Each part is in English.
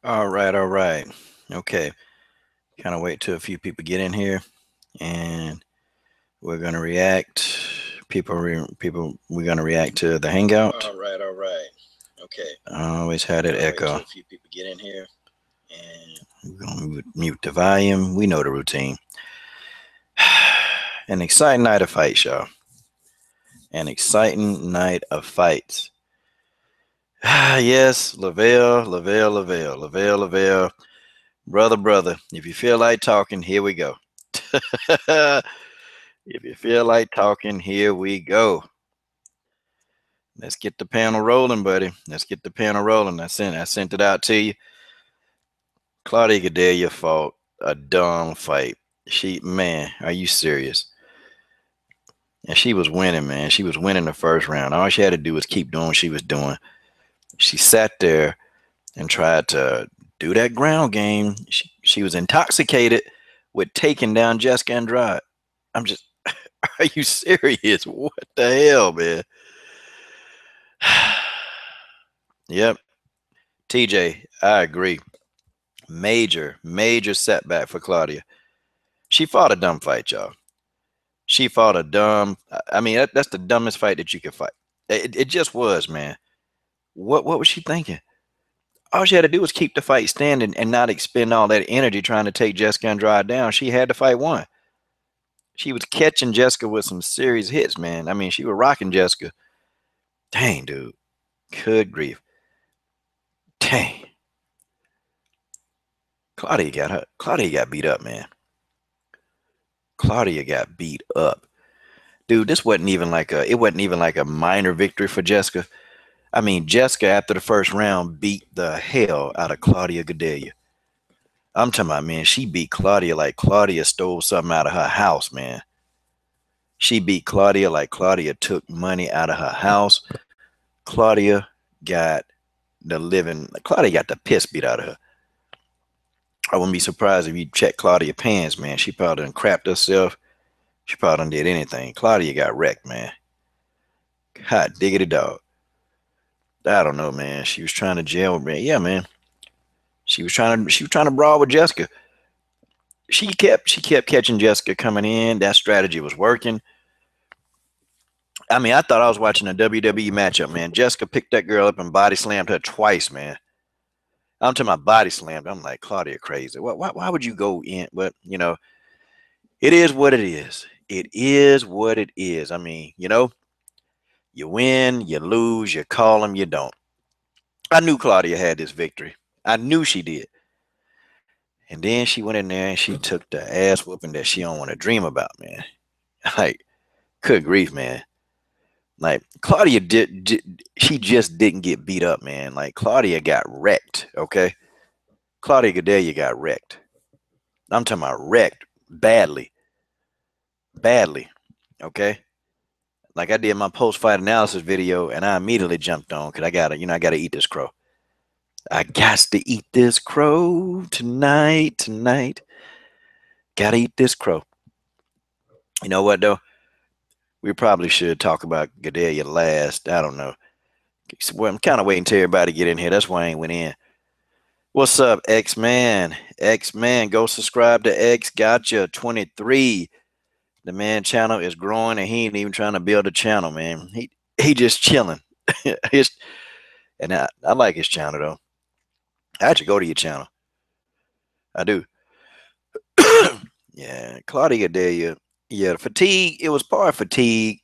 All right, all right. Okay. Kind of wait till a few people get in here, and we're gonna react. We're gonna react to the Hangout. All right, all right. Okay. I always had it Kind of wait echo. till a few people get in here. And We're gonna mute the volume. We know the routine. An exciting night of fights, y'all. An exciting night of fights. Yes, Lavelle. Brother. If you feel like talking, here we go. If you feel like talking, here we go. Let's get the panel rolling, buddy. Let's get the panel rolling. I sent it out to you. Claudia Gadelha fought a dumb fight. Man, are you serious? And she was winning, man. She was winning the first round. All she had to do was keep doing what she was doing. She sat there and tried to do that ground game. She was intoxicated with taking down Jessica Andrade. I'm just, are you serious? What the hell, man? Yep. TJ, I agree. Major setback for Claudia. She fought a dumb fight, y'all. She fought a dumb. I mean, that's the dumbest fight that you could fight. It just was, man. What was she thinking? All she had to do was keep the fight standing and not expend all that energy trying to take Jessica Andrade down. She had the fight won. She was catching Jessica with some serious hits, man. I mean, she was rocking Jessica. Dang, dude. Good grief. Dang. Claudia got beat up, man. Claudia got beat up. Dude, it wasn't even like a minor victory for Jessica. I mean, Jessica after the first round beat the hell out of Claudia Gadelha. I'm talking about, man, she beat Claudia like Claudia stole something out of her house, man. She beat Claudia like Claudia took money out of her house. Claudia got Claudia got the piss beat out of her. I wouldn't be surprised if you check Claudia pants, man. She probably done crapped herself. She probably done did anything. Claudia got wrecked, man. Hot diggity dog. I don't know, man. She was trying to jail with me. Yeah, man. She was trying to brawl with Jessica. She kept catching Jessica coming in. That strategy was working. I mean, I thought I was watching a WWE matchup, man. Jessica picked that girl up and body slammed her twice, man. I'm talking about body slammed. I'm like, Claudia crazy. Why would you go in? But, it is what it is. It is what it is. I mean, you win, you lose, you call them, you don't. I knew Claudia had this victory. I knew she did. And then she went in there and she took the ass whooping that she don't want to dream about, man. Like, good grief, man. Like Claudia she just didn't get beat up, man. Like Claudia got wrecked, okay? Claudia Gadelha got wrecked. I'm talking about wrecked badly, badly, okay? Like I did my post-fight analysis video, and I immediately jumped on because I gotta eat this crow. I got to eat this crow tonight. Gotta eat this crow. You know what though? We probably should talk about Gadelha last. I don't know. Well, I'm kind of waiting till everybody get in here. That's why I ain't went in. What's up, X Man? X Man, go subscribe to X Gotcha 23. The man channel is growing, and he ain't even trying to build a channel, man. He just chilling. And I like his channel though. I actually go to your channel. I do. Yeah, Claudia Gadelha. Yeah, fatigue. It was part fatigue,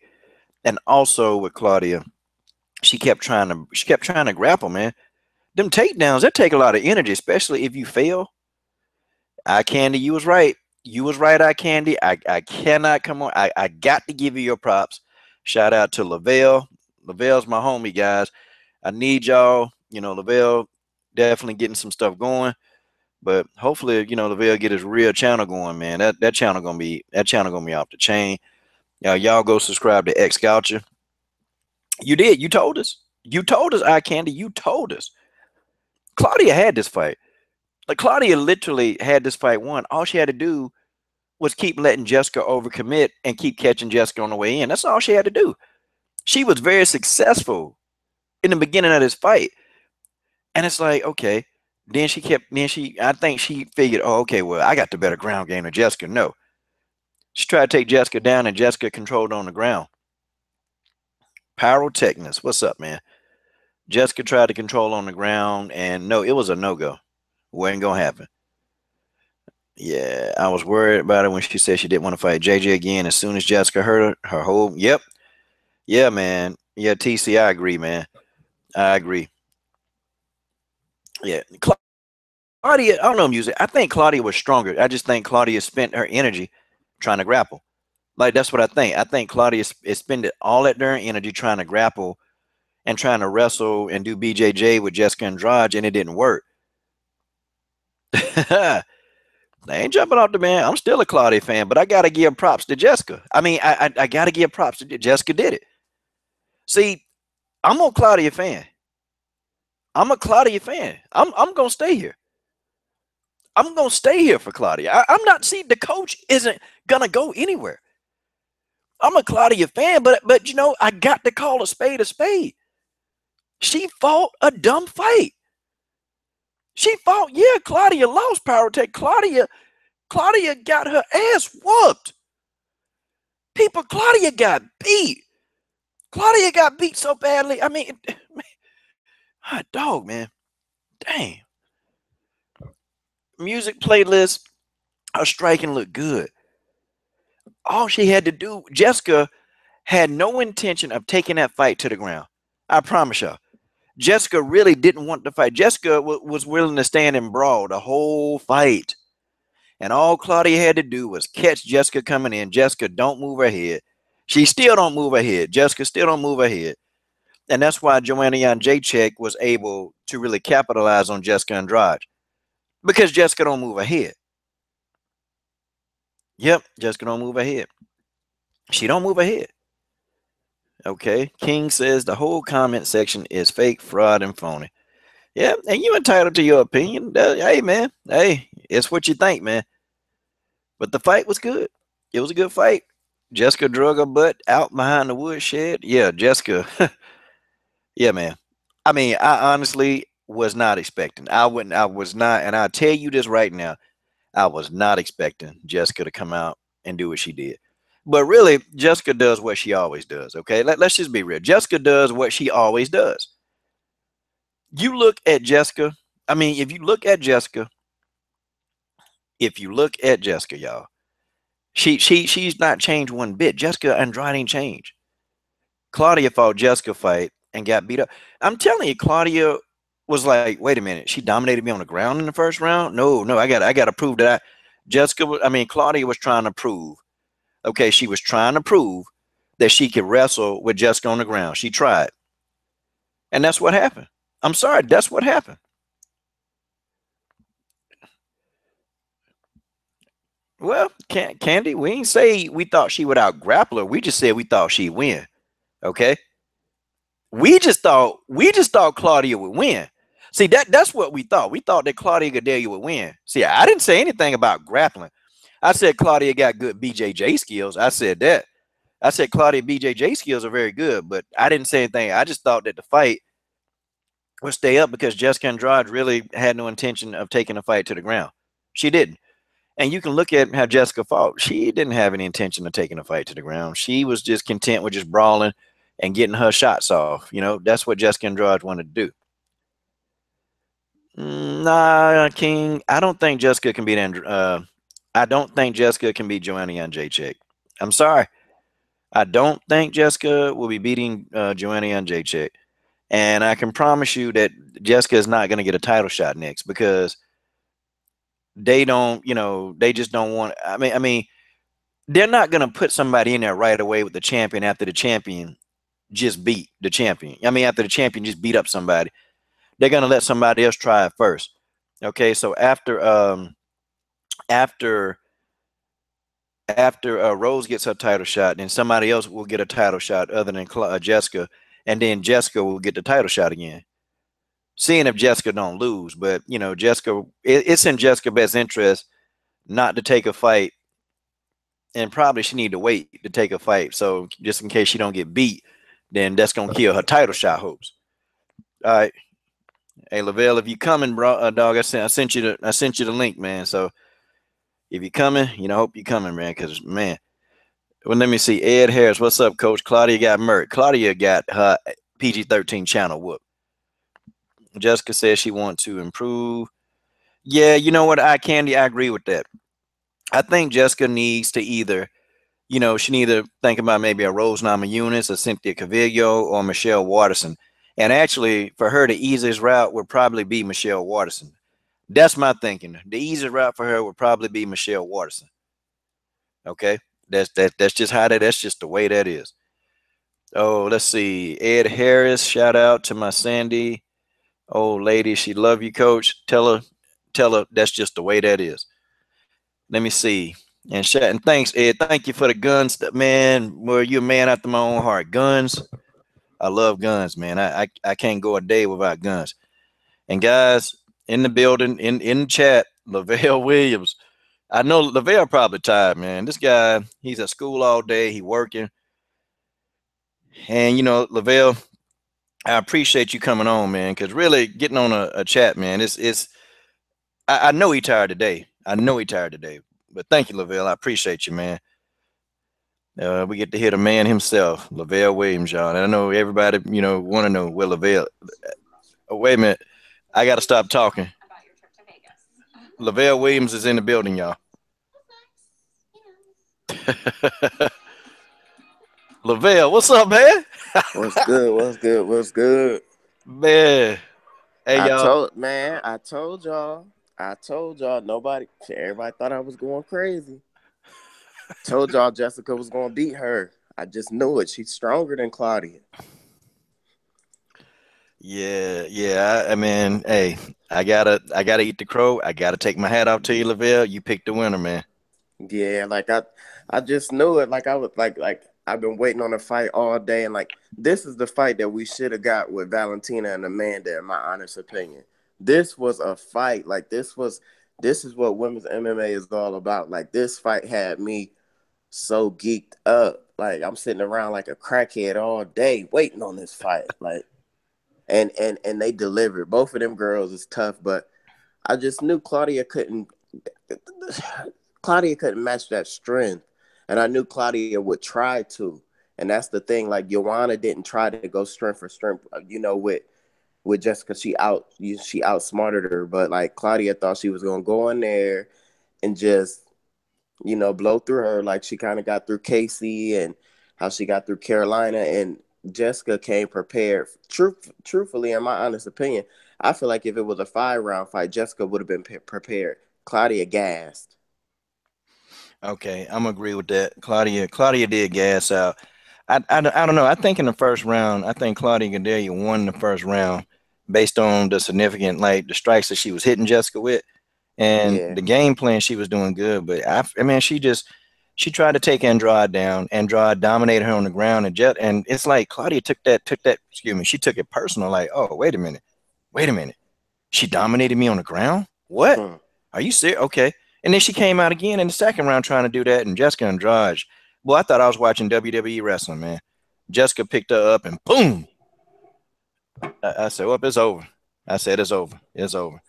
and also with Claudia, she kept trying to grapple, man. Them takedowns that take a lot of energy, especially if you fail. Eye Candy, you was right. You was right, Eye Candy. I cannot come on. I got to give you your props. Shout out to Lavelle. Lavelle's my homie, guys. I need y'all. Lavelle definitely getting some stuff going. But hopefully, Lavelle get his real channel going, man. That channel gonna be off the chain. Y'all go subscribe to X Gotcha. You did. You told us. You told us, Eye Candy. You told us. Claudia had this fight. Like Claudia literally had this fight won. All she had to do was keep letting Jessica overcommit and keep catching Jessica on the way in. That's all she had to do. She was very successful in the beginning of this fight. And it's like, okay, Then she kept, I think she figured, oh, okay, well, I got the better ground game than Jessica. No. She tried to take Jessica down, and Jessica controlled on the ground. Pyrotechnist, what's up, man? Jessica tried to control on the ground, and no, it was a no-go. Wasn't going to happen. Yeah, I was worried about it when she said she didn't want to fight JJ again. As soon as Jessica heard her whole, yep, yeah, man. Yeah, TC, I agree, man. I agree. Yeah, Claudia, I don't know music. I think Claudia was stronger. I just think Claudia spent her energy trying to grapple. Like, that's what I think. I think Claudia is spending all that darn energy trying to grapple and trying to wrestle and do BJJ with Jessica Andrade, and it didn't work. They ain't jumping off the man. I'm still a Claudia fan, but I gotta give props to Jessica. I mean, I gotta give props to Jessica. Did it? See, I'm a Claudia fan. I'm a Claudia fan. I'm gonna stay here. I'm gonna stay here for Claudia. I'm not. See, the coach isn't gonna go anywhere. I'm a Claudia fan, but you know, I got to call a spade a spade. She fought a dumb fight. She fought, yeah, Claudia lost power take. Claudia got her ass whooped. People, Claudia got beat. Claudia got beat so badly. I mean, hot dog, man. Dang. Music playlist, her striking looked good. All she had to do, Jessica had no intention of taking that fight to the ground. I promise y'all. Jessica really didn't want to fight. Jessica was willing to stand and brawl the whole fight. And all Claudia had to do was catch Jessica coming in. Jessica, don't move her head. She still don't move her head. Jessica still don't move her head. And that's why Joanna Jacek was able to really capitalize on Jessica Andrade. Because Jessica don't move her head. Yep, Jessica don't move her head. She don't move her head. Okay. King says the whole comment section is fake, fraud, and phony. Yeah, and you entitled to your opinion. Hey, man. Hey, it's what you think, man. But the fight was good. It was a good fight. Jessica drug her butt out behind the woodshed. Yeah, Jessica. Yeah, man. I mean, I honestly was not expecting. I was not, and I'll tell you this right now. I was not expecting Jessica to come out and do what she did. But really, Jessica does what she always does. Okay, let's just be real. Jessica does what she always does. You look at Jessica. I mean, if you look at Jessica, y'all, she's not changed one bit. Jessica Andrade ain't changed. Claudia fought Jessica fight and got beat up. I'm telling you, Claudia was like, wait a minute, she dominated me on the ground in the first round. No, I got to prove that. Claudia was trying to prove. Okay, she was trying to prove that she could wrestle with Jessica on the ground. She tried, and that's what happened. I'm sorry, that's what happened. Well, Candy, we ain't say we thought she would out grapple her. We just said we thought she'd win. Okay. We just thought Claudia would win. See, that's what we thought. We thought that Claudia Gadelha would win. See, I didn't say anything about grappling. I said Claudia got good BJJ skills. I said that. I said Claudia BJJ skills are very good, but I didn't say anything. I just thought that the fight would stay up because Jessica Andrade really had no intention of taking the fight to the ground. She didn't. And you can look at how Jessica fought. She didn't have any intention of taking the fight to the ground. She was just content with just brawling and getting her shots off. You know, that's what Jessica Andrade wanted to do. Nah, King. I don't think Jessica can beat I don't think Jessica can beat Joanna Jacek. I'm sorry. I don't think Jessica will be beating Joanna Jacek. And I can promise you that Jessica is not going to get a title shot next because they don't, they just don't want. I mean, they're not going to put somebody in there right away with the champion after the champion just beat the champion. I mean, after the champion just beat up somebody, they're going to let somebody else try it first. Okay, so after Rose gets her title shot, then somebody else will get a title shot other than Jessica, and then Jessica will get the title shot again. Seeing if Jessica don't lose, but Jessica, it's in Jessica's best interest not to take a fight, and probably she need to wait to take a fight. So just in case she don't get beat, then that's gonna kill her title shot hopes. All right. Hey, Lavelle, if you coming, bro, dog, I sent you the link, man. So if you coming, hope you coming, man. Cause man, well, let me see. Ed Harris, what's up, Coach? Claudia got murked. Claudia got her PG-13 channel whooped. Jessica says she wants to improve. Yeah, you know what, I agree with that. I think Jessica needs to either, she need to think about maybe a Rose Namajunas, a Cynthia Cavillo, or Michelle Watterson. And actually, for her, the easiest route would probably be Michelle Watterson. That's my thinking. The easiest route for her would probably be Michelle Watterson. Okay, that's just that's just the way that is. Oh, let's see. Ed Harris, shout out to my Sandy. Oh, lady, she love you, Coach. Tell her that's just the way that is. Let me see. And thanks, Ed. Thank you for the guns, man. Well, you're a man after my own heart. Guns, I love guns, man. I can't go a day without guns. And guys in the building, in the chat, Lavelle Williams. I know Lavelle probably tired, man. This guy, he's at school all day. He working, and Lavelle, I appreciate you coming on, man. Because really, getting on a chat, man, it's. I know he tired today. I know he tired today. But thank you, Lavelle. I appreciate you, man. We get to hear the man himself, Lavelle Williams, y'all. And I know everybody, want to know where Lavelle. Oh, wait a minute. I got to stop talking. Lavelle Williams is in the building, y'all. Lavelle, what's up, man? What's good? What's good? What's good? Man, hey, y'all. I told y'all, everybody thought I was going crazy. Told y'all Jessica was going to beat her. I just knew it. She's stronger than Claudia. Yeah. I mean, hey, I gotta eat the crow. I gotta take my hat off to you, Lavelle. You picked the winner, man. Yeah, I just knew it. Like I was like I've been waiting on a fight all day, and like this is the fight that we should have got with Valentina and Amanda, in my honest opinion. This was a fight. This is what women's MMA is all about. Like this fight had me so geeked up. Like I'm sitting around like a crackhead all day waiting on this fight. Like and they delivered. Both of them girls is tough, but I just knew Claudia couldn't match that strength. And I knew Claudia would try to. And that's the thing. Like Joanna didn't try to go strength for strength, with Jessica. She outsmarted her. But like Claudia thought she was gonna go in there and just, blow through her like she kind of got through Casey and how she got through Carolina. And Jessica came prepared. Truthfully, in my honest opinion, I feel like if it was a 5-round fight, Jessica would have been prepared. Claudia gassed. Okay, I'm gonna agree with that. Claudia did gas out. I don't know. I think in the first round, I think Claudia Gadelha won the first round based on the significant, like the strikes that she was hitting Jessica with, and Yeah. the game plan she was doing good. But I mean, she tried to take Andrade down. Andrade dominated her on the ground, and it's like Claudia took that. Excuse me, she took it personal. Like, oh, wait a minute. She dominated me on the ground. What? Hmm. Are you serious? Okay. And then she came out again in the second round trying to do that. And Jessica Andrade, boy, I thought I was watching WWE wrestling, man. Jessica picked her up and boom. I said, well, it's over. I said, it's over. It's over.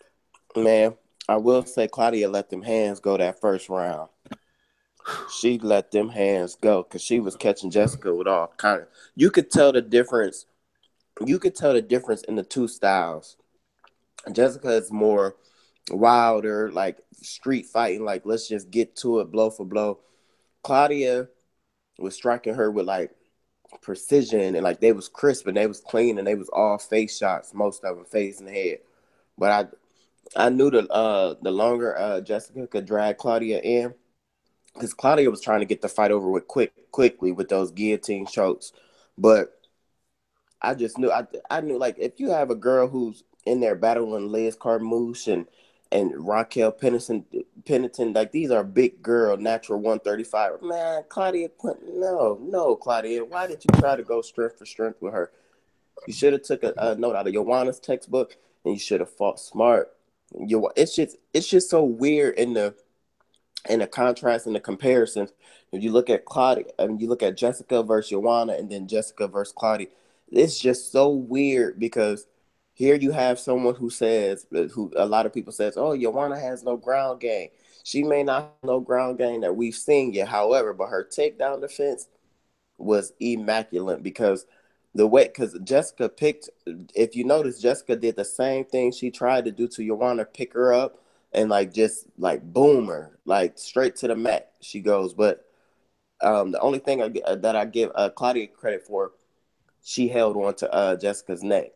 Man, I will say Claudia let them hands go that first round. She let them hands go because she was catching Jessica with all kind of. You could tell the difference. You could tell the difference in the two styles. Jessica is more wilder, like street fighting, like let's just get to it, blow for blow. Claudia was striking her with like precision and like they was crisp and they was clean and they was all face shots, most of them face and head. But I knew the longer Jessica could drag Claudia in, because Claudia was trying to get the fight over with quickly with those guillotine chokes. But I just knew I knew like if you have a girl who's in there battling Liz Carmouche and Raquel Pennington, like these are big girl, natural 135. Man, Claudia Clinton, no, Claudia, why did you try to go strength for strength with her? You should have took a note out of Joanna's textbook and you should have fought smart. It's just so weird in the contrast and the comparisons. If you look at Claudia and you look at Jessica versus Joanna and then Jessica versus Claudia, it's just so weird because Here you have someone who says, who a lot of people says, oh, Joanna has no ground game. She may not have no ground game that we've seen yet. However, but her takedown defense was immaculate because Jessica picked, if you notice, Jessica did the same thing she tried to do to Joanna, pick her up and like just like boom her, like straight to the mat she goes. But the only thing that I give Claudia credit for, she held on to Jessica's neck.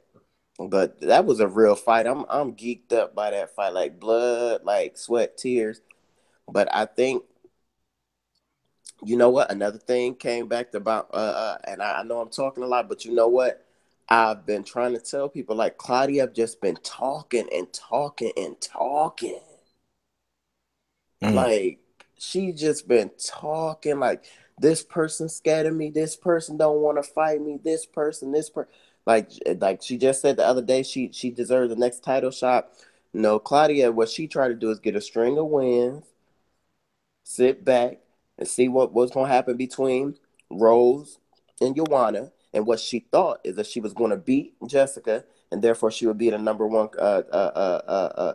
But that was a real fight. I'm geeked up by that fight, like blood, like sweat, tears. But I think, you know what? Another thing came back to about, and I know I'm talking a lot, but you know what? I've been trying to tell people, like, Claudia just been talking and talking and talking. Like, she just been talking, like, this person scared of me, this person don't want to fight me, this person. Like she just said the other day, she deserves the next title shot. No, Claudia, what she tried to do is get a string of wins, sit back, and see what's going to happen between Rose and Joanna. And what she thought is that she was going to beat Jessica, and therefore she would be the number one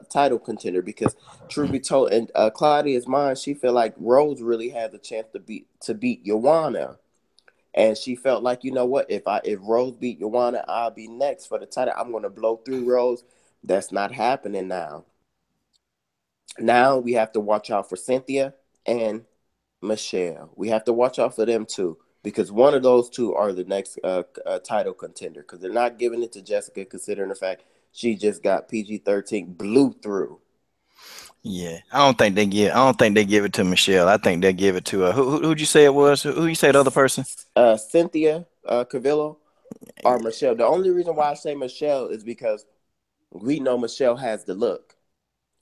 title contender. Because truth be told, in Claudia's mind, she felt like Rose really had the chance to beat Joanna. And she felt like, you know what, if Rose beat Joanna, I'll be next for the title. I'm going to blow through Rose. That's not happening now. Now we have to watch out for Cynthia and Michelle. We have to watch out for them too, because one of those two are the next title contender, because they're not giving it to Jessica, considering the fact she just got PG-13 blew through. Yeah, I don't think they give it to Michelle. I think they give it to who'd you say it was? Who you say the other person? Cynthia Cavillo or Michelle. The only reason why I say Michelle is because we know Michelle has the look.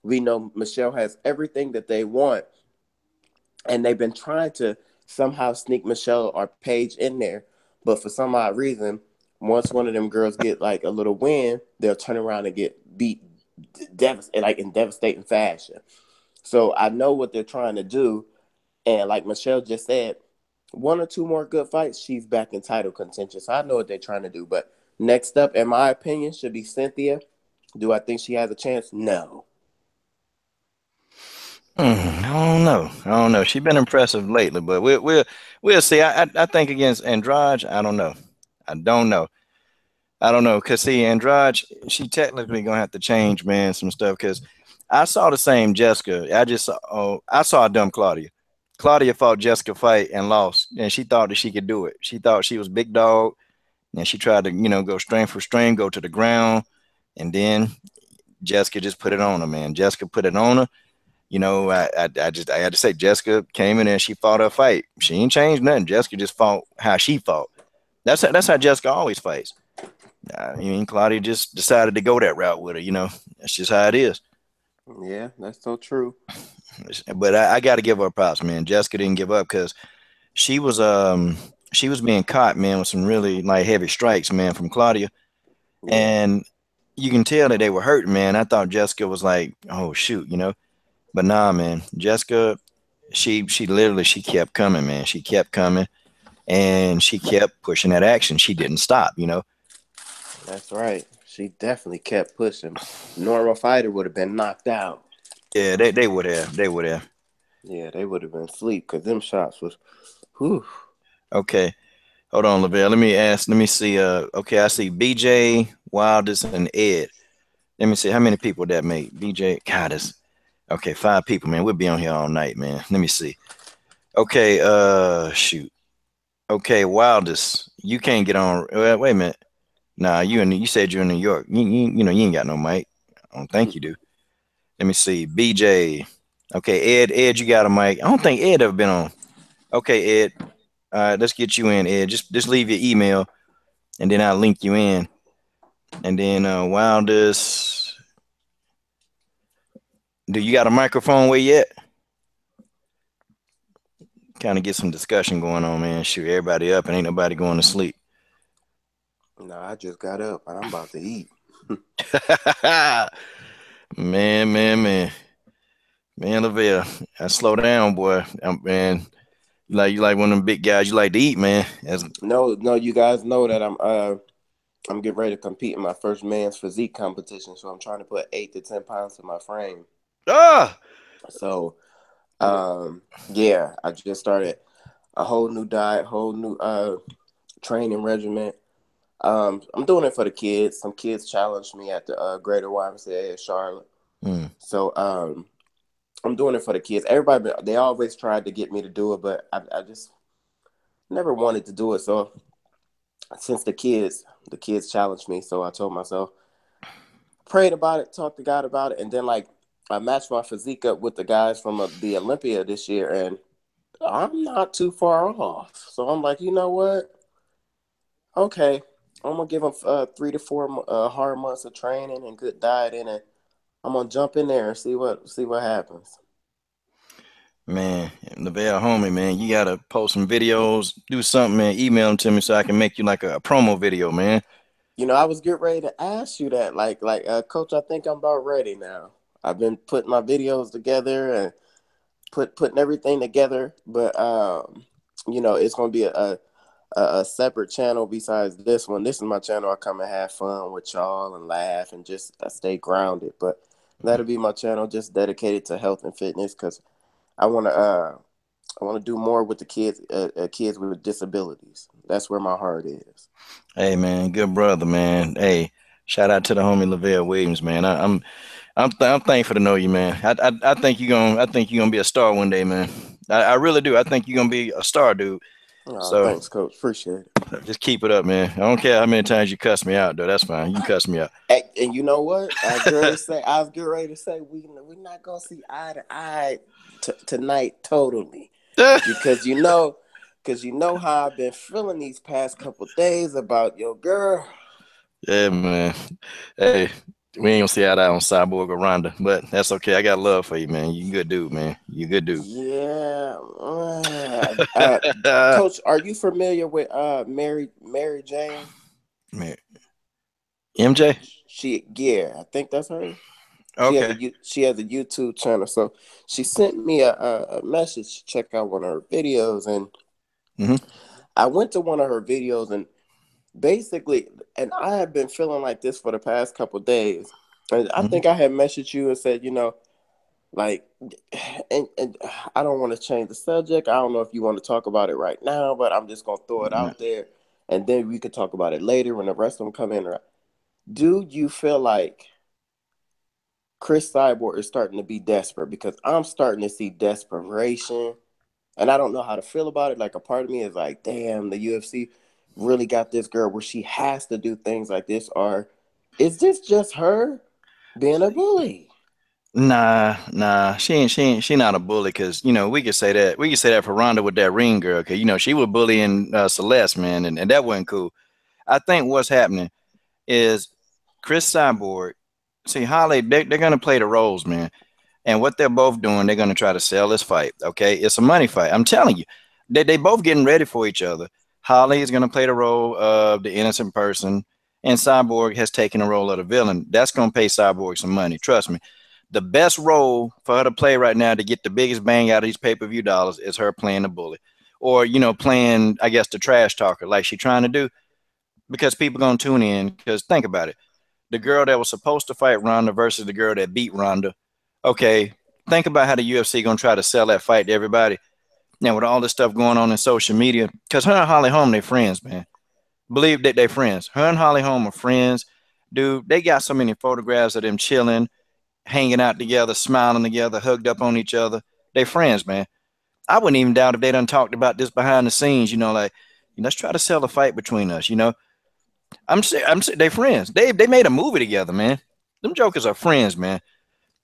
We know Michelle has everything that they want. And they've been trying to somehow sneak Michelle or Paige in there. But for some odd reason, once one of them girls get like a little win, they'll turn around and get beat in devastating fashion. So I know what they're trying to do. And like Michelle just said, one or two more good fights, she's back in title contention. So I know what they're trying to do. But next up, in my opinion, should be Cynthia. Do I think she has a chance? No. I don't know. She's been impressive lately, but we'll see. I think against Andrade, I don't know. I don't know. I don't know, cause see, Andrade, she technically gonna have to change, man, some stuff. Cause I saw the same Jessica. I saw a dumb Claudia. Claudia fought Jessica fight and lost, and she thought that she could do it. She thought she was big dog, and she tried to, go strength for strength, go to the ground, and then Jessica just put it on her, man. Jessica put it on her. I had to say Jessica came in and she fought her fight. She ain't changed nothing. Jessica just fought how she fought. That's how Jessica always fights. Claudia just decided to go that route with her. That's just how it is. Yeah, that's so true. But I got to give her props, man. Jessica didn't give up because she was being caught, man, with some really like heavy strikes, man, from Claudia, and you can tell that they were hurt, man. I thought Jessica was like, oh shoot, but nah, man. Jessica, she literally she kept coming, man. She kept coming, and she kept pushing that action. She didn't stop, That's right. She definitely kept pushing. Normal fighter would have been knocked out. Yeah, they would have. They would have. Yeah, they would have been asleep because them shots was, whew. Okay. Hold on, Lavelle. Let me see. Okay, I see BJ, Wildest, and Ed. Let me see how many people that make. BJ, God, okay, 5 people, man. We'll be on here all night, man. Let me see. Okay, shoot. Okay, Wildest, you can't get on. Wait a minute. Nah, you said you're in New York. You ain't got no mic. I don't think you do. Let me see. BJ. Okay, Ed, you got a mic. I don't think Ed ever been on. Okay, Ed. All right, let's get you in, Ed. Just leave your email, and then I'll link you in. And then Wildest. Do you got a microphone where yet? Kind of get some discussion going on, man. Shoot everybody up and ain't nobody going to sleep. No, I just got up and I'm about to eat. Man, Lavelle, I slow down, boy. Man, you like one of them big guys. You like to eat, man. No, you guys know that I'm getting ready to compete in my first man's physique competition. So I'm trying to put 8 to 10 pounds in my frame. Ah, So, yeah, I just started a whole new diet, whole new training regimen. I'm doing it for the kids. Some kids challenged me at the Greater YMCA in Charlotte. So I'm doing it for the kids. Everybody, they always tried to get me to do it, but I just never wanted to do it. So since the kids challenged me, so I told myself, prayed about it, talked to God about it, and then like I matched my physique up with the guys from the Olympia this year, and I'm not too far off. So I'm like, you know what? Okay, I'm gonna give them 3 to 4 hard months of training and good dieting, and I'm gonna jump in there and see what happens. man, Lavelle, homie, man, you gotta post some videos, do something, man. Email them to me so I can make you like a promo video, man. You know, I was getting ready to ask you that, Coach. I think I'm about ready now. I've been putting my videos together and putting everything together, but you know, it's gonna be a separate channel besides this one. This is my channel. I come and have fun with y'all and laugh and just stay grounded. But that'll be my channel, just dedicated to health and fitness, because I want to do more with the kids with disabilities. That's where my heart is. Hey, man, good brother, man. Hey, shout out to the homie Lavelle Williams, man. I'm thankful to know you, man. I think you're gonna be a star one day, man. I really do. I think you're gonna be a star, dude. Oh, So thanks, Coach. Appreciate it. just keep it up, man. I don't care how many times you cuss me out, though. That's fine. You can cuss me out. And you know what? I was getting ready to say we're not gonna see eye to eye tonight totally, because you know how I've been feeling these past couple days about your girl. Yeah, man. Hey, we ain't gonna see eye to eye on Cyborg or Ronda, but that's okay. I got love for you, man. You a good dude, man. You a good dude. Yeah. Coach, are you familiar with Mary Jane? Man. MJ? Yeah, I think that's her. Okay. She has a YouTube channel, so she sent me a message to check out one of her videos, and I went to one of her videos, and basically, and I have been feeling like this for the past couple of days, and I think I had messaged you and said, you know, like, and I don't want to change the subject. I don't know if you want to talk about it right now, but I'm just gonna throw it out there, and then we could talk about it later when the rest of them come in. Do you feel like Cris Cyborg is starting to be desperate? Because I'm starting to see desperation, and I don't know how to feel about it. Like, a part of me is like, damn, the UFC really got this girl where she has to do things like this, or is this just her being a bully? Nah. She not a bully, because we could say that. We could say that for Ronda with that ring girl, because she was bullying Celeste, man, and that wasn't cool. I think what's happening is Cris Cyborg. See, Holly, they're gonna play the roles, man. And what they're both doing, they're gonna try to sell this fight. Okay, it's a money fight. I'm telling you, they both getting ready for each other. Holly is gonna play the role of the innocent person, and Cyborg has taken the role of the villain. That's gonna pay Cyborg some money. Trust me. The best role for her to play right now to get the biggest bang out of these pay-per-view dollars is her playing the bully, or playing, I guess, the trash talker like she's trying to do, because people gonna tune in. Because think about it, the girl that was supposed to fight Ronda versus the girl that beat Ronda. Okay, think about how the UFC gonna try to sell that fight to everybody. Now with all this stuff going on in social media, because her and Holly Holm, they friends, man. Believe that they friends. Her and Holly Holm are friends, dude. They got so many photographs of them chilling, hanging out together, smiling together, hugged up on each other. They friends, man. I wouldn't even doubt if they done talked about this behind the scenes. Like, let's try to sell a fight between us. They friends. They made a movie together, man. Them jokers are friends, man.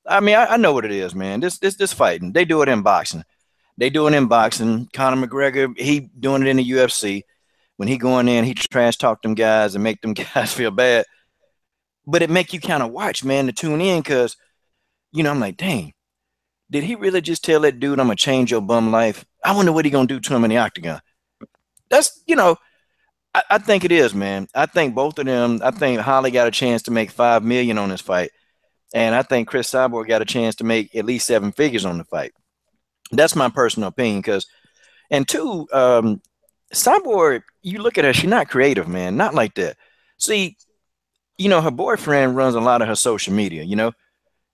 I mean, I know what it is, man. This fighting. They do it in boxing. They do it in boxing. Conor McGregor, he doing it in the UFC. When he going in, he trash talk them guys and make them guys feel bad. But it make you kind of watch, man, to tune in, because, I'm like, dang, did he really just tell that dude, I'm going to change your bum life? I wonder what he going to do to him in the octagon. That's, I think it is, man. I think both of them, I think Holly got a chance to make $5 million on this fight. And I think Cris Cyborg got a chance to make at least 7 figures on the fight. That's my personal opinion. And two, Cyborg, you look at her, she's not creative, man. Not like that. See, her boyfriend runs a lot of her social media.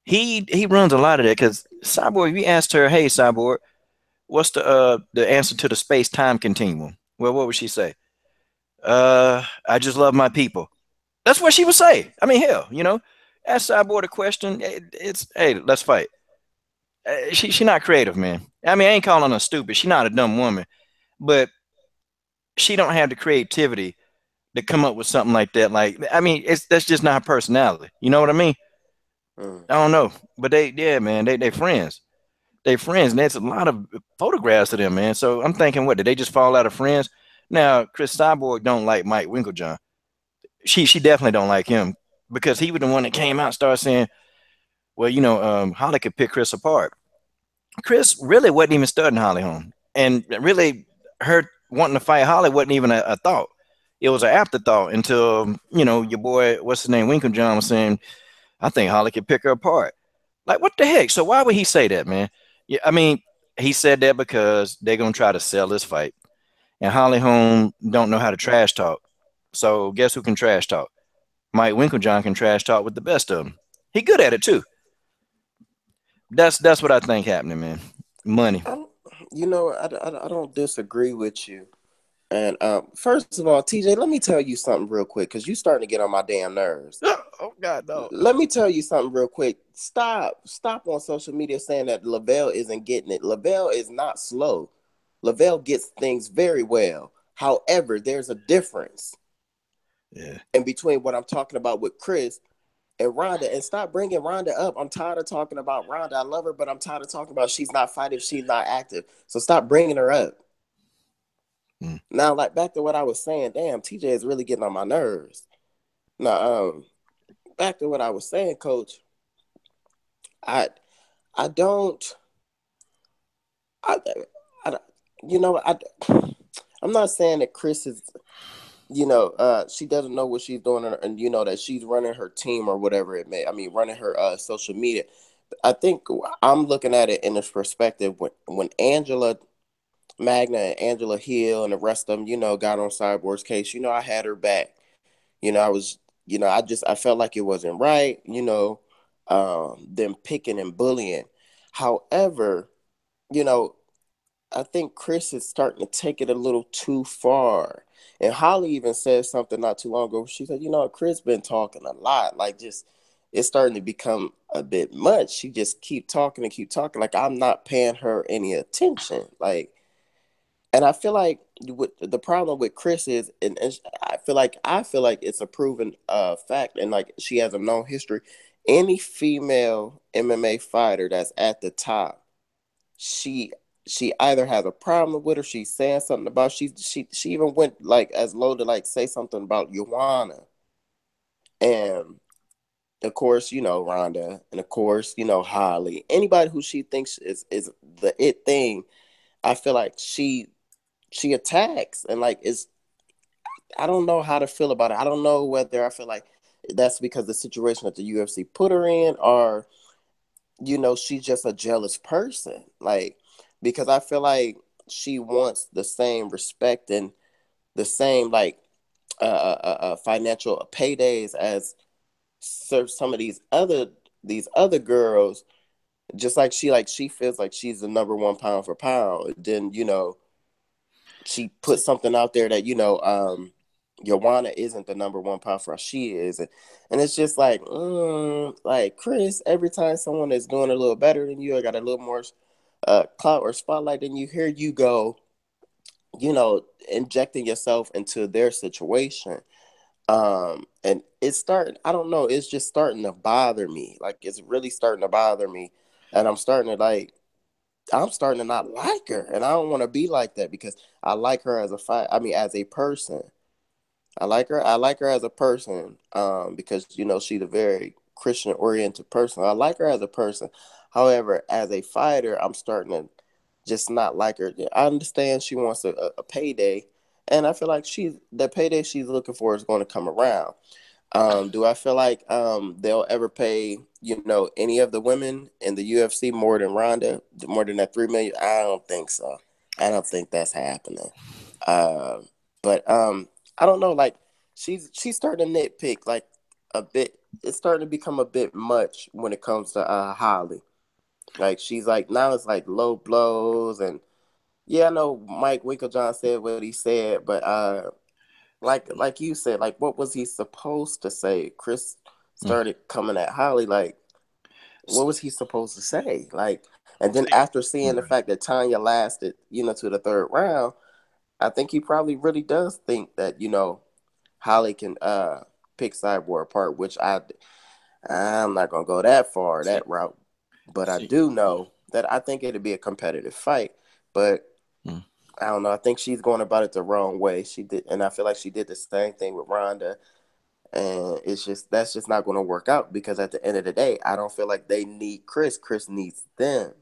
He runs a lot of that because Cyborg. We asked her, "Hey, Cyborg, what's the answer to the space time continuum?" Well, what would she say? I just love my people. That's what she would say. I mean, hell, ask Cyborg a question. It's hey, let's fight. She not creative, man. I mean, I ain't calling her stupid. She not a dumb woman, but she don't have the creativity to come up with something like that. Like, I mean, that's just not her personality. You know what I mean? I don't know, but yeah, man, they friends. They friends, and there's a lot of photographs of them, man. So I'm thinking, what did they just fall out of friends? Now, Chris Cyborg don't like Mike Winklejohn. She definitely don't like him because he was the one that came out and started saying, well, Holly could pick Chris apart. Chris really wasn't even studying Holly Holm, and really, her wanting to fight Holly wasn't even a thought. It was an afterthought until your boy, what's his name, Winklejohn, was saying, I think Holly could pick her apart. Like, what the heck? So why would he say that, man? Yeah, I mean, he said that because they're gonna try to sell this fight, and Holly Holm don't know how to trash talk. So guess who can trash talk? Mike Winklejohn can trash talk with the best of them. He good at it too. That's what I think happening, man. Money. I don't disagree with you. And first of all, TJ, let me tell you something real quick because you're starting to get on my damn nerves. Oh God, no. Let me tell you something real quick. Stop on social media saying that Lavelle isn't getting it. Lavelle is not slow. Lavelle gets things very well. However, there's a difference. Yeah. In between what I'm talking about with Cris and Ronda, and stop bringing Ronda up. I'm tired of talking about Ronda. I love her, but I'm tired of talking about she's not fighting, she's not active. So stop bringing her up. Now, like back to what I was saying, damn, TJ is really getting on my nerves. Now, back to what I was saying, Coach. I don't. I'm not saying that Cris is, she doesn't know what she's doing, and that she's running her team or whatever it may. I mean, running her social media. I think I'm looking at it in this perspective when Angela Magna and Angela Hill and the rest of them, got on Cyborg's case. I had her back. I was, I felt like it wasn't right. Them picking and bullying. However, I think Cris is starting to take it a little too far. And Holly even said something not too long ago. She said, Cris been talking a lot. Like, just, it's starting to become a bit much. She just keep talking and keep talking. Like, I'm not paying her any attention. Like, and I feel like the problem with Cris is, and I feel like it's a proven fact, and like she has a known history. Any female MMA fighter that's at the top, she either has a problem with her, she's saying something about, she even went like as low to like say something about Joanna, and of course Ronda, and of course Holly, anybody who she thinks is the it thing. I feel like she attacks, and like I don't know how to feel about it. I don't know whether I feel like that's because the situation that the UFC put her in, or she's just a jealous person. Like, because I feel like she wants the same respect and the same like financial paydays as some of these other girls. Just like she feels like she's the number one pound for pound. Then she put something out there that Joanna isn't the number one pound for, she is, and it's just like Cris, every time someone is doing a little better than you, or got a little more clout or spotlight than you, here you go, injecting yourself into their situation. And it's starting, I don't know, it's just starting to bother me. Like, it's really starting to bother me, and I'm starting to not like her, and I don't want to be like that, because I like her as as a person. I like her as a person, because she's a very Christian oriented person. I like her as a person. However, as a fighter, I'm starting to just not like her. I understand she wants a payday, and I feel like the payday she's looking for is going to come around. Do I feel like they'll ever pay any of the women in the UFC more than Ronda, more than that $3 million? I don't think so. I don't think that's happening. But I don't know. Like, she's starting to nitpick like a bit. It's starting to become a bit much when it comes to Holly. Like she's like now it's like low blows and yeah, I know Mike Winklejohn said what he said, but like you said, like what was he supposed to say? Chris started coming at Holly like what was he supposed to say? Like and then after seeing the fact that Tanya lasted, to the third round, I think he probably really does think that, Holly can pick Cyborg apart, which I'm not gonna go that far, that route. But I do know that I think it'd be a competitive fight. But I don't know. I think she's going about it the wrong way. She did, and I feel like she did the same thing with Ronda. And that's just not going to work out because at the end of the day, I don't feel like they need Chris. Chris needs them.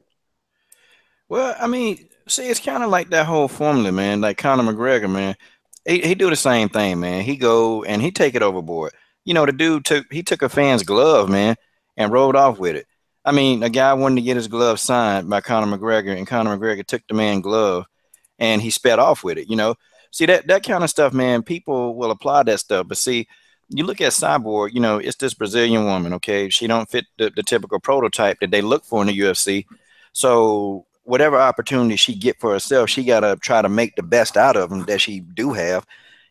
Well, I mean, see, it's kind of like that whole formula, man. Like Conor McGregor, man. He do the same thing, man. He go and he take it overboard. The dude took a fan's glove, man, and rode off with it. I mean, a guy wanted to get his glove signed by Conor McGregor, and Conor McGregor took the man's glove and he sped off with it. See that kind of stuff, man. People will apply that stuff, but see, you look at Cyborg. It's this Brazilian woman. Okay, she don't fit the typical prototype that they look for in the UFC. So whatever opportunity she get for herself, she gotta try to make the best out of them that she do have.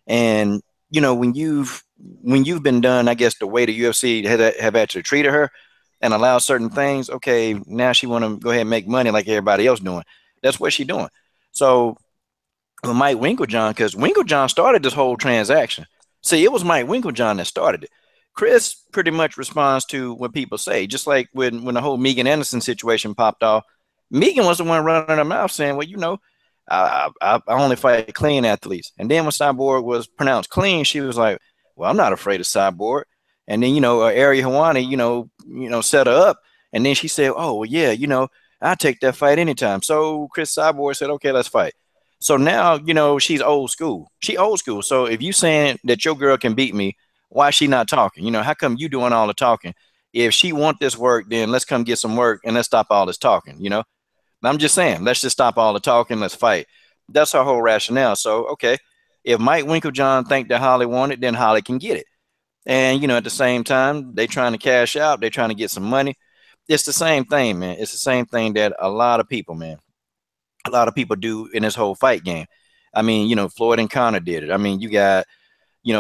And when you've been done, I guess the way the UFC have actually treated her and allowed certain things. Okay, now she want to go ahead and make money like everybody else doing. That's what she doing. So with Mike Winklejohn, because Winklejohn started this whole transaction. See, it was Mike Winklejohn that started it. Chris pretty much responds to what people say, just like when the whole Megan Anderson situation popped off. Megan was the one running her mouth saying, well, I only fight clean athletes. And then when Cyborg was pronounced clean, she was like, well, I'm not afraid of Cyborg. And then, Ari Hawani, set her up. And then she said, oh, well, yeah, I'll take that fight anytime. So Chris Cyborg said, okay, let's fight. So now, she's old school. She old school. So if you saying that your girl can beat me, why is she not talking? How come you doing all the talking? If she want this work, then let's come get some work and let's stop all this talking, I'm just saying, let's just stop all the talking. Let's fight. That's her whole rationale. So, okay, if Mike Winklejohn think that Holly wanted, then Holly can get it. And, at the same time, they trying to cash out. They trying to get some money. It's the same thing, man. It's the same thing that a lot of people do in this whole fight game. I mean, Floyd and Connor did it. I mean, you got,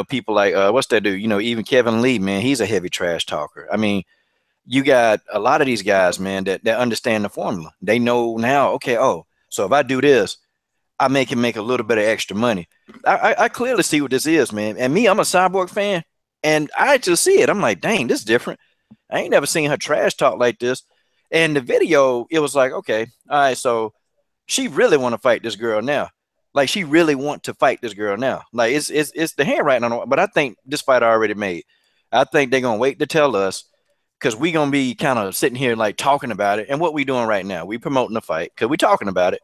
people like, what's that dude? Even Kevin Lee, man, he's a heavy trash talker. I mean, you got a lot of these guys, man, that understand the formula. They know now, okay, so if I do this, I can make a little bit of extra money. I clearly see what this is, man. And me, I'm a Cyborg fan, and I just see it. I'm like, dang, this is different. I ain't never seen her trash talk like this. And the video, it was like, okay, all right, so she really want to fight this girl now. Like she really want to fight this girl now. Like it's the handwriting on it, but I think this fight already made. I think they're gonna wait to tell us because we gonna be kind of sitting here like talking about it. And what we doing right now? We promoting the fight because we talking about it.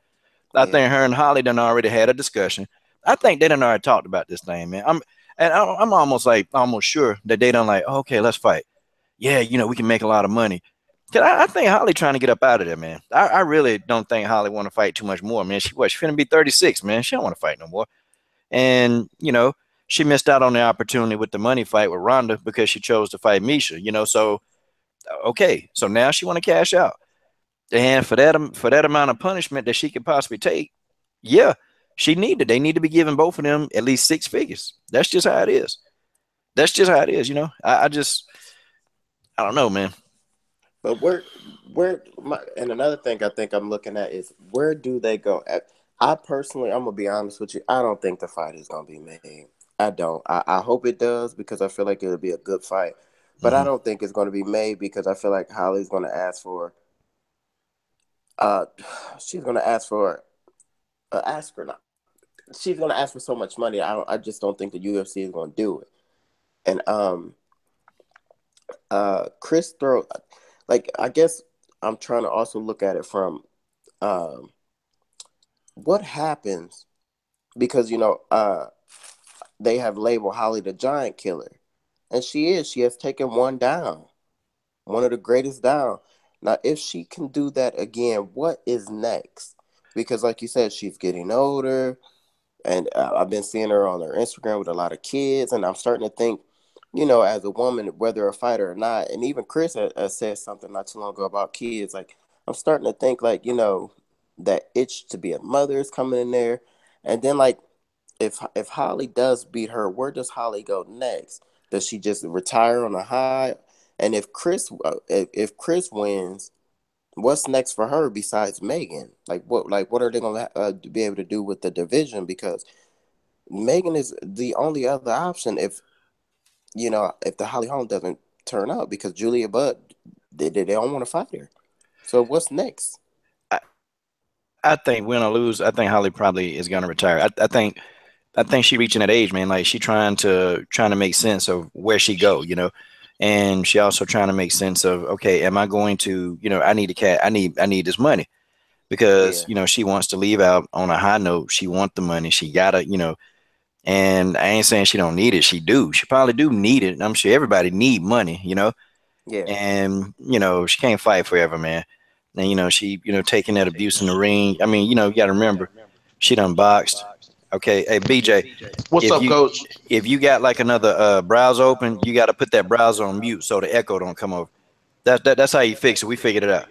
I think her and Holly done already had a discussion. I think they done already talked about this thing, man. I'm almost sure that they done like, okay, let's fight. Yeah, we can make a lot of money. Cause I think Holly trying to get up out of there, man. I really don't think Holly want to fight too much more, man. She finna be 36, man. She don't want to fight no more. And she missed out on the opportunity with the money fight with Ronda because she chose to fight Misha. So okay, so now she want to cash out, and for that amount of punishment that she could possibly take, yeah, they need to be giving both of them at least 6 figures. That's just how it is. That's just how it is. I don't know, man. But and another thing I think I'm looking at is where do they go? I personally, I'm gonna be honest with you. I don't think the fight is gonna be made. I don't. I hope it does because I feel like it'll be a good fight. But I don't think it's gonna be made because I feel like Holly's gonna ask for. She's gonna ask for astronaut. She's gonna ask for so much money. I just don't think the UFC is gonna do it. And Chris throw. Like, I guess I'm trying to also look at it from what happens because, they have labeled Holly the giant killer. And she is. She has taken one down, one of the greatest down. Now, if she can do that again, what is next? Because like you said, she's getting older. And I've been seeing her on her Instagram with a lot of kids, and I'm starting to think, you know, as a woman, whether a fighter or not, and even Cris has said something not too long ago about kids. Like, I'm starting to think, like, you know, that itch to be a mother is coming in there, and then like, if Holly does beat her, where does Holly go next? Does she just retire on a high? And if Cris wins, what's next for her besides Megan? What are they gonna be able to do with the division? Because Megan is the only other option if if the Holly Holm doesn't turn up, because Julia Budd they don't want to fight her. So what's next? I think win or lose, I think Holly probably is gonna retire. I think she reaching that age, man. Like she trying to make sense of where she go, you know, and she also trying to make sense of, okay, am I going to, you know, I need a cat, I need this money because Yeah, you know she wants to leave out on a high note. She want the money. She gotta, you know, and I ain't saying she don't need it. She do. She probably do need it. I'm sure everybody need money, you know, yeah, and you know she can't fight forever, man. And you know she, you know, taking that abuse in the ring. I mean, you know, you got to remember she done boxed. Okay, hey BJ, What's if up, you Coach? if you got like another browser open, you got to put that browser on mute so the echo don't come over. That's how you fix it. We figured it out.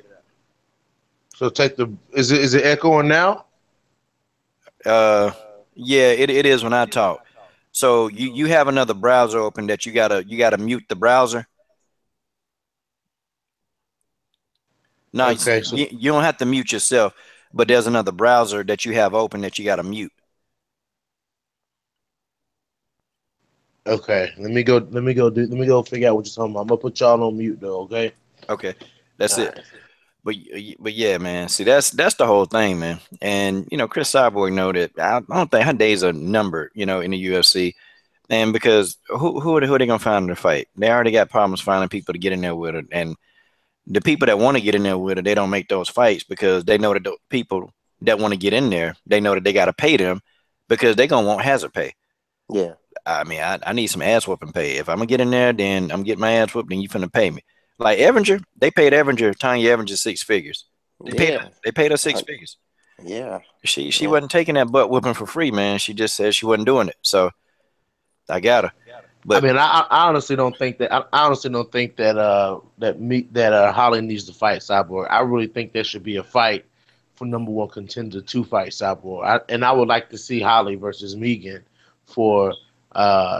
So take the is it echoing now? Uh, yeah, it is when I talk. So you have another browser open that you gotta mute the browser. No, Okay, so you don't have to mute yourself, but there's another browser that you have open that you gotta mute. okay. Let me go figure out what you're talking about. I'm gonna put y'all on mute though. Okay. Okay, that's All it. right. But yeah, man. See, that's the whole thing, man. And you know, Chris Cyborg know that I don't think her days are numbered, you know, in the UFC. And because who are they gonna find in the fight? They already got problems finding people to get in there with her, and the people that want to get in there with her, they don't make those fights because they know that the people that want to get in there, they know that they got to pay them because they gonna want hazard pay. yeah, I mean, I need some ass whooping pay. If I'm gonna get in there, then I'm getting my ass whooped, then you finna pay me. Like Evinger, they paid Evinger, Tanya Evinger 6 figures. yeah, They paid her six uh, figures. yeah, She yeah. wasn't taking that butt whooping for free, man. She just said she wasn't doing it. So I got her. I But mean, I honestly don't think that. I honestly don't think that Holly needs to fight Cyborg. I really think there should be a fight for number one contender to fight Cyborg. And I would like to see Holly versus Megan for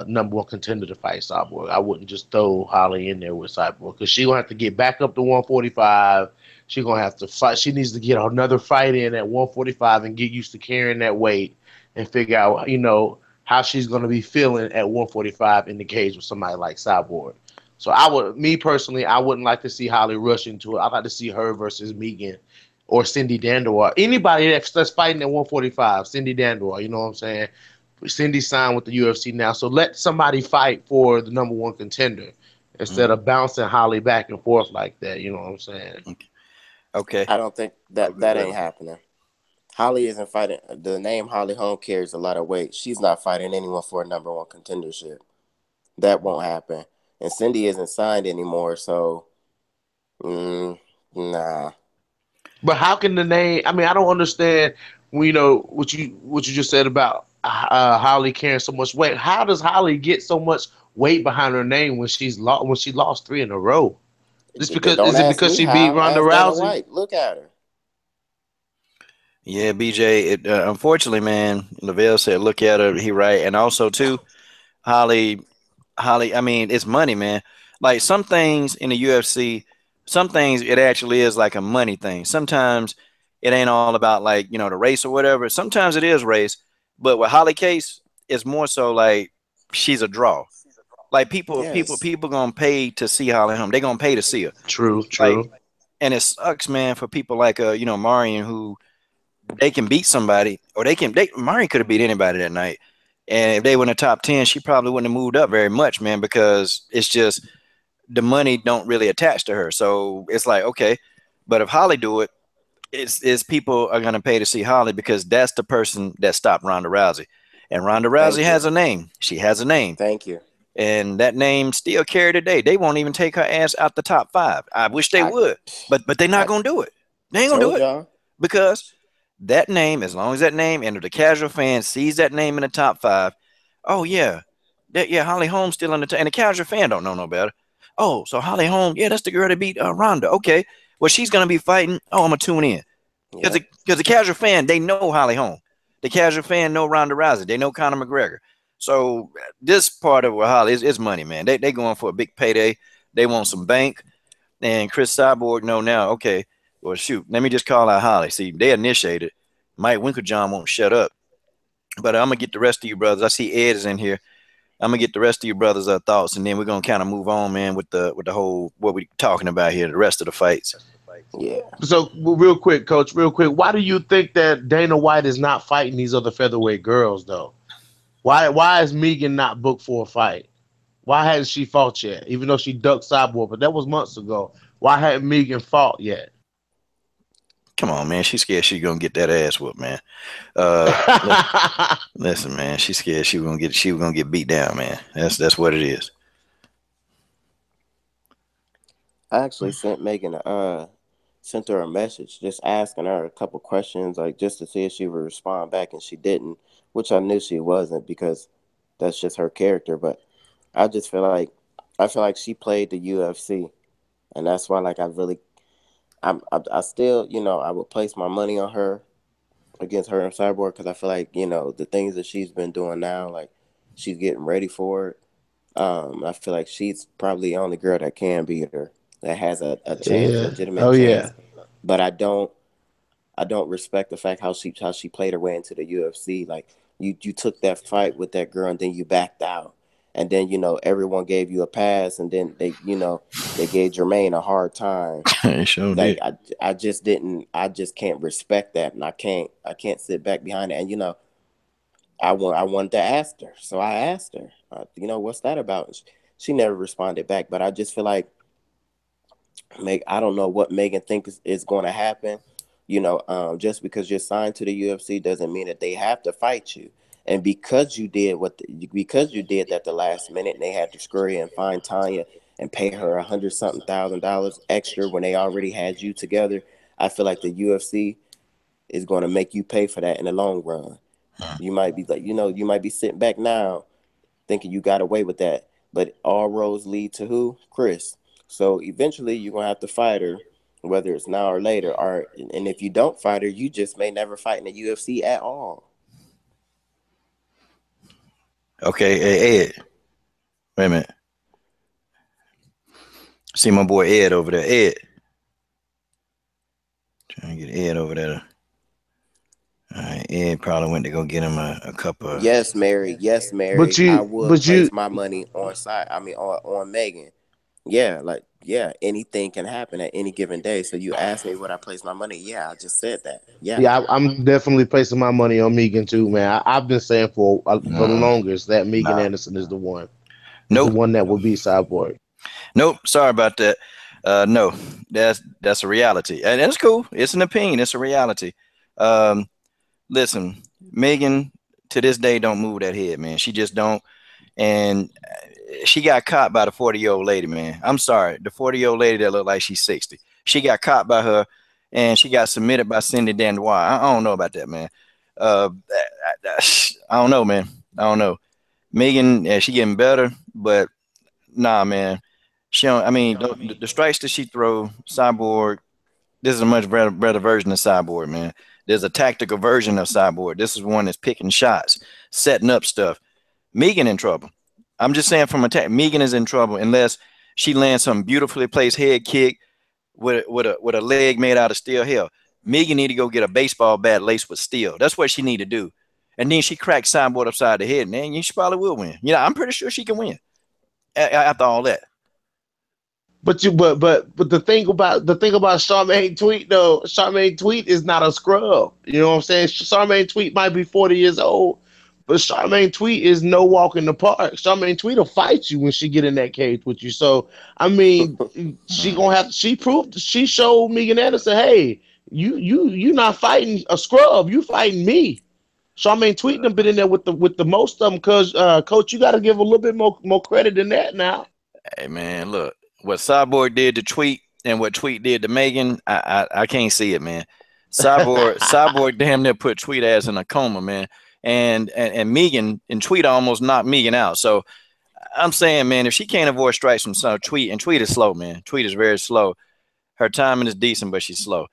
number one contender to fight Cyborg. I wouldn't just throw Holly in there with Cyborg because she gonna have to get back up to 145. She gonna have to fight. She needs to get another fight in at 145 and get used to carrying that weight and figure out, how she's going to be feeling at 145 in the cage with somebody like Cyborg. So me personally, I wouldn't like to see Holly rush into it. I'd like to see her versus Megan or Cindy Dandor. Anybody that's fighting at 145, Cindy Dandor, you know what I'm saying? Cindy signed with the UFC now. So let somebody fight for the number one contender instead of bouncing Holly back and forth like that. You know what I'm saying? okay. I don't think Oh, that ain't happening. Holly isn't fighting. The name Holly Holm carries a lot of weight. She's not fighting anyone for a number one contendership. That won't happen. And Cindy isn't signed anymore, so nah. But how can the name? I mean, I don't understand. What you just said about Holly carrying so much weight. How does Holly get so much weight behind her name when she lost three in a row? Just because Don't is it ask because me she beat how. Ronda Ask Dana Rousey? White. Look at her. Yeah, BJ. Unfortunately, man, Lavelle said, "Look at her." He right, and also too, Holly. Holly. I mean, it's money, man. Like some things in the UFC, some things it actually is like a money thing. Sometimes it ain't all about like the race or whatever. Sometimes it is race, but with Holly case, it's more so like she's a draw. Like Yes. people gonna pay to see Holly Holm. They gonna pay to see her. True, Like, true. and it sucks, man, for people like Marion who they can beat somebody, or Mari could have beat anybody that night. And if they were in the top 10, she probably wouldn't have moved up very much, man, because it's just the money don't really attach to her. So it's like, okay, but if Holly do it, it's people are gonna pay to see Holly because that's the person that stopped Ronda Rousey. And Ronda Rousey Thank you. has a name. She has a name. Thank you. And that name still carry today. They won't even take her ass out the top 5. I wish they I would, but they're not I gonna do it. They ain't gonna do told it y'all. because that name, as long as that name, and if the casual fan sees that name in the top 5, oh yeah, Holly Holm still on the and the casual fan don't know no better. Oh, so Holly Holm, yeah, that's the girl that beat Ronda. Okay, well she's gonna be fighting. Oh, I'm gonna tune in because the casual fan, they know Holly Holm. The casual fan know Ronda Rousey. They know Conor McGregor. So this part of Holly is money, man. They going for a big payday. They want some bank. And Cris Cyborg know now, okay, well, shoot, let me just call out Holly. See, they initiated. Mike Winklejohn won't shut up. But I'm going to get the rest of you brothers. I see Ed is in here. I'm going to get the rest of you brothers' thoughts, and then we're going to kind of move on, man, with the whole, what we're talking about here, the rest of the fights. Yeah. So, real quick, Coach, why do you think that Dana White is not fighting these other featherweight girls, though? Why is Megan not booked for a fight? Why hasn't she fought yet? Even though she ducked Cyborg, but that was months ago. Why hadn't Megan fought yet? Come on, man. She's scared she's gonna get that ass whooped, man. Listen, man. She's scared she was gonna get beat down, man. That's what it is. I actually sent Megan sent her a message just asking her a couple questions, like just to see if she would respond back, and she didn't, which I knew she wasn't because that's just her character. But I just feel like she played the UFC, and that's why I still, I would place my money on her against her and Cyborg because I feel like, the things that she's been doing now, like she's getting ready for it. I feel like she's probably the only girl that can beat her, that has a chance, legitimate chance. Yeah. But I don't respect the fact how she played her way into the UFC. Like you took that fight with that girl and then you backed out. And then, everyone gave you a pass, and then they gave Jermaine a hard time. Sure like did. I just can't respect that, and I can't sit back behind it. And I wanted to ask her, so I asked her, what's that about? And she never responded back. But I just feel like, I don't know what Megan thinks is going to happen. Just because you're signed to the UFC doesn't mean that they have to fight you. And because you did that the last minute, and they had to scurry and find Tanya and pay her $100-something thousand extra when they already had you together, I feel like the UFC is going to make you pay for that in the long run. You might be like, you might be sitting back now thinking you got away with that, but all roads lead to who? Cris. So eventually you're going to have to fight her, whether it's now or later. And if you don't fight her, you just may never fight in the UFC at all. Okay, hey, Ed. Wait a minute. See my boy Ed over there. Ed. Trying to get Ed over there. All right, Ed probably went to go get him a cup of. Yes, Mary. I would place my money on Megan. Yeah, anything can happen at any given day. So you asked me would I place my money? Yeah, I just said that. Yeah, I'm definitely placing my money on Megan too, man. I've been saying for the longest that Megan Anderson is the one. Nope. The one that will be Cyborg. Nope. Sorry about that. No, that's a reality, and it's cool. It's an opinion. It's a reality. Listen, Megan to this day don't move that head, man. She just don't, and she got caught by the 40-year-old lady, man. I'm sorry, the 40-year-old lady that looked like she's 60. She got caught by her, and she got submitted by Cindy Dandois. I don't know about that, man. I don't know, man. I don't know. Megan, she getting better, but nah, man. She don't. I mean, the strikes that she throw, Cyborg. This is a much better version of Cyborg, man. There's a tactical version of Cyborg. This is one that's picking shots, setting up stuff. Megan in trouble. I'm just saying from attack. Megan is in trouble unless she lands some beautifully placed head kick with a leg made out of steel. Hell, Megan need to go get a baseball bat laced with steel. That's what she need to do. And then she cracks Cyborg upside the head, man. She probably will win. I'm pretty sure she can win after all that. But the thing about Charmaine Tweet though, Charmaine Tweet is not a scrub. You know what I'm saying? Charmaine Tweet might be 40 years old, but Charmaine Tweet is no walk in the park. Charmaine Tweet will fight you when she get in that cage with you. So I mean, she showed Megan Anderson, hey, you not fighting a scrub, you fighting me. Charmaine Tweet done been in there with the most of them, because Coach, you got to give a little bit more credit than that now. Hey man, look. What Cyborg did to Tweet and what Tweet did to Megan, I can't see it, man. Cyborg damn near put Tweet ass in a coma, man. And Megan and Tweet almost knocked Megan out. So I'm saying, man, if she can't avoid strikes from Tweet, and Tweet is slow, man. Tweet is very slow. Her timing is decent, but she's slow.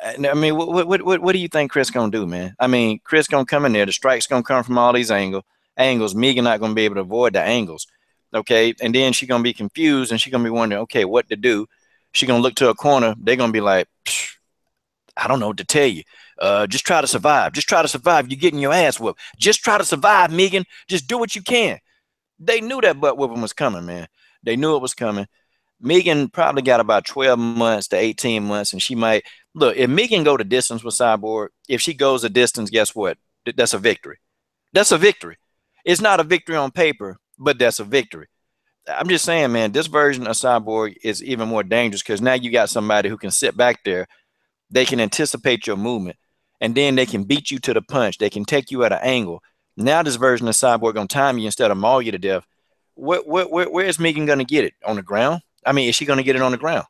I mean, what do you think Cris gonna do, man? I mean, Cris gonna come in there. The strike's gonna come from all these angles. Megan not gonna be able to avoid the angles, okay? And then she gonna be confused, and she gonna be wondering, okay, what to do. She gonna look to a corner. They're gonna be like, I don't know what to tell you. Just try to survive. Just try to survive. You're getting your ass whooped. Just try to survive, Megan. Just do what you can. They knew that butt whooping was coming, man. They knew it was coming. Megan probably got about 12 months to 18 months, and she might look. If Megan go the distance with Cyborg, if she goes the distance, guess what? That's a victory. That's a victory. It's not a victory on paper, but that's a victory. I'm just saying, man, this version of Cyborg is even more dangerous because now you got somebody who can sit back there. They can anticipate your movement, and then they can beat you to the punch. They can take you at an angle. Now this version of Cyborg gonna time you instead of maul you to death. Where is Megan gonna get it? On the ground? I mean, is she gonna get it on the ground?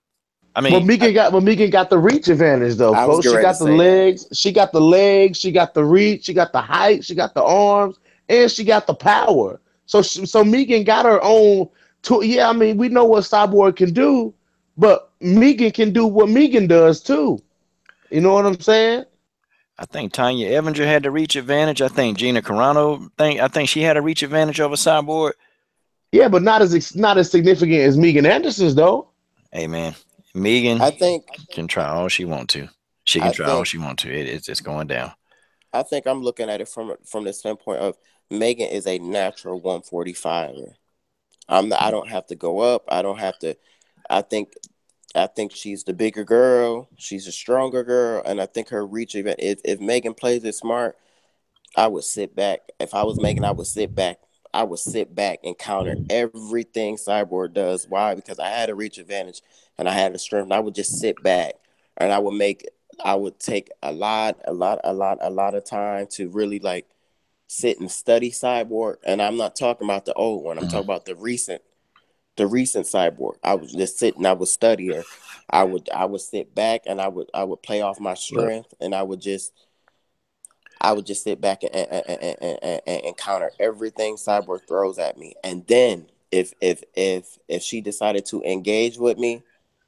I mean, well, Megan got the reach advantage though, Coach. She got the legs. She got the legs. She got the reach. She got the height. She got the arms, and she got the power. So Megan got her own. Yeah, I mean, we know what Cyborg can do, but Megan can do what Megan does too. You know what I'm saying? I think Tanya Evinger had the reach advantage. I think Gina Carano. I think she had a reach advantage over Cyborg. Yeah, but not as significant as Megan Anderson's though. Hey man, Megan, I think can try all she want to. She can try all she want to. It's going down. I think I'm looking at it from the standpoint of Megan is a natural 145er. I don't have to go up. I don't have to. I think she's the bigger girl. She's a stronger girl, and I think her reach. If Megan plays it smart, I would sit back. If I was Megan, I would sit back. I would sit back and counter everything Cyborg does. Why? Because I had a reach advantage and I had a strength. And I would just sit back and I would take a lot of time to really like sit and study Cyborg. And I'm not talking about the old one. I'm talking about the recent Cyborg. I was just sitting, I would study her. I would sit back and I would play off my strength and I would just sit back and counter everything Cyborg throws at me. And then if she decided to engage with me,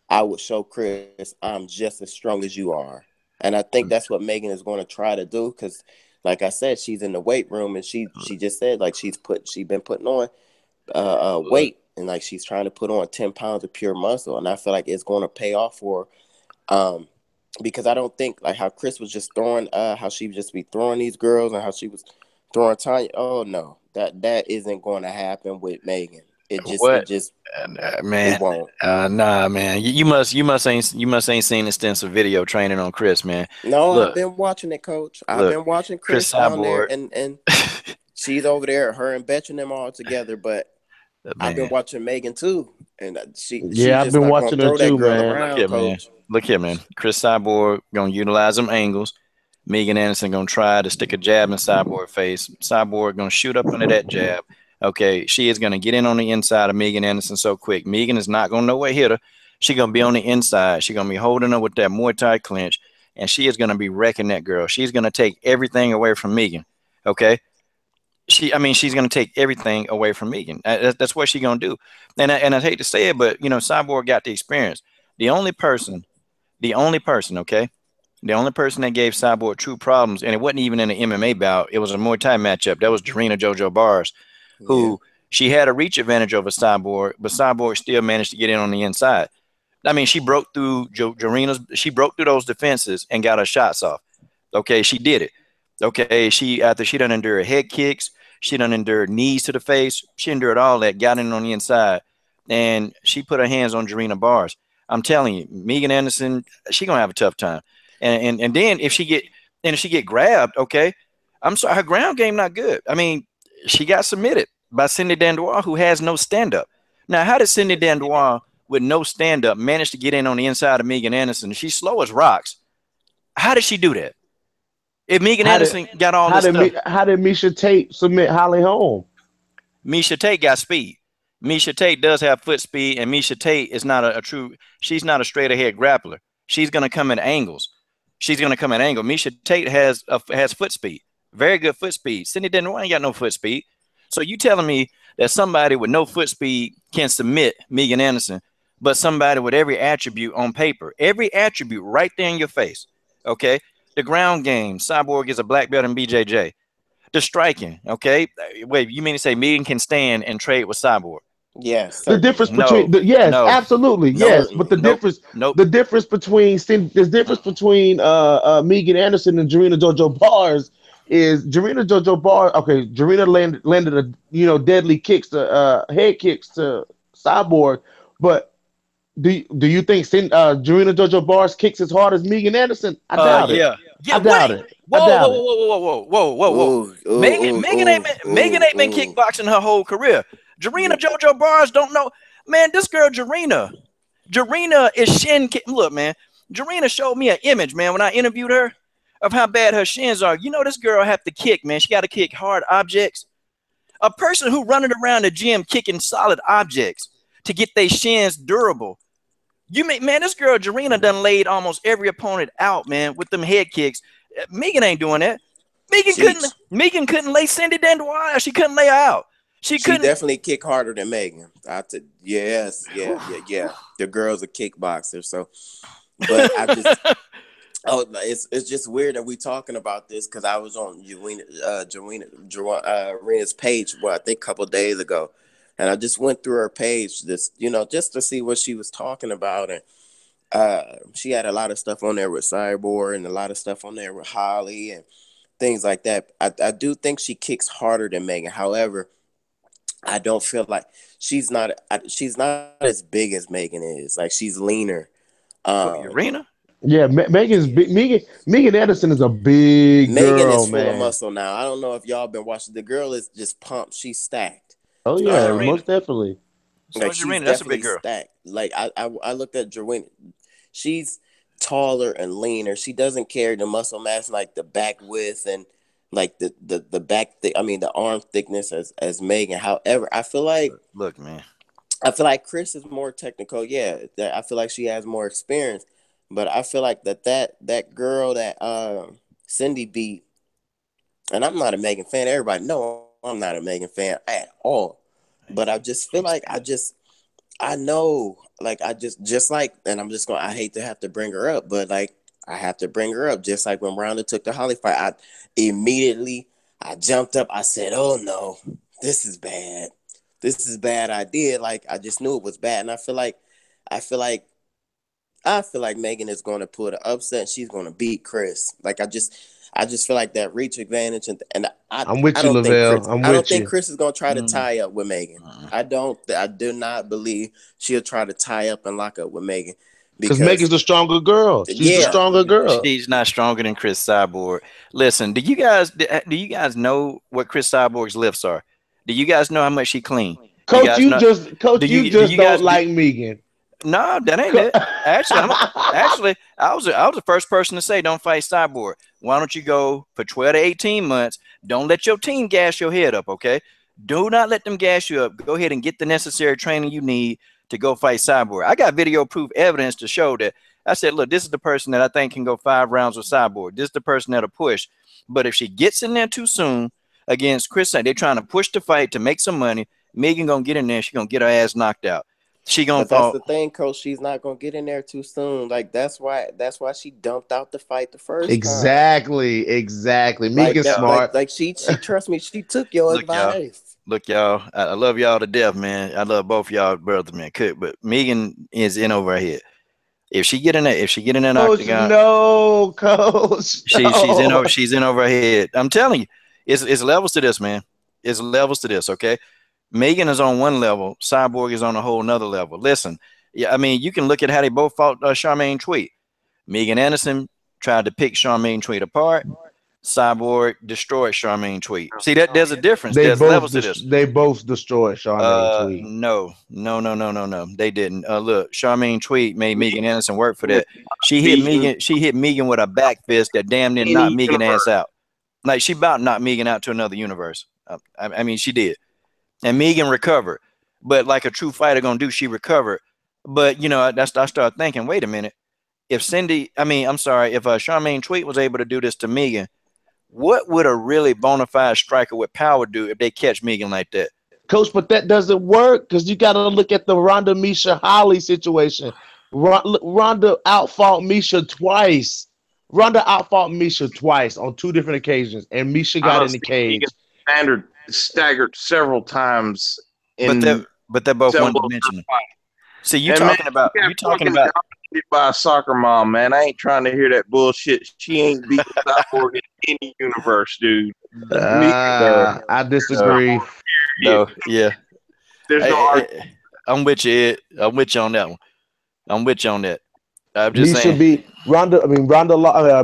I would show Cris I'm just as strong as you are. And I think that's what Megan is going to try to do because, like I said, she's in the weight room and she just said like she's been putting on weight and like she's trying to put on 10 pounds of pure muscle. And I feel like it's going to pay off for her. Because I don't think like how Cris was just throwing, how she would just be throwing these girls and how she was throwing Tanya. Oh no, that isn't going to happen with Megan. It just man, it won't. Nah, man. You must ain't seen extensive video training on Cris, man. No, look, I've been watching it, Coach. I've been watching Cris down there, and she's over there, her and Betch and them all together. But I've been watching Megan too, and I've been watching her too, man. Look here, man. Cris Cyborg gonna utilize them angles. Megan Anderson gonna try to stick a jab in Cyborg face. Cyborg gonna shoot up under that jab. Okay, she is gonna get in on the inside of Megan Anderson so quick. Megan is not gonna know what hit her. She gonna be on the inside. She gonna be holding her with that Muay Thai clinch, and she is gonna be wrecking that girl. She's gonna take everything away from Megan. Okay, she's gonna take everything away from Megan. That's what she's gonna do. And I hate to say it, but you know, Cyborg got the experience. The only person, okay? The only person that gave Cyborg true problems, and it wasn't even in an MMA bout, it was a Muay Thai matchup. That was Jarena Jojo Bars, who she had a reach advantage over Cyborg, but Cyborg still managed to get in on the inside. I mean, she broke through she broke through those defenses and got her shots off. Okay, she did it. Okay, after she done endured head kicks, she done endured knees to the face, she endured all that, got in on the inside, and she put her hands on Jarena Bars. I'm telling you, Megan Anderson, she gonna have a tough time. And then if she get grabbed, okay, I'm sorry, her ground game not good. I mean, she got submitted by Cindy Dandois, who has no stand-up. Now, how did Cindy Dandois with no stand-up manage to get in on the inside of Megan Anderson? She's slow as rocks. How did she do that? If Megan Anderson got all this stuff. How did Miesha Tate submit Holly Holm? Miesha Tate got speed. Miesha Tate does have foot speed, and Miesha Tate is not she's not a straight ahead grappler. She's going to come at angles. she's going to come at angle. Misha Tate has foot speed, very good foot speed. Cindy Denroy ain't got no foot speed. So you telling me that somebody with no foot speed can submit Megan Anderson, but somebody with every attribute on paper, every attribute right there in your face, okay? The ground game, Cyborg is a black belt in BJJ. The striking, okay? Wait, you mean to say Megan can stand and trade with Cyborg? Yes, The certainly. difference between absolutely, yes. But the difference between Megan Anderson and Jarena Jojo Bars is Jarena Jojo Bars. Okay, Jarena landed a deadly kicks to head kicks to Cyborg, but do you think Jarena Jojo Bars kicks as hard as Megan Anderson? I doubt it. I doubt it. Whoa. Megan ain't been kickboxing her whole career. Jarena Jojo Bars don't know. Man, this girl Jarena is shin kick. Look, man, Jarena showed me an image, man, when I interviewed her of how bad her shins are. You know, this girl have to kick, man. She got to kick hard objects. A person who running around the gym kicking solid objects to get their shins durable. Man, this girl Jarena done laid almost every opponent out, man, with them head kicks. Megan ain't doing that. Megan couldn't lay Cindy Denroy. She couldn't lay her out. She definitely kick harder than Megan. Yes. The girl's a kickboxer, so. But I just, it's just weird that we talking about this because I was on Jarena's page, I think a couple of days ago, and I just went through her page, just to see what she was talking about, and she had a lot of stuff on there with Cyborg and a lot of stuff on there with Holly and things like that. I do think she kicks harder than Megan. However, I don't feel like she's not as big as Megan is. Like, she's leaner. Arena? Yeah, Megan's big. Megan Anderson is a big Megan girl, is full of muscle now. I don't know if y'all been watching. The girl is just pumped. She's stacked. Oh yeah, most definitely. Like, she's Jarena, that's a big girl. Stacked. Like, I looked at Jarena. She's taller and leaner. She doesn't carry the muscle mass, like the back width and like the back the arm thickness as Megan. However, I feel like I feel like Cris is more technical. Yeah, I feel like she has more experience, but I feel like that girl that Cindy beat, and I'm not a Megan fan. Everybody know I'm not a Megan fan at all, but I just feel like I know, like, I hate to have to bring her up, but like, I have to bring her up. Just like when Ronda took the Holly fight, I jumped up. I said, "Oh no, this is bad. This is a bad idea." Like, I just knew it was bad, and I feel like Megan is going to put an upset. She's going to beat Cris. Like, I just feel like that reach advantage, and I'm with you, Lavelle. I don't think Cris is going to try to tie up with Megan. I do not believe she'll try to tie up and lock up with Megan. Because Megan's a stronger girl. She's a stronger girl. She's not stronger than Cris Cyborg. Listen, do you guys know what Cris Cyborg's lifts are? Do you guys know how much she clean? Coach, you just don't like Megan. No, that ain't it. Actually, I was the first person to say don't fight Cyborg. Why don't you go for 12 to 18 months? Don't let your team gas your head up, okay? Do not let them gas you up. Go ahead and get the necessary training you need to go fight Cyborg. I got video proof evidence to show that. I said, look, this is the person that I think can go 5 rounds with Cyborg. This is the person that'll push. But if she gets in there too soon against Cris, they're trying to push the fight to make some money. Megan gonna get in there. She's gonna get her ass knocked out. She gonna fall. That's the thing, Coach. She's not gonna get in there too soon. Like, that's why she dumped out the fight the first time. Exactly. Megan's smart. Like she trust me. She took your advice. Look, y'all, I love y'all to death, man. I love both y'all brothers, man. But Megan is in over her head. If she get in that octagon, no, Coach. She's in over her head. I'm telling you, it's levels to this, man. It's levels to this, okay? Megan is on one level, Cyborg is on a whole nother level. Listen, yeah, I mean, you can look at how they both fought Charmaine Tweet. Megan Anderson tried to pick Charmaine Tweet apart. Cyborg destroyed Charmaine Tweet. See, that there's a difference. There's levels to this. They both destroyed Charmaine Tweet. No. They didn't. Look, Charmaine Tweet made Megan Anderson work for that. She hit Megan with a back fist that damn near knocked Megan ass out. Like, she about knocked Megan out to another universe. I mean, she did. And Megan recovered. But like a true fighter gonna do, she recovered. But, you know, I started thinking, wait a minute. if Charmaine Tweet was able to do this to Megan, what would a really bona fide striker with power do if they catch Megan like that? Coach, but that doesn't work because you got to look at the Ronda Misha Holly situation. Ronda outfought Misha twice. Ronda outfought Misha twice on 2 different occasions, and Misha got in the cage. Staggered several times. But they're both one-dimensional. See, you talking about by a soccer mom, man. I ain't trying to hear that bullshit. She ain't beating Cyborg in any universe, dude. I disagree. No, yeah. There's I'm with you. I'm with you on that one. I'm with you on that. I'm just saying.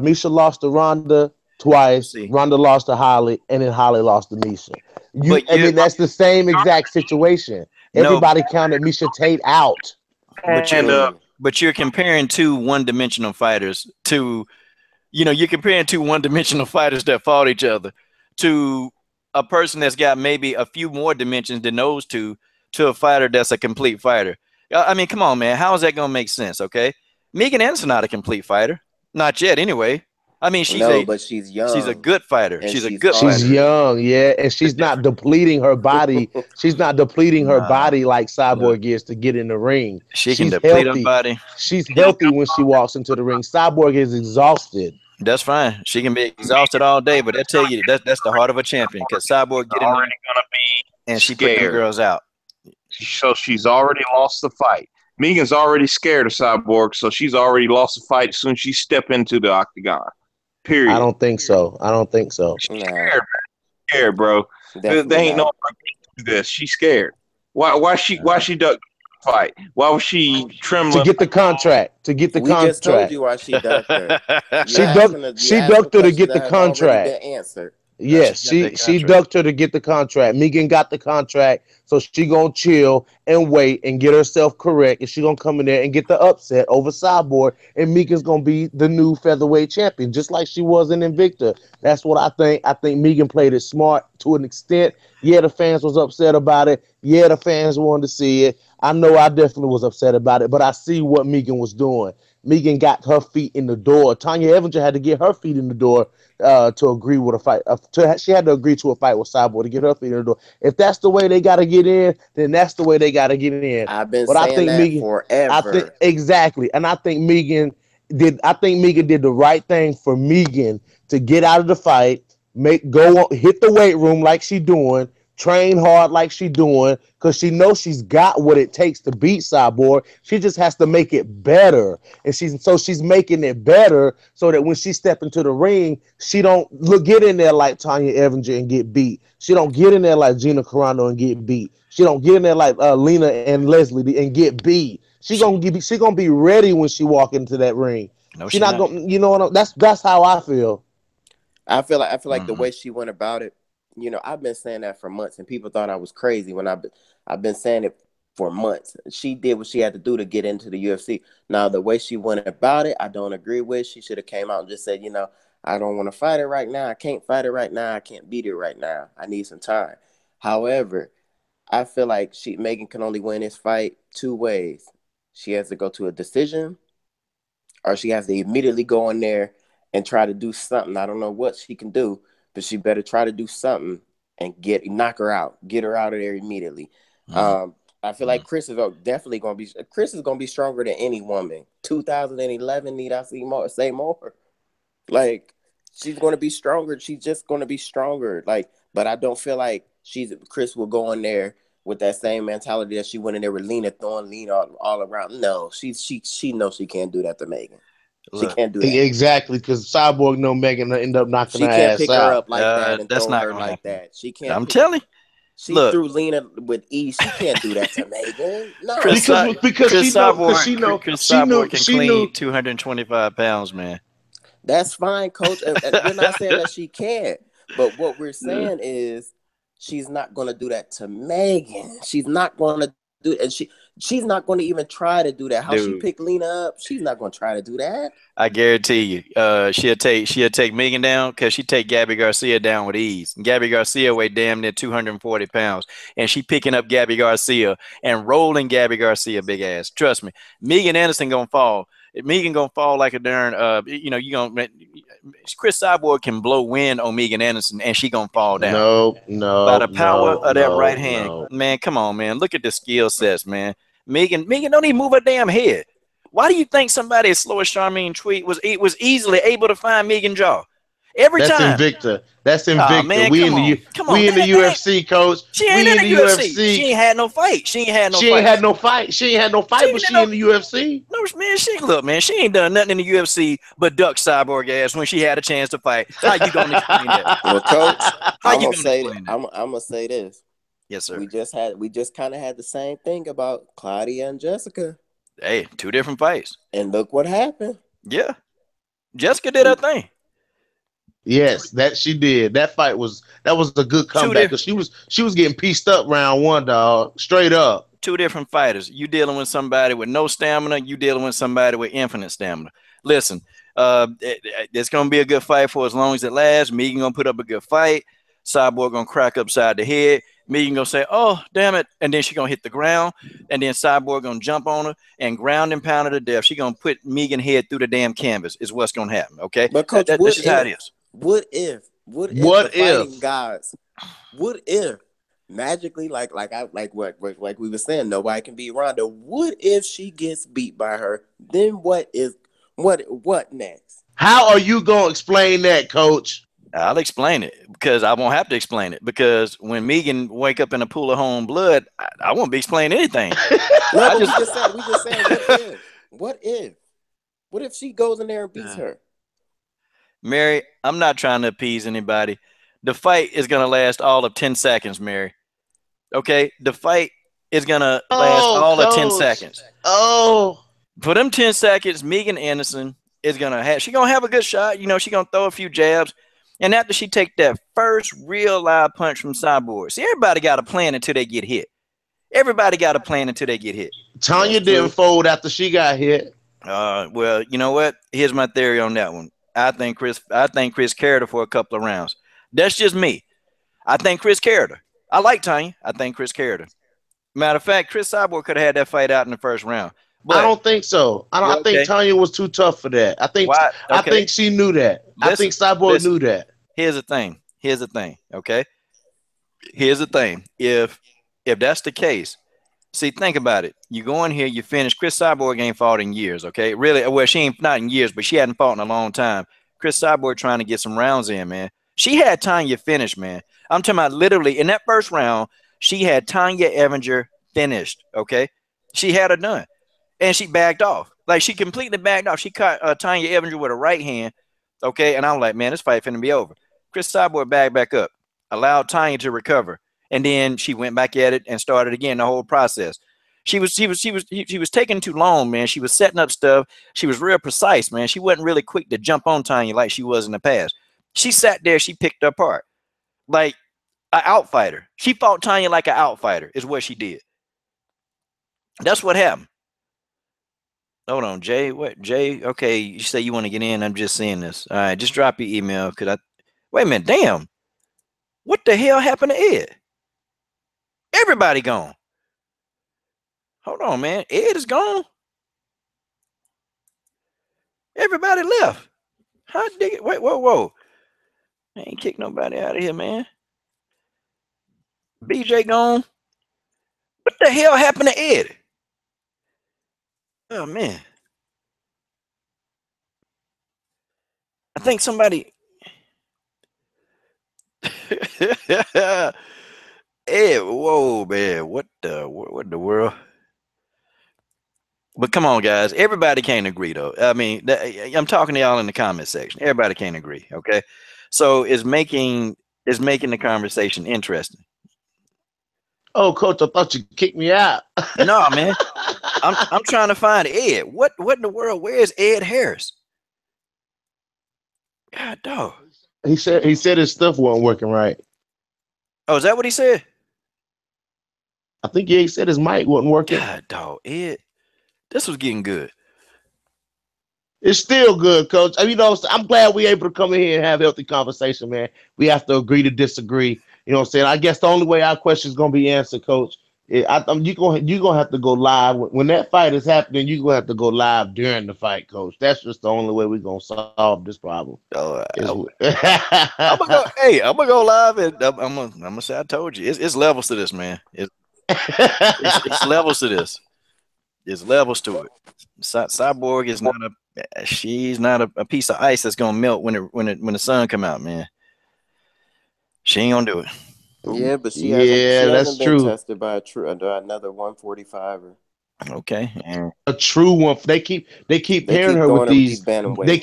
Misha lost to Ronda twice. Ronda lost to Holly, and then Holly lost to Misha. That's the same exact situation. Everybody counted Misha Tate out. But you're comparing 2 one-dimensional fighters to, you're comparing 2 one-dimensional fighters that fought each other to a person that's got maybe a few more dimensions than those 2 to a fighter that's a complete fighter. I mean, come on, man. How is that going to make sense, okay? Megan Anderson's not a complete fighter. Not yet, anyway. I mean, but she's young. She's a good fighter. She's young, yeah, and she's not depleting her body. She's not depleting her body like Cyborg is to get in the ring. She's can deplete her body. She's healthy when she walks into the ring. Cyborg is exhausted. That's fine. She can be exhausted all day, but I tell you that's the heart of a champion. Because Cyborg get in there and she put them girls out. So she's already lost the fight. Megan's already scared of Cyborg, so she's already lost the fight as soon as she step into the octagon. Period. I don't think so. She's scared, bro. They ain't no do this. She's scared. Why she ducked the fight? Why was she trembling? To get the contract. We just told you why she ducked her. She ducked her to get the contract. Yes, she ducked her to get the contract. Megan got the contract, so she gonna chill and wait and get herself correct, and she gonna come in there and get the upset over Cyborg, and Megan's gonna be the new featherweight champion, just like she was in Invicta. That's what I think. I think Megan played it smart to an extent. Yeah, the fans was upset about it. Yeah, the fans wanted to see it. I know I definitely was upset about it, but I see what Megan was doing. Megan got her feet in the door. Tanya Evinger had to get her feet in the door to agree with a fight. She had to agree to a fight with Cyborg to get her feet in the door. If that's the way they got to get in, then that's the way they got to get in. I've been saying that forever. Exactly, and I think Megan did the right thing for Megan to get out of the fight, hit the weight room like she doing. Train hard like she doing, because she knows she's got what it takes to beat Cyborg. She just has to make it better, and she's making it better so that when she step into the ring, she don't get in there like Tanya Evinger and get beat. She don't get in there like Gina Carano and get beat. She don't get in there like Lena and Leslie and get beat. She gonna be ready when she walk into that ring. No, she's not gonna. You know what? That's how I feel. I feel like the way she went about it. I've been saying that for months, and people thought I was crazy when I've been saying it for months. She did what she had to do to get into the UFC. Now, the way she went about it, I don't agree with. She should have came out and just said, I don't want to fight it right now. I can't fight it right now. I can't beat it right now. I need some time. However, I feel like Megan can only win this fight 2 ways. She has to go to a decision, or she has to immediately go in there and try to do something. I don't know what she can do, but she better try to do something and knock her out, get her out of there immediately. I feel like Cris is definitely going to be stronger than any woman. 2011, need I say more? Like, she's going to be stronger. She's just going to be stronger. Like, but I don't feel like Cris will go in there with that same mentality that she went in there with Lena, throwing Lena all around. No, she knows she can't do that to Megan. She can't do that. Exactly, because Cyborg know Megan will end up knocking her ass out. She can't pick her up like that and throw her like that. She can't. I'm telling you. She threw Lena with ease. She can't do that to Megan. No, because she knows can clean 225 pounds, man. That's fine, coach. And we're not saying that she can't, but what we're saying is she's not going to do that to Megan. She's not going to do it, and she's not going to even try to do that. How she picked Lena up, she's not going to try to do that. I guarantee you, she'll take Megan down because she take Gabby Garcia down with ease. And Gabby Garcia weighed damn near 240 pounds, and she picking up Gabby Garcia and rolling Gabby Garcia big ass. Trust me, Megan Anderson gonna fall. Megan gonna fall like a darn you know, you gonna Chris Cyborg can blow wind on Megan Anderson and she gonna fall down. By the power of that right hand. Man, come on, man. Look at the skill sets, man. Megan don't even move her damn head. Why do you think somebody as slow as Charmaine Tweet was easily able to find Megan jaw? Every time. Invicta. That's Invicta. Man, we in the UFC, coach. She ain't in the UFC. She ain't had no fight. She ain't had no fight, but she in the UFC. No, man, she ain't done nothing in the UFC but duck Cyborg ass when she had a chance to fight. How you gonna explain that? Well, coach, I'm gonna say this. Yes, sir. We just kind of had the same thing about Claudia and Jessica. Hey, 2 different fights. And look what happened. Yeah. Jessica did her thing. Yes, that she did. That was a good comeback because she was getting pieced up round 1, dog. Straight up. 2 different fighters. You dealing with somebody with no stamina. You dealing with somebody with infinite stamina. Listen, it's gonna be a good fight for as long as it lasts. Megan gonna put up a good fight. Cyborg gonna crack upside the head. Megan gonna say, "Oh, damn it," and then she gonna hit the ground, and then Cyborg gonna jump on her and ground and pound her to death. She gonna put Megan head through the damn canvas. Is what's gonna happen. Okay, but coach, this is how it is. What if fighting guys? What if magically, like we were saying, nobody can beat Ronda. What if she gets beat by her? Then what next? How are you gonna explain that, coach? I'll explain it because I won't have to explain it because when Megan wake up in a pool of her own blood, I won't be explaining anything. No, we just said what if she goes in there and beats her? Mary, I'm not trying to appease anybody. The fight is going to last all of 10 seconds, Mary. Okay? The fight is going to last all of 10 seconds. For them 10 seconds, Megan Anderson is going to have a good shot. You know, she's going to throw a few jabs. And after she take that first real live punch from Cyborg, see, everybody got a plan until they get hit. Everybody got a plan until they get hit. Tanya didn't fold after she got hit. Well, you know what? Here's my theory on that one. I think Chris carried her for a couple of rounds. That's just me. I think Chris carried her. I like Tanya. I think Chris carried her. Matter of fact, Chris Cyborg could have had that fight out in the first round. But I don't think so. I think Tanya was too tough for that. I think she knew that. I think Cyborg knew that. Here's the thing. Okay. Here's the thing. If that's the case, see, think about it. You go in here, you finish. Chris Cyborg ain't fought in years, okay? Really, well, she ain't not in years, but she hadn't fought in a long time. Chris Cyborg trying to get some rounds in, man. She had Tanya finished, man. I'm talking about literally in that first round, she had Tanya Evinger finished, okay? She had her done. And she backed off. Like, she completely backed off. She caught Tanya Evinger with a right hand, okay? And I'm like, man, this fight finna be over. Chris Cyborg backed back up, allowed Tanya to recover. And then she went back at it and started again the whole process. She was taking too long, man. She was setting up stuff. She was real precise, man. She wasn't really quick to jump on Tanya like she was in the past. She sat there. She picked her apart like an outfighter. She fought Tanya like an outfighter is what she did. That's what happened. Hold on, Jay. What, Jay? Okay, you say you want to get in. I'm just seeing this. All right, just drop your email. Wait a minute. Damn. What the hell happened to Ed? Everybody gone. Hold on, man. Ed is gone. Everybody left. How dig it? Wait, whoa. I ain't kick nobody out of here, man. BJ gone. What the hell happened to Ed? Oh, man. I think somebody... Ed, whoa, man. What the world? But come on, guys. Everybody can't agree, though. I mean, I'm talking to y'all in the comment section. Everybody can't agree, okay? So it's making the conversation interesting. Oh, coach, I thought you kicked me out. No, man. I'm trying to find Ed. What in the world? Where is Ed Harris? God, dog. He said his stuff wasn't working right. Oh, is that what he said? I think he said his mic wasn't working. God, dog, Ed. This was getting good. It's still good, coach. I mean, I'm glad we're able to come in here and have a healthy conversation, man. We have to agree to disagree. You know what I'm saying? I guess the only way our question is going to be answered, coach, You gonna have to go live when that fight is happening. You gonna have to go live during the fight, Coach. That's just the only way we're gonna solve this problem. I'm gonna go. Hey, I'm gonna go live, and I'm gonna say I told you. It's levels to this, man. It's levels to this. There's levels to it. Cyborg is not she's not a piece of ice that's gonna melt when the sun come out, man. She ain't gonna do it. Yeah, but she hasn't been tested by another 145er. Okay. A true one. They keep pairing her with these bantamweights. They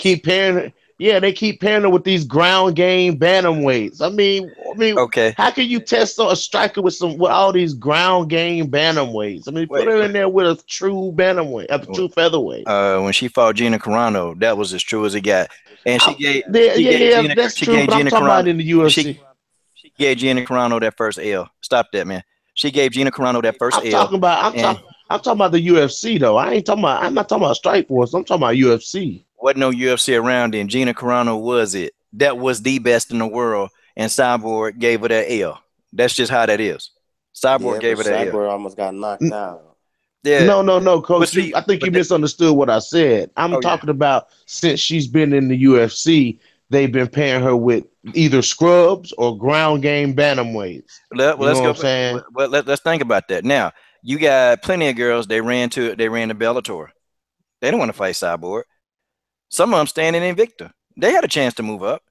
keep pairing her with these ground game bantamweights. I mean, okay. How can you test a striker with all these ground game bantamweights? I mean, put her in there with a true bantamweight, a true featherweight. When she fought Gina Carano, that was as true as it got. And she gave that's true. But I'm talking about in the UFC. She gave Gina Carano that first L. Stop that, man. She gave Gina Carano that first L. I'm talking about the UFC though. I'm not talking about Strikeforce. I'm talking about UFC. Wasn't no UFC around then. Gina Carano was it. That was the best in the world, and Cyborg gave her that L. That's just how that is. Cyborg gave her that L. Cyborg almost got knocked out. Yeah. No, Coach. I think you misunderstood what I said. I'm talking about since she's been in the UFC, they've been pairing her with either scrubs or ground game bantamweights. Let's think about that. Now, you got plenty of girls. They ran to Bellator. They don't want to fight Cyborg. Some of them standing Invicta. They had a chance to move up.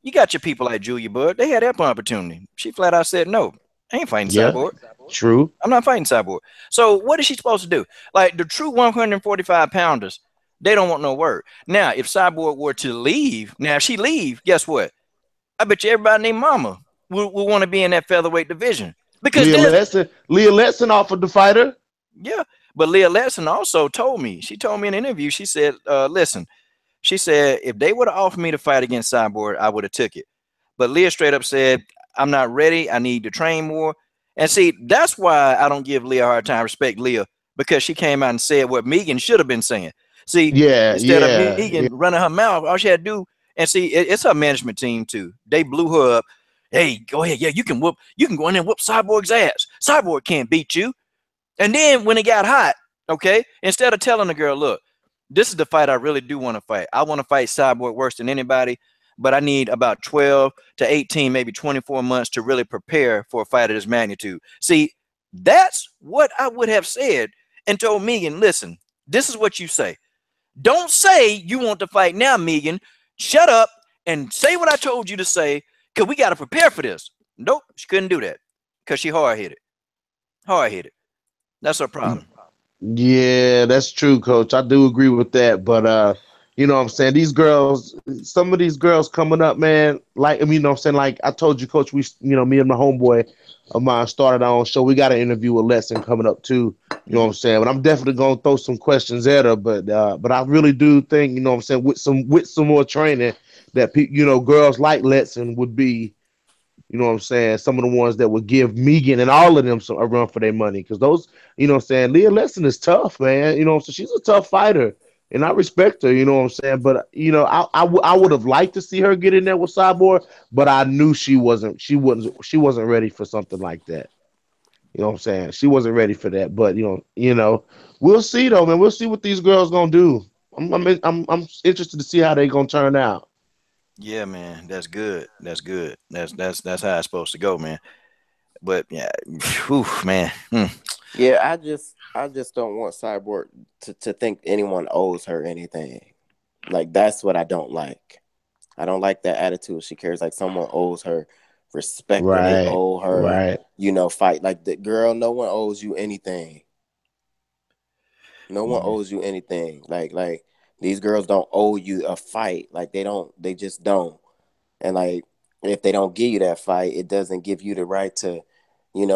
You got your people like Julia Budd. They had that opportunity. She flat out said no. I ain't fighting Cyborg. True. I'm not fighting Cyborg. So what is she supposed to do? Like the true 145 pounders, they don't want no word. Now, if Cyborg were to leave, if she leave, guess what? I bet you everybody named Mama will want to be in that featherweight division. Because Leah Letson offered to fight her. Yeah, but Leah Letson also told me. She told me in an interview. She said, "Listen," she said, "if they would have offered me to fight against Cyborg, I would have took it." But Leah straight up said, "I'm not ready. I need to train more." And see, that's why I don't give Leah a hard time. Respect Leah because she came out and said what Megan should have been saying. See, instead of Megan running her mouth, all she had to do, and see, it's her management team too. They blew her up. Hey, go ahead. Yeah, you can go in there and whoop Cyborg's ass. Cyborg can't beat you. And then when it got hot, okay, instead of telling the girl, look, this is the fight I really do want to fight. I want to fight Cyborg worse than anybody, but I need about 12 to 18, maybe 24 months to really prepare for a fight of this magnitude. See, that's what I would have said and told Megan, listen, this is what you say. Don't say you want to fight now, Megan. Shut up and say what I told you to say because we got to prepare for this. Nope, she couldn't do that because she hard-headed. Hard-headed. That's her problem. Yeah, that's true, Coach. I do agree with that. But you know what I'm saying? These girls, some of these girls coming up, man, like, you know what I'm saying? Like I told you, Coach, me and my homeboy of mine started our own show. We got an interview with Lesson coming up too. You know what I'm saying? But I'm definitely gonna throw some questions at her. But I really do think, you know what I'm saying, with some more training that girls like Lesson would be, you know what I'm saying, some of the ones that would give Megan and all of them a run for their money. Because those, you know what I'm saying, Leah Lesson is tough, man. You know what I'm saying? She's a tough fighter. And I respect her, you know what I'm saying? But, I would have liked to see her get in there with Cyborg, but I knew she wasn't ready for something like that. You know what I'm saying? She wasn't ready for that. But, we'll see, though, man. We'll see what these girls going to do. I'm interested to see how they going to turn out. Yeah, man, that's good. That's good. That's how it's supposed to go, man. But yeah, whew, man. Yeah, I just don't want Cyborg to think anyone owes her anything. Like that's what I don't like. I don't like that attitude she carries. Like someone owes her respect or they owe her, fight. Like the girl, no one owes you anything. No one owes you anything. Like. These girls don't owe you a fight. Like they just don't. And like if they don't give you that fight, it doesn't give you the right to,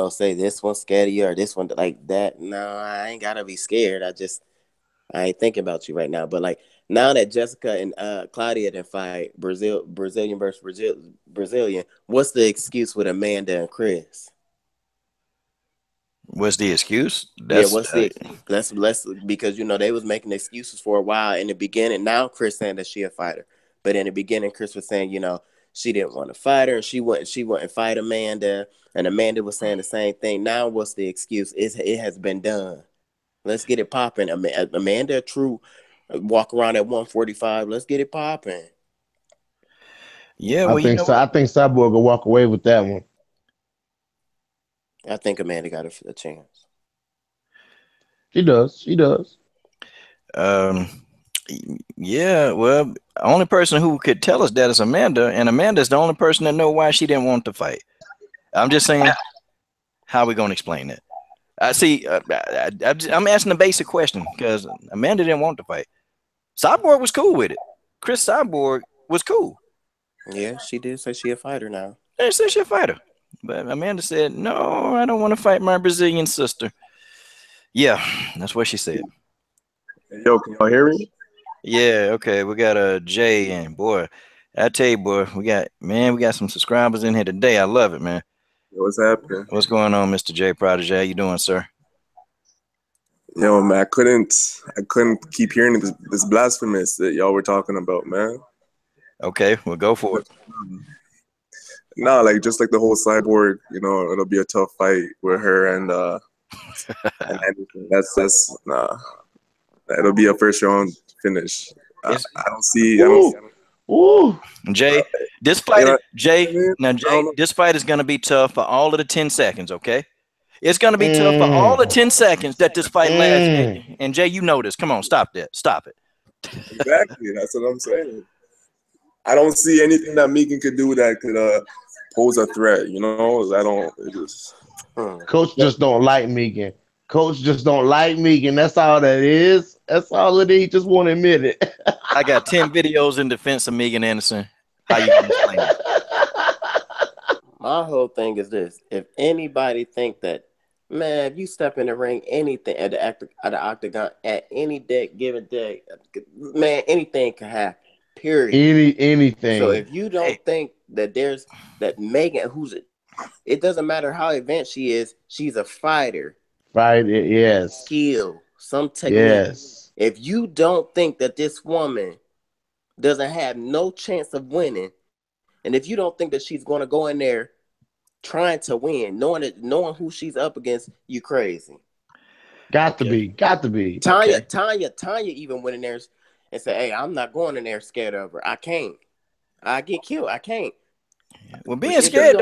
say this one's scared of you or this one like that. No, I ain't gotta be scared. I ain't thinking about you right now. But like now that Jessica and Claudia didn't fight Brazilian versus Brazilian, what's the excuse with Amanda and Cris? What's the excuse? Let's because they was making excuses for a while in the beginning. Now Cris saying that she a fighter, but in the beginning Cris was saying she didn't want to fight her, and she wouldn't fight Amanda, and Amanda was saying the same thing. Now what's the excuse? It has been done. Let's get it popping. Amanda True walk around at 145. Let's get it popping. Yeah, well, I think Cyborg will walk away with that one. I think Amanda got a chance. She does. Yeah, well, the only person who could tell us that is Amanda, and Amanda's the only person that know why she didn't want to fight. I'm just saying, how are we gonna explain it? I see. I'm asking the basic question because Amanda didn't want to fight. Cyborg was cool with it. Cris Cyborg was cool. Yeah, she did say she a fighter now. Yeah, she said she a fighter. But Amanda said, no, I don't want to fight my Brazilian sister. Yeah, that's what she said. Yo, can y'all hear me? Yeah, okay. We got a Jay, and boy, I tell you, boy, we got some subscribers in here today. I love it, man. Yo, what's happening? What's going on, Mr. J Prodigy? How you doing, sir? Yo, man, I couldn't keep hearing this blasphemous that y'all were talking about, man. Okay, we'll go for it. No, like just like the whole Cyborg, it'll be a tough fight with her and Anderson. That's nah. It'll be a first round finish. I don't see. Ooh, Jay, this fight, this fight is gonna be tough for all of the 10 seconds. Okay, it's gonna be tough for all the 10 seconds that this fight lasts. And Jay, you know this. Come on, stop that. Stop it. Exactly. That's what I'm saying. I don't see anything that Megan could do that could pose a threat. I don't. It just. Coach just don't like Megan. Coach just don't like Megan. That's all that is. That's all it is. He just won't admit it. I got 10 videos in defense of Megan Anderson. How you gonna explain it? My whole thing is this: if anybody think that, man, if you step in the ring, anything at the octagon at any given day, man, anything can happen. Period. Anything. So if you don't think that that Megan, it doesn't matter how advanced she is, she's a fighter. Right? Yes. Skill, some technique. Yes. If you don't think that this woman doesn't have no chance of winning, and if you don't think that she's going to go in there trying to win, knowing who she's up against, you crazy. Got to be. Tanya even went in there and said, "Hey, I'm not going in there scared of her. I can't. I get killed. I can't." Well, being scared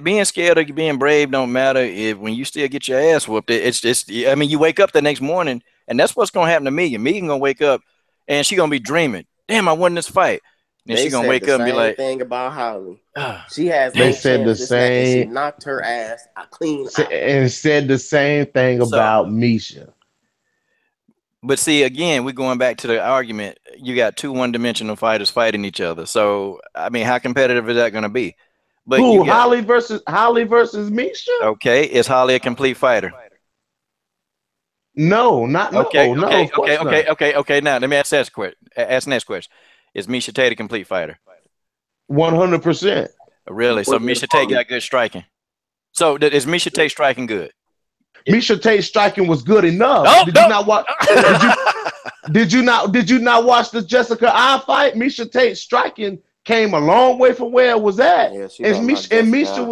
being scared or being brave don't matter if when you still get your ass whooped. It's just, I mean, you wake up the next morning, and that's what's gonna happen to Megan. Megan gonna wake up, and she gonna be dreaming. Damn, I won this fight. And she gonna wake up and be like, thing about Holly. She has. They said the same. She knocked her ass clean out. And said the same thing about Misha. But see, again, we're going back to the argument. You got two one-dimensional fighters fighting each other. So, I mean, how competitive is that going to be? But who, Holly versus Misha? Okay, is Holly a complete fighter? No, not okay. No. Okay. Now, let me ask next question. Is Misha Tate a complete fighter? 100%. Really? So Misha Tate got good striking. So is Misha Tate striking good? Misha Tate's striking was good enough. Did you not watch? Did you not watch the Jessica I fight? Misha Tate's striking came a long way from where it was at. Yeah, Misha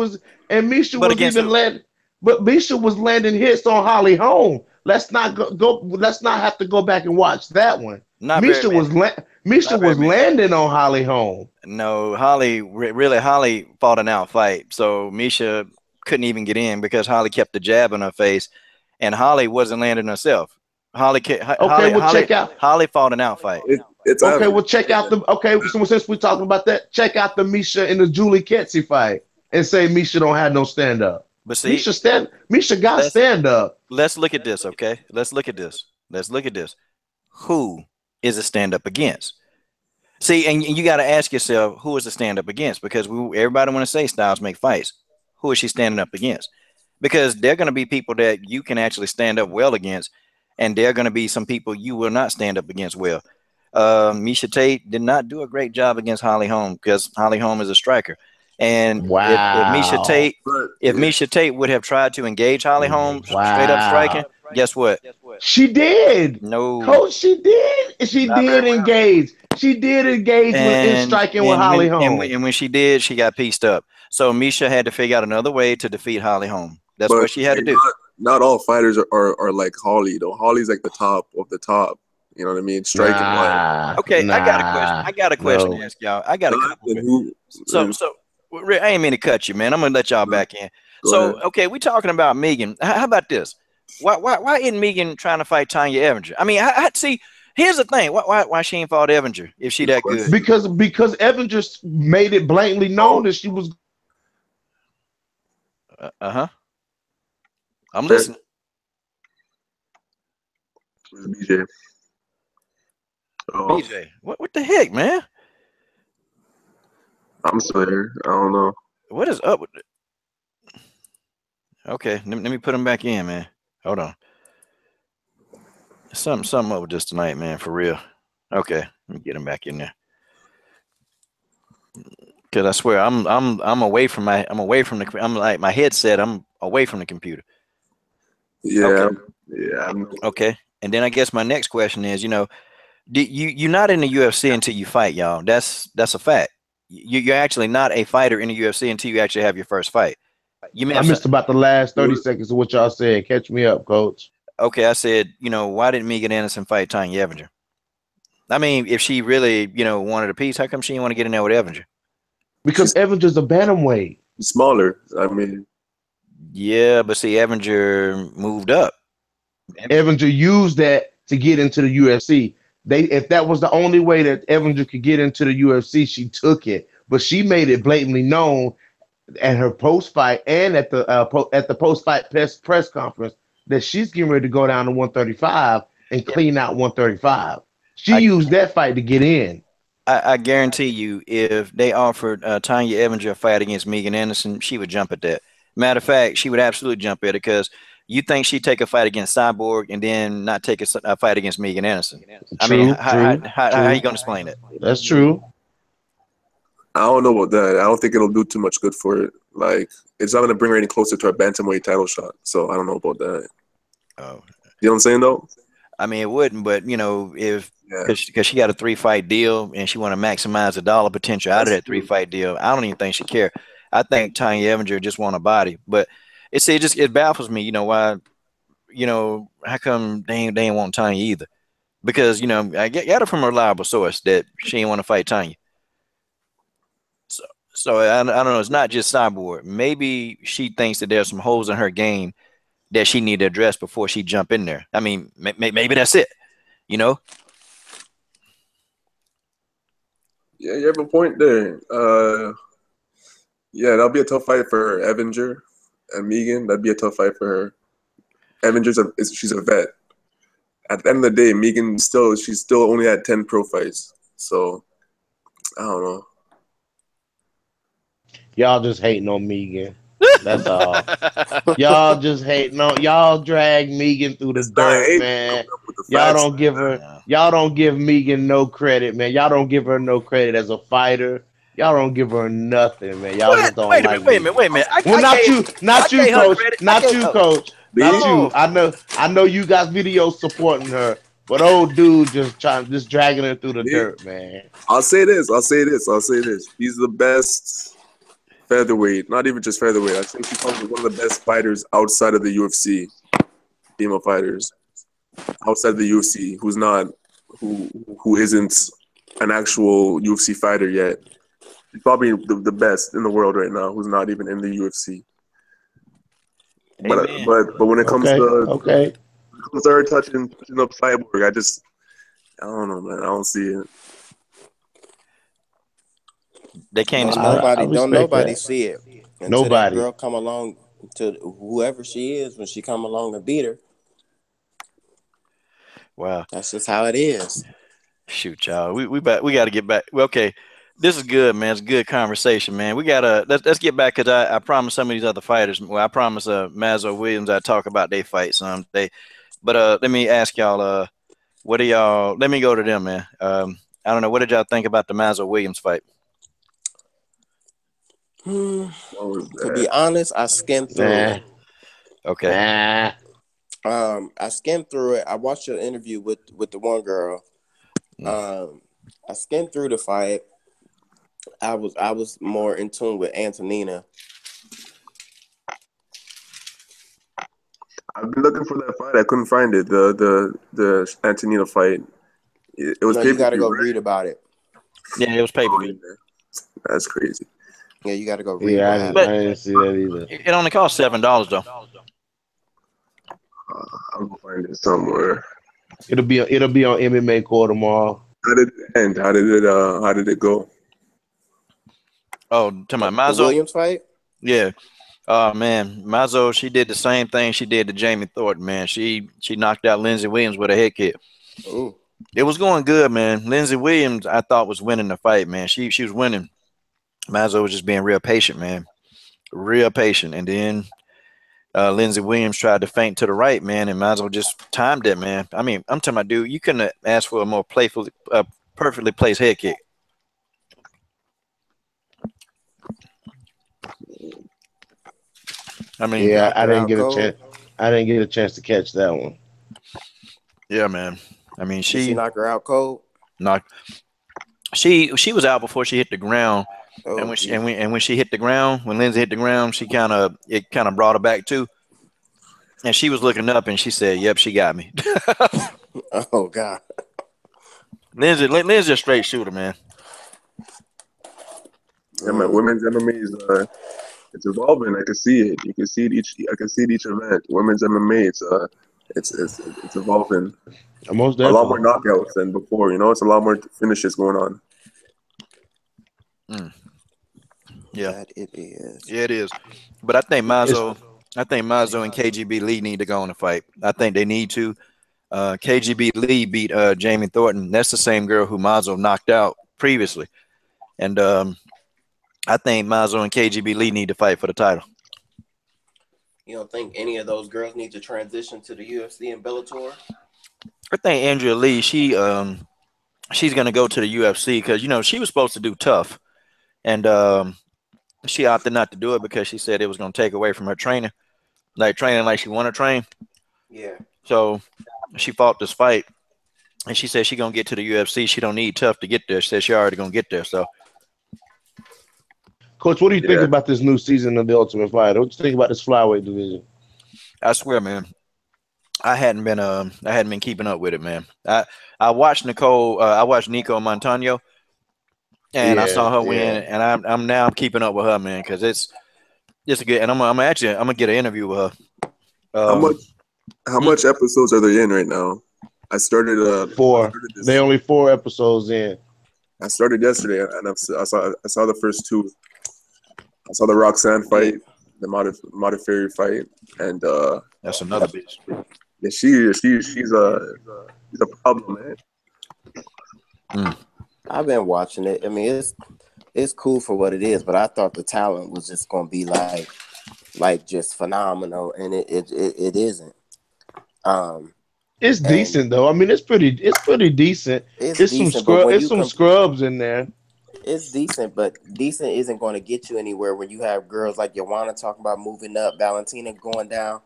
was landing hits on Holly Holm. Let's not Let's not have to go back and watch that one. Misha was landing on Holly Holm. No, Holly fought an out fight. So Misha couldn't even get in because Holly kept the jab in her face, and Holly wasn't landing herself. Holly fought an out fight. Check out so since we're talking about that, check out the Misha and the Julie Ketsy fight and say Misha don't have no stand up. But see, Misha got stand up. Let's look at this, okay? Let's look at this. Who is a stand up against? See, and you got to ask yourself, who is a stand up against? Because everybody want to say styles make fights. Who is she standing up against? Because they're going to be people that you can actually stand up well against, and there are going to be some people you will not stand up against well. Misha Tate did not do a great job against Holly Holm because Holly Holm is a striker. And if Misha Tate would have tried to engage Holly Holm straight up striking, guess what? She did. No, Coach, she did. She did engage. She did engage in striking with Holly Holm. And when she did, she got pieced up. So Misha had to figure out another way to defeat Holly Holm. That's what she had to do. Not all fighters are like Holly, though. Holly's like the top of the top. You know what I mean? Striking wise. Okay, I got a question. I got a question to ask y'all. I got a couple. So I ain't mean to cut you, man. I'm gonna let y'all back in. So okay, we talking about Megan. How about this? Why isn't Megan trying to fight Tanya Evinger? I mean, I see. Here's the thing. Why she ain't fought Evinger if she that good? Because Evinger made it blatantly known that she was. I'm listening. BJ. BJ, what the heck, man? I'm still here. I don't know. What is up with it? Okay, let me put him back in, man. Hold on. Something up with this tonight, man, for real. Okay, let me get him back in there. Cause I swear I'm away from the I'm like my headset. I'm away from the computer. Yeah. Okay. Yeah. Okay. And then I guess my next question is, you're not in the UFC until you fight, y'all. That's a fact. You're actually not a fighter in the UFC until you actually have your first fight. I missed about the last 30 seconds of what y'all said. Catch me up, coach. Okay, I said, why didn't Megan Anderson fight Tanya Evinger? I mean, if she really, wanted a piece, how come she didn't want to get in there with Evinger? Because Evinger's a bantamweight. Smaller. I mean. Yeah, but see, Evinger moved up. Evinger used that to get into the UFC. If that was the only way that Evinger could get into the UFC, she took it. But she made it blatantly known at her post-fight and at the post-fight press conference that she's getting ready to go down to 135 and clean out 135. She used that fight to get in. I guarantee you, if they offered Tanya Evinger a fight against Megan Anderson, she would jump at that. Matter of fact, she would absolutely jump at it because you think she'd take a fight against Cyborg and then not take a fight against Megan Anderson. I mean, how are you going to explain it? That's true. I don't know about that. I don't think it'll do too much good for it. Like, it's not going to bring her any closer to a bantamweight title shot. So I don't know about that. Oh, you know what I'm saying, though? I mean, it wouldn't, but because she got a 3-fight deal and she want to maximize the dollar potential out of that 3-fight deal, I don't even think she care. I think Tanya Evinger just want a body, but it baffles me, why, how come they ain't want Tanya either? Because I got it from a reliable source that she ain't want to fight Tanya. So I don't know. It's not just Cyborg. Maybe she thinks that there's some holes in her game that she need to address before she jump in there. I mean, maybe that's it. Yeah, you have a point there. Yeah, that'll be a tough fight for her. Evinger and Megan, that'd be a tough fight for her. She's a vet. At the end of the day, Megan she's still only had 10 pro fights. So I don't know. Y'all just hating on Megan. That's all. Y'all just hating on. Y'all drag Megan through the dirt, man. Y'all don't give her. Y'all don't give Megan no credit, man. Y'all don't give her no credit as a fighter. Y'all don't give her nothing, man. Y'all just don't wait a like. minute. Well, not you, coach. Not you, coach. Not you. I know you got videos supporting her, but old dude just dragging her through the dirt, man. I'll say this. He's the best featherweight, not even just featherweight. I think he's probably one of the best fighters outside of the UFC. Female fighters outside of the UFC who isn't an actual UFC fighter yet. He's probably the best in the world right now who's not even in the UFC. But when it comes to her touching up Cyborg, I don't know, man. I don't see it. They can't. Don't nobody see it. Until Nobody. That girl come along to whoever she is when she come along and beat her. Wow, that's just how it is. Shoot, y'all. We got to get back. Okay, this is good, man. It's a good conversation, man. We gotta let's get back because I promised some of these other fighters. Well, I promised Mazo Williams I'd talk about their fight someday. But let me ask y'all. What do y'all? Let me go to them, man. I don't know. What did y'all think about the Mazo Williams fight? To be honest, I skimmed through it. Okay. I skimmed through it. I watched your interview with the one girl. I skimmed through the fight. I was more in tune with Antonina. I've been looking for that fight. I couldn't find it. The Antonina fight. It was You got to pay-per-view, go right? read about it. Yeah, it was pay-per-view. That's crazy. Yeah, you got to go read Yeah, about I it. didn't see that either. It only cost $7 though. I'll go find it somewhere. It'll be on MMA Core tomorrow. How did it end? How did it go? Oh, to my The Mazo? Williams fight? Yeah. Oh man, Mazo, she did the same thing she did to Jamie Thornton, man. She knocked out Lindsey Williams with a head kick. Ooh. It was going good, man. Lindsey Williams, I thought, was winning the fight, man. She was winning. Mazo was just being real patient, man. Real patient. And then Lindsey Williams tried to feint to the right, man, and Mazo just timed it, man. I mean, I'm talking about, dude, you couldn't have asked for a more playful, perfectly placed head kick. I mean, yeah, I didn't get a chance. I didn't get a chance to catch that one. Yeah, man. I mean, Did she knock her out cold? She was out before she hit the ground, Oh, and when she hit the ground, when Lindsay hit the ground, it kind of brought her back too, and she was looking up and she said, "Yep, she got me." Oh God. Lindsay's a straight shooter, man. Yeah, man. Women's MMA is it's evolving. I can see it. You can see it I can see it each event. Women's MMA, it's evolving. Most a lot definitely. more knockouts than before. It's a lot more finishes going on. Yeah, that it is. Yeah, it is. But I think Mazo and KGB Lee need to go on the fight. I think they need to. KGB Lee beat Jamie Thornton. That's the same girl who Mazo knocked out previously, and I think Mazo and KGB Lee need to fight for the title. You don't think any of those girls need to transition to the UFC and Bellator? I think Andrea Lee, she's gonna go to the UFC because she was supposed to do tough, and she opted not to do it because she said it was gonna take away from her training like she wanted to train. Yeah. So she fought this fight, and she said she gonna get to the UFC. She don't need tough to get there. She said she already gonna get there. So, Coach, what do you think about this new season of the Ultimate Fighter? What do you think about this flyweight division? I swear, man, I hadn't been keeping up with it, man. I watched Nico Montano, and I saw her win, and I'm keeping up with her, man, because it's good. And I'm gonna get an interview with her. How much episodes are they in right now? I started 4. They only 4 episodes in. I started yesterday, and I saw the first 2. I saw the Roxanne fight, the Modafferi fight, and that's another bitch. Yeah, she's a problem, man. I've been watching it. I mean, it's cool for what it is, but I thought the talent was just gonna be like just phenomenal, and it isn't. It's decent though. I mean, it's pretty decent. It's some scrubs in there. It's decent, but decent isn't going to get you anywhere when you have girls like Joanna talking about moving up, Valentina going down.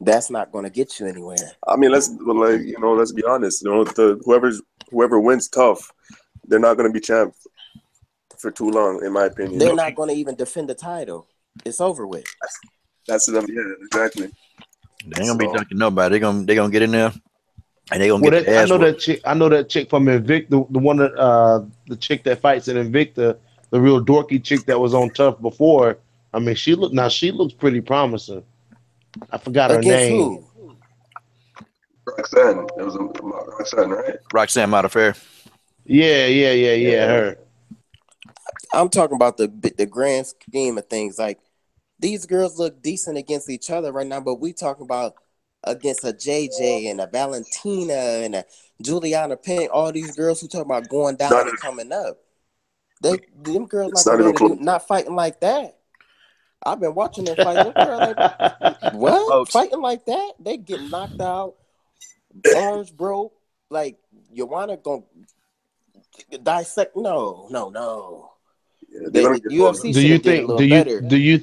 That's not going to get you anywhere. I mean, let's be honest. Whoever wins tough, they're not going to be champ for too long, in my opinion. They're not going to even defend the title. It's over with. That's them. Yeah, exactly. They ain't gonna be ducking nobody. They gonna get in there, and they gonna get. I know that chick from Invicta, the one that the chick that fights in Invicta, the real dorky chick that was on Tough before. I mean, she looks pretty promising. I forgot her name. Who? Roxanne. It was Roxanne, right? Roxanne Modafferi. Yeah, her. I'm talking about the grand scheme of things. Like, these girls look decent against each other right now, but we talking about against a JJ and a Valentina and a Juliana Payne, all these girls who talk about going down and coming up. Them girls not fighting like that. I've been watching them fight. Them girls like, what? Folks. Fighting like that? They get knocked out, arms broke. Like, Joanna gonna dissect? No. UFC do you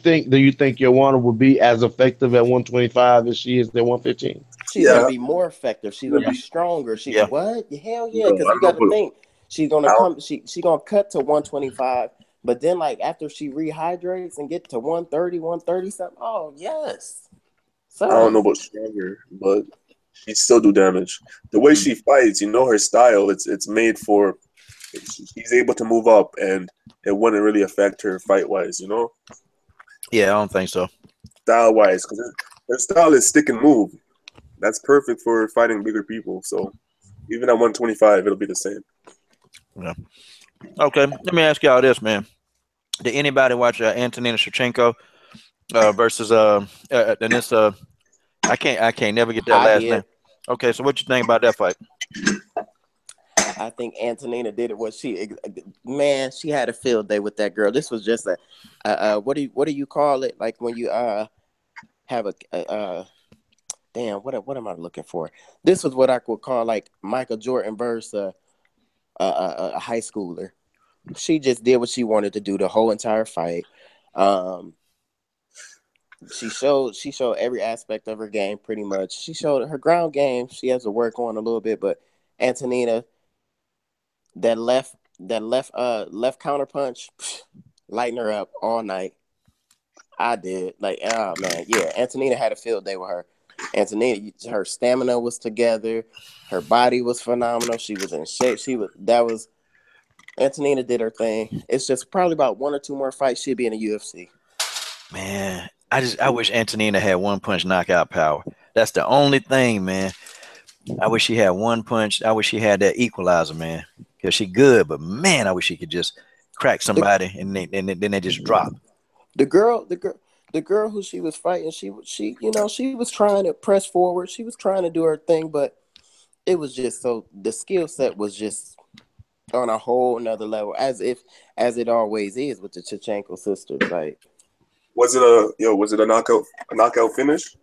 think Joanna will be as effective at 125 as she is at 115? She's gonna be more effective. She's gonna be stronger. What? Hell yeah! Because you got to think, She's gonna come. She gonna cut to 125, but then like after she rehydrates and get to 130, 130 something. Oh yes. So, I don't know about stronger, but she still do damage. The way she fights, you know, her style. It's made for. She's able to move up, and it wouldn't really affect her fight wise. You know. Yeah, I don't think so. Style wise, because her style is stick and move. That's perfect for fighting bigger people. So even at 125, it'll be the same. Yeah. Okay, let me ask y'all this, man. Did anybody watch Antonina Shevchenko versus and this I can't never get that last name. Okay, so what you think about that fight? I think Antonina did it. She had a field day with that girl. This was just a what do you call it? Like when you have a damn, what am I looking for? This was what I would call like Michael Jordan versus a high schooler. She just did what she wanted to do the whole entire fight. She showed every aspect of her game pretty much. She showed her ground game. She has to work on a little bit, but Antonina, that left counter punch, lighten her up all night. I did. Like, oh man, yeah. Antonina had a field day with her. Antonina, her stamina was together. Her body was phenomenal. She was in shape. Antonina did her thing. It's just probably about one or two more fights she'll be in the UFC. Man, I wish Antonina had one punch knockout power. That's the only thing, man. I wish she had one punch. I wish she had that equalizer, man. Because she good, but man, I wish she could just crack somebody and then they just drop. The girl who she was fighting, she was trying to press forward. She was trying to do her thing, but it was just the skill set was just on a whole nother level, as it always is with the Shevchenko sisters. Like, was it a knockout finish?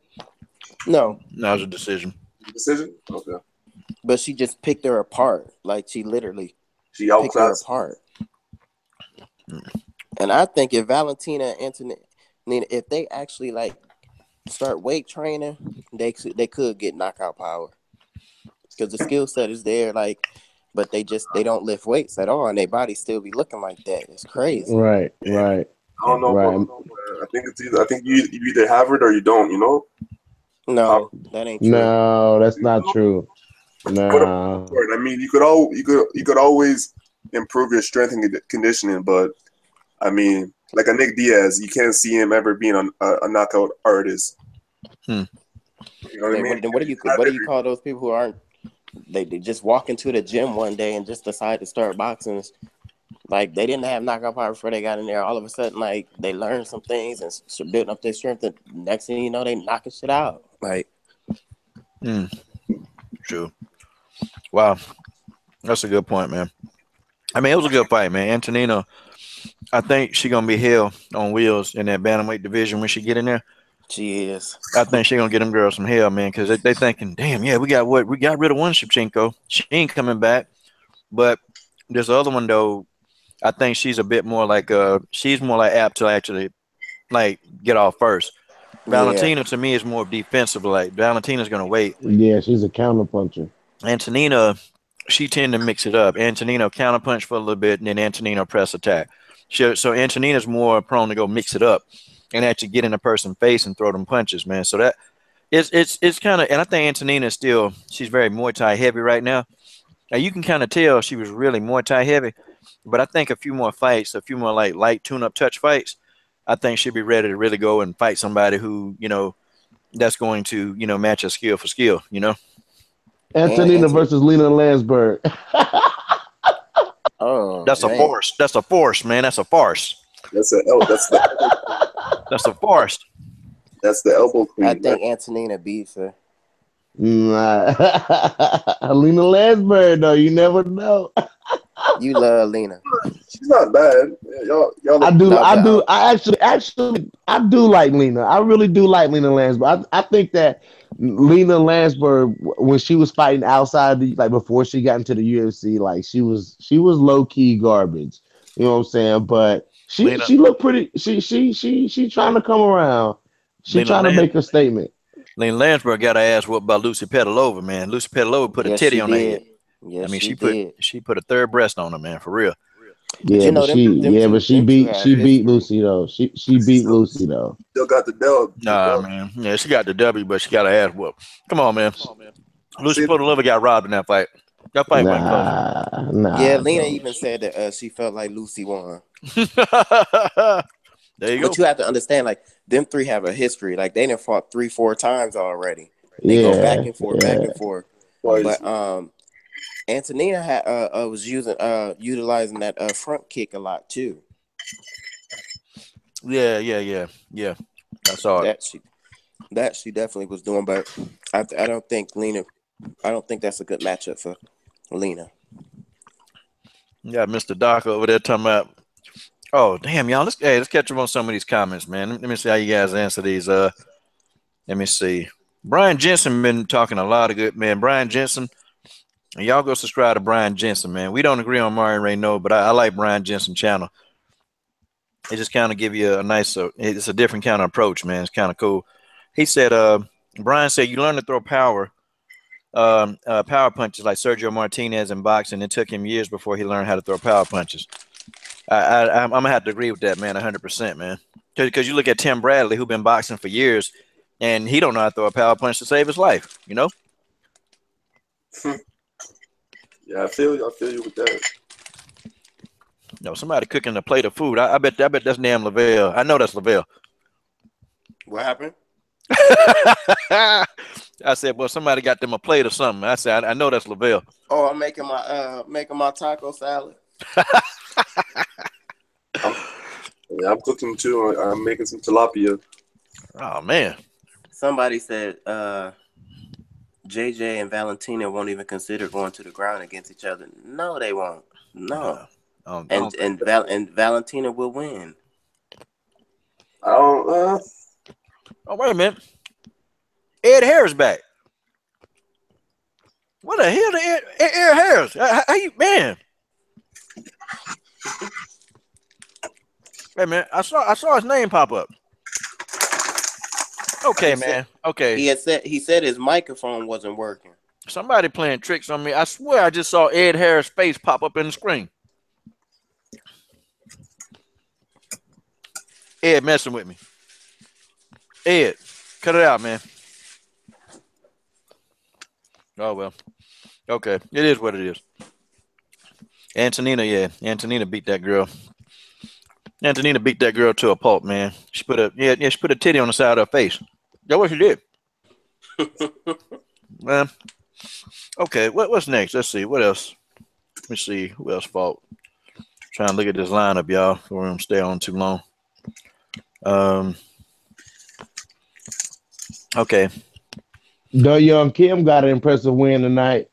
No, it was a decision. Decision? Okay. But she just picked her apart. Like she outclassed picked her apart. And I think if Valentina and Antonina, if they actually like start weight training, they could get knockout power because the skill set is there. Like, but they don't lift weights at all, and their body still be looking like that. It's crazy. Right. I don't know. Right. I think you either have it or you don't. You know. No, that ain't true. No, that's not true. No. I mean, you could always improve your strength and conditioning, but I mean, like a Nick Diaz, you can't see him ever being a knockout artist. You know what I mean? What do you call those people who aren't? They just walk into the gym one day and just decide to start boxing. Like they didn't have knockout power before they got in there. All of a sudden, like they learned some things and building up their strength. And next thing you know, they knocking shit out. Like, True. Wow, that's a good point, man. I mean, it was a good fight, man. Antonina, I think she's gonna be hell on wheels in that bantamweight division when she get in there. She is. I think she's gonna get them girls some hell, man, because they thinking, damn, yeah, we got rid of one Shevchenko. She ain't coming back. But this other one though, I think she's a bit more like she's more like apt to actually like get off first. Valentina to me is more defensive. Like Valentina's gonna wait. Yeah, she's a counterpuncher. Antonina, she tend to mix it up. Antonina counterpunch for a little bit, and then Antonina press attack. So Antonina's more prone to go mix it up and actually get in a person's face and throw them punches, man. So that it's kind of, and I think Antonina she's very Muay Thai heavy right now. Now you can kind of tell she was really Muay Thai heavy, but I think a few more fights, a few more like light tune-up touch fights, I think she'll be ready to really go and fight somebody who, that's going to, match her skill for skill, Antonina versus Lena Landsberg. Oh, that's a farce. That's a farce, man. That's a farce. That's a farce. That's the elbow queen. I think Antonina beats her. Lena Landsberg, though, you never know. You love Lena. She's not bad. Y'all I do like Lena. I really do like Lena Landsberg. I think that Lena Landsberg, when she was fighting outside like before she got into the UFC, like she was low key garbage. You know what I'm saying? But she looked pretty. She trying to come around. She trying to make a statement. Lena Landsberg got her ass whooped by Lucy Petalova, man. Lucy Petalova put a titty on her head. Yeah, I mean, she put a third breast on her, man, for real. Yeah, but she beat Lucy though. She beat Lucy though. Still got the dub. Nah, man. Yeah, she got the W, but she got her ass whooped. Come on, man. Lucy Porter got robbed in that fight. That fight wasn't close. Yeah, Lena even said that she felt like Lucy won. There you go. But you have to understand, like, them three have a history. Like, they done fought 3-4 times already. They go back and forth, back and forth. But Antonina was utilizing that front kick a lot too. Yeah. I saw it. That she definitely was doing, but I don't think that's a good matchup for Lena. You got Mr. Doc over there talking about. Oh damn, y'all! Let's catch up on some of these comments, man. Let me see how you guys answer these. Let me see. Brian Jensen been talking a lot of good, man. Brian Jensen, and y'all go subscribe to Brian Jensen, man. We don't agree on Mario Reynaud, but I like Brian Jensen channel. It just kind of give you a nice, it's a different kind of approach, man. It's kind of cool. He said, Brian said, you learn to throw power punches like Sergio Martinez in boxing. It took him years before he learned how to throw power punches. I'm gonna have to agree with that, man, 100%, man. Because you look at Tim Bradley, who's been boxing for years, and he don't know how to throw a power punch to save his life. You know? Yeah, I feel you with that. No, somebody cooking a plate of food. I bet that's damn Lavelle. I know that's Lavelle. What happened? I said, well, somebody got them a plate or something. I said, I know that's Lavelle. Oh, I'm making my taco salad. Yeah, I'm cooking too. I'm making some tilapia. Oh man. Somebody said JJ and Valentina won't even consider going to the ground against each other. No, they won't. No. And Valentina will win. Oh, wait a minute. Ed Harris back. What the hell, Ed Harris? How you, man? Hey man, I saw his name pop up. Okay, man. Okay. He said his microphone wasn't working. Somebody playing tricks on me. I swear I just saw Ed Harris' face pop up in the screen. Ed messing with me. Ed, cut it out, man. Oh well. Okay. It is what it is. Antonina beat that girl. Antonina beat that girl to a pulp, man. She put a titty on the side of her face. That's what she did. Man. Okay, what's next? Let's see. What else? Let me see who else fought. Trying to look at this lineup, y'all. So we don't stay on too long. Okay. The Young Kim got an impressive win tonight.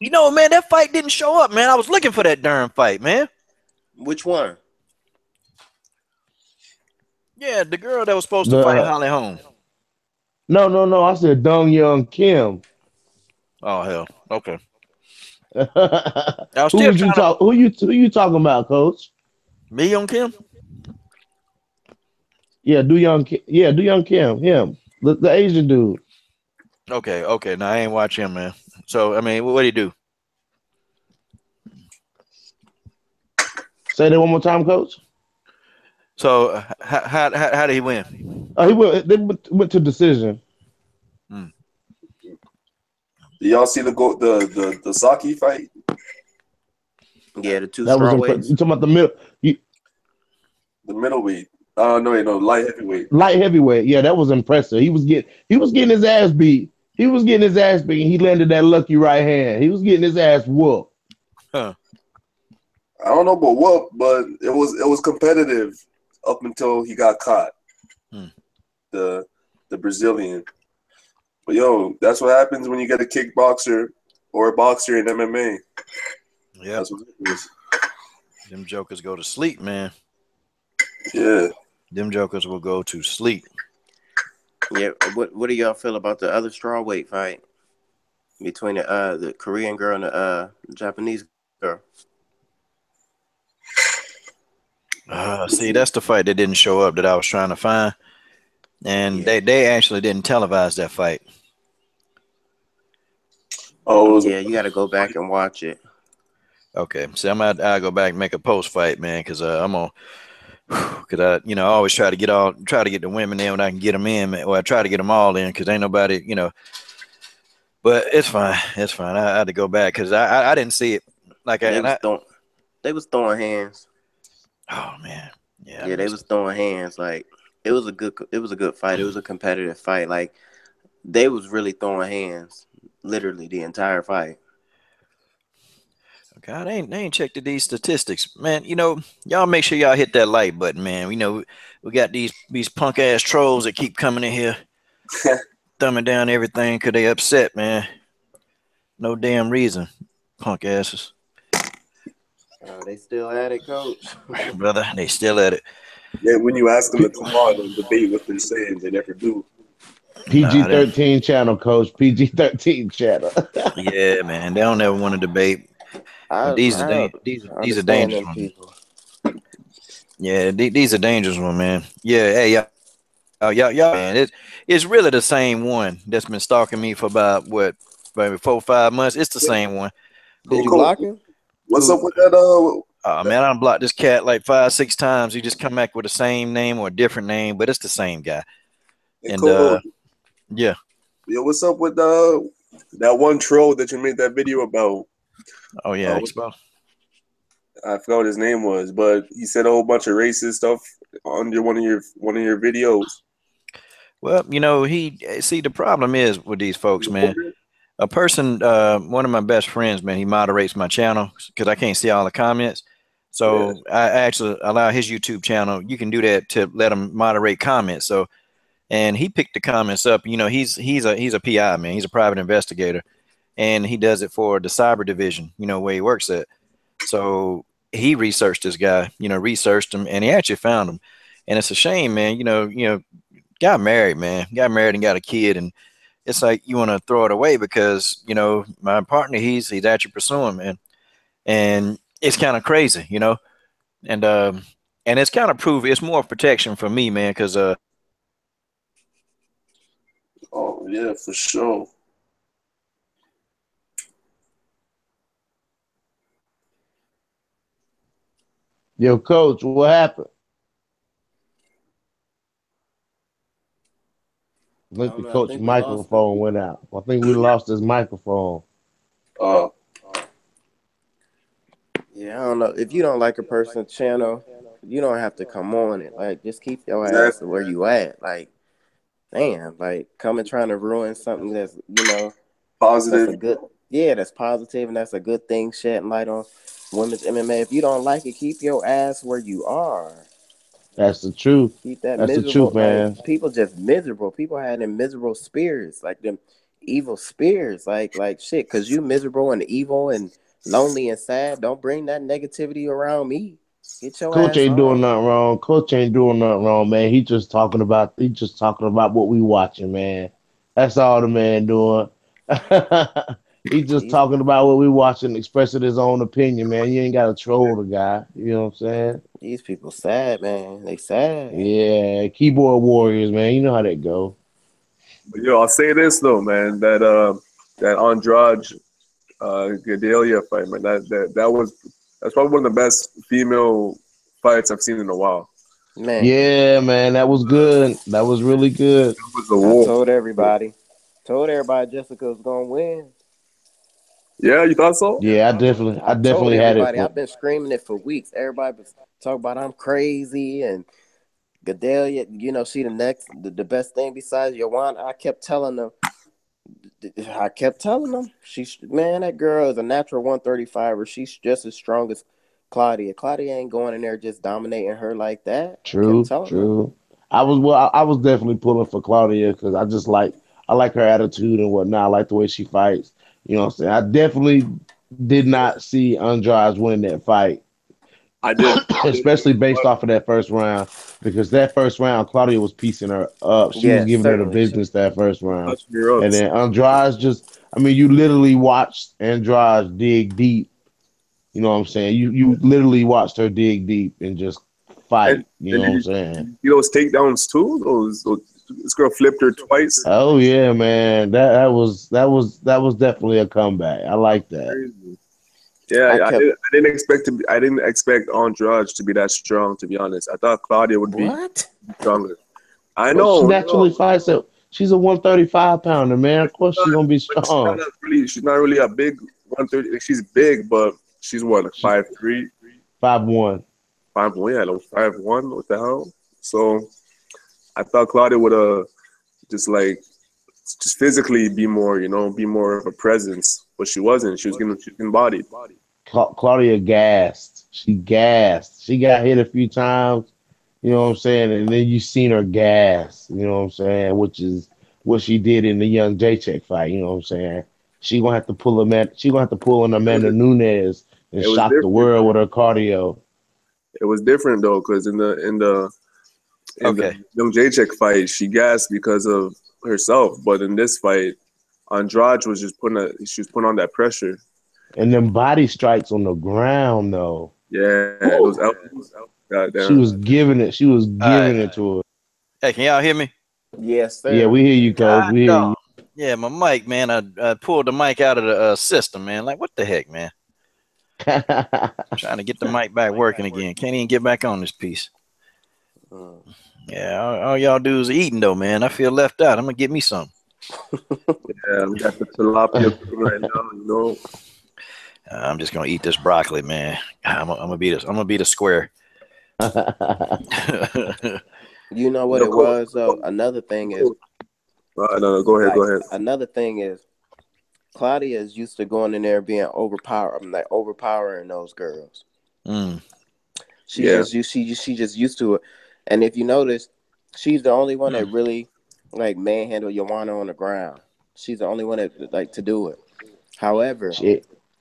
You know, man, that fight didn't show up, man. I was looking for that darn fight, man. Which one? Yeah, the girl that was supposed to fight Holly Holm. No. I said Dong Young Kim. Oh hell. Okay. Who you talking about, Coach? Me, Young Kim? Yeah, Do Young Kim. Him. The Asian dude. Okay. Now I ain't watch him, man. So I mean, what do you do? Say that one more time, Coach. So how did he win? They went to decision. Do y'all see the Saki fight? Yeah, the two Strawweights. You talking about the middle? The middleweight. No, light heavyweight. Light heavyweight. Yeah, that was impressive. He was getting his ass beat. And he landed that lucky right hand. He was getting his ass whooped. Huh. I don't know about whoop, but it was competitive up until he got caught. The Brazilian. But yo, that's what happens when you get a kickboxer or a boxer in MMA. Yeah, that's what it is. Them jokers go to sleep, man. Yeah, them jokers will go to sleep. Yeah, what do y'all feel about the other strawweight fight between the Korean girl and the Japanese girl? See, that's the fight that didn't show up that I was trying to find. And they actually didn't televise that fight. Oh, Yeah, you got to go back and watch it. Okay, so I'll go back and make a post fight, man, because I'm on. Cause I always try to get the women in when I can get them in, man. Well, I try to get them all in, cause ain't nobody, But it's fine. It's fine. I had to go back because I didn't see it. They was throwing hands. Oh man, yeah. Yeah, they was throwing hands. Like it was a good fight. It was a competitive fight. Like they was really throwing hands, literally the entire fight. God, they ain't checked these statistics, man. Y'all make sure y'all hit that like button, man. We got these punk ass trolls that keep coming in here, thumbing down everything because they upset, man. No damn reason, punk asses. They still at it, coach. Brother, they still at it. Yeah, when you ask them to come on and debate what they're saying, they never do. PG-13 channel, coach. PG-13 channel. Yeah, man. They don't ever want to debate. These are dangerous ones. People. Yeah, these are dangerous ones, man. Yeah, hey, y'all, man. It's really the same one that's been stalking me for about maybe 4 or 5 months. It's the same one. Did you block him? What's up with that? Man, I done blocked this cat like 5, 6 times. He just come back with the same name or a different name, but it's the same guy. And yeah. Yo, what's up with that one troll that you made that video about? Oh yeah, Expo. I forgot what his name was, but he said a whole bunch of racist stuff under one of your videos. Well, the problem is with these folks, man. A person, one of my best friends, man, he moderates my channel because I can't see all the comments. So I actually allow his YouTube channel. You can do that to let him moderate comments. So, and he picked the comments up. He's a PI, man. He's a private investigator, and he does it for the cyber division. Where he works at. So he researched this guy. Researched him, and he actually found him. And it's a shame, man. Got married, man. Got married and got a kid, and it's like you want to throw it away because my partner he's actually pursuing, man, and it's kind of crazy, and it's kind of proof it's more protection for me, man, because oh yeah, for sure. Yo, coach, what happened? I think the coach's microphone went out. I think we lost his microphone. Yeah, I don't know. If you don't like a person's channel, you don't have to come on it. Like, just keep your ass where you at. Like, damn, like coming trying to ruin something that's positive. That's positive, and that's a good thing. Shedding light on women's MMA. If you don't like it, keep your ass where you are. That's the truth. Keep that That's miserable, the truth, man. Like, people just miserable. People had them miserable spirits, like them evil spirits, like shit. Cause you miserable and evil and lonely and sad. Don't bring that negativity around me. Get your Coach ass ain't on. doing nothing wrong. Coach ain't doing nothing wrong, man. He just talking about what we watching, man. That's all the man doing. He's just talking about what we watching, expressing his own opinion, man. You ain't got to troll the guy. You know what I'm saying? These people sad, man. They sad. Yeah, keyboard warriors, man. You know how that go. But I'll say this though, man. That Andrade Gadelha fight, man. That's probably one of the best female fights I've seen in a while. Man. Yeah, man. That was good. That was really good. It was a war. I told everybody Jessica was gonna win. Yeah, you thought so? Yeah, I definitely had it. I've been screaming it for weeks. Everybody was talking about I'm crazy and Gadelha, she the best thing besides Joanna. I kept telling them, that girl is a natural 135er. She's just as strong as Claudia. Claudia ain't going in there just dominating her like that. True. I was definitely pulling for Claudia because I like her attitude and whatnot. I like the way she fights. You know what I'm saying? I definitely did not see Andrade win that fight. I did. Especially based off of that first round, because that first round, Claudia was piecing her up. She was giving her the business that first round. And then Andrade you literally watched Andrade dig deep. You know what I'm saying? You literally watched her dig deep and just fight. You know what I'm saying? Those takedowns too? Those This girl flipped her twice. Oh yeah, man. That was definitely a comeback. I like that. Crazy. Yeah, I didn't expect Andrade to be that strong. To be honest, I thought Claudia would be stronger. I know. She naturally fights it. She's a 135-pounder, man. Of course, she's gonna be strong. She's not really a big 130. She's big, but she's what, like 5'3", 5'1". 5'1", yeah, like 5'1". What the hell? So I thought Claudia would just physically be more, be more of a presence, but she wasn't. She was getting bodied. Claudia gassed. She gassed. She got hit a few times. You know what I'm saying? And then you seen her gas, you know what I'm saying? Which is what she did in the young Jacek fight, you know what I'm saying? She gonna have to pull an Amanda Nunes and shock the world with her cardio. It was different though, because in the young Jacek fight, she gassed because of herself. But in this fight, Andrade was just putting on that pressure. And them body strikes on the ground though. Yeah, those elbows. She was giving it. She was giving it to her. Hey, can y'all hear me? Yes, sir. Yeah, we hear you, Coach. We hear you. Yeah, my mic, man. I pulled the mic out of the system, man. Like, what the heck, man? Trying to get the mic back working again. Can't even get back on this piece. Yeah, all y'all dudes are eating though, man. I feel left out. I'm gonna get me some. Yeah, we got the tilapia right now, I'm just gonna eat this broccoli, man. I'm gonna be the square. You know what it was though? Another thing is no, go ahead. Another thing is Claudia is used to going in there being overpowering those girls. She just used to it. And if you notice, she's the only one that really manhandle Joanna on the ground. She's the only one that to do it. However,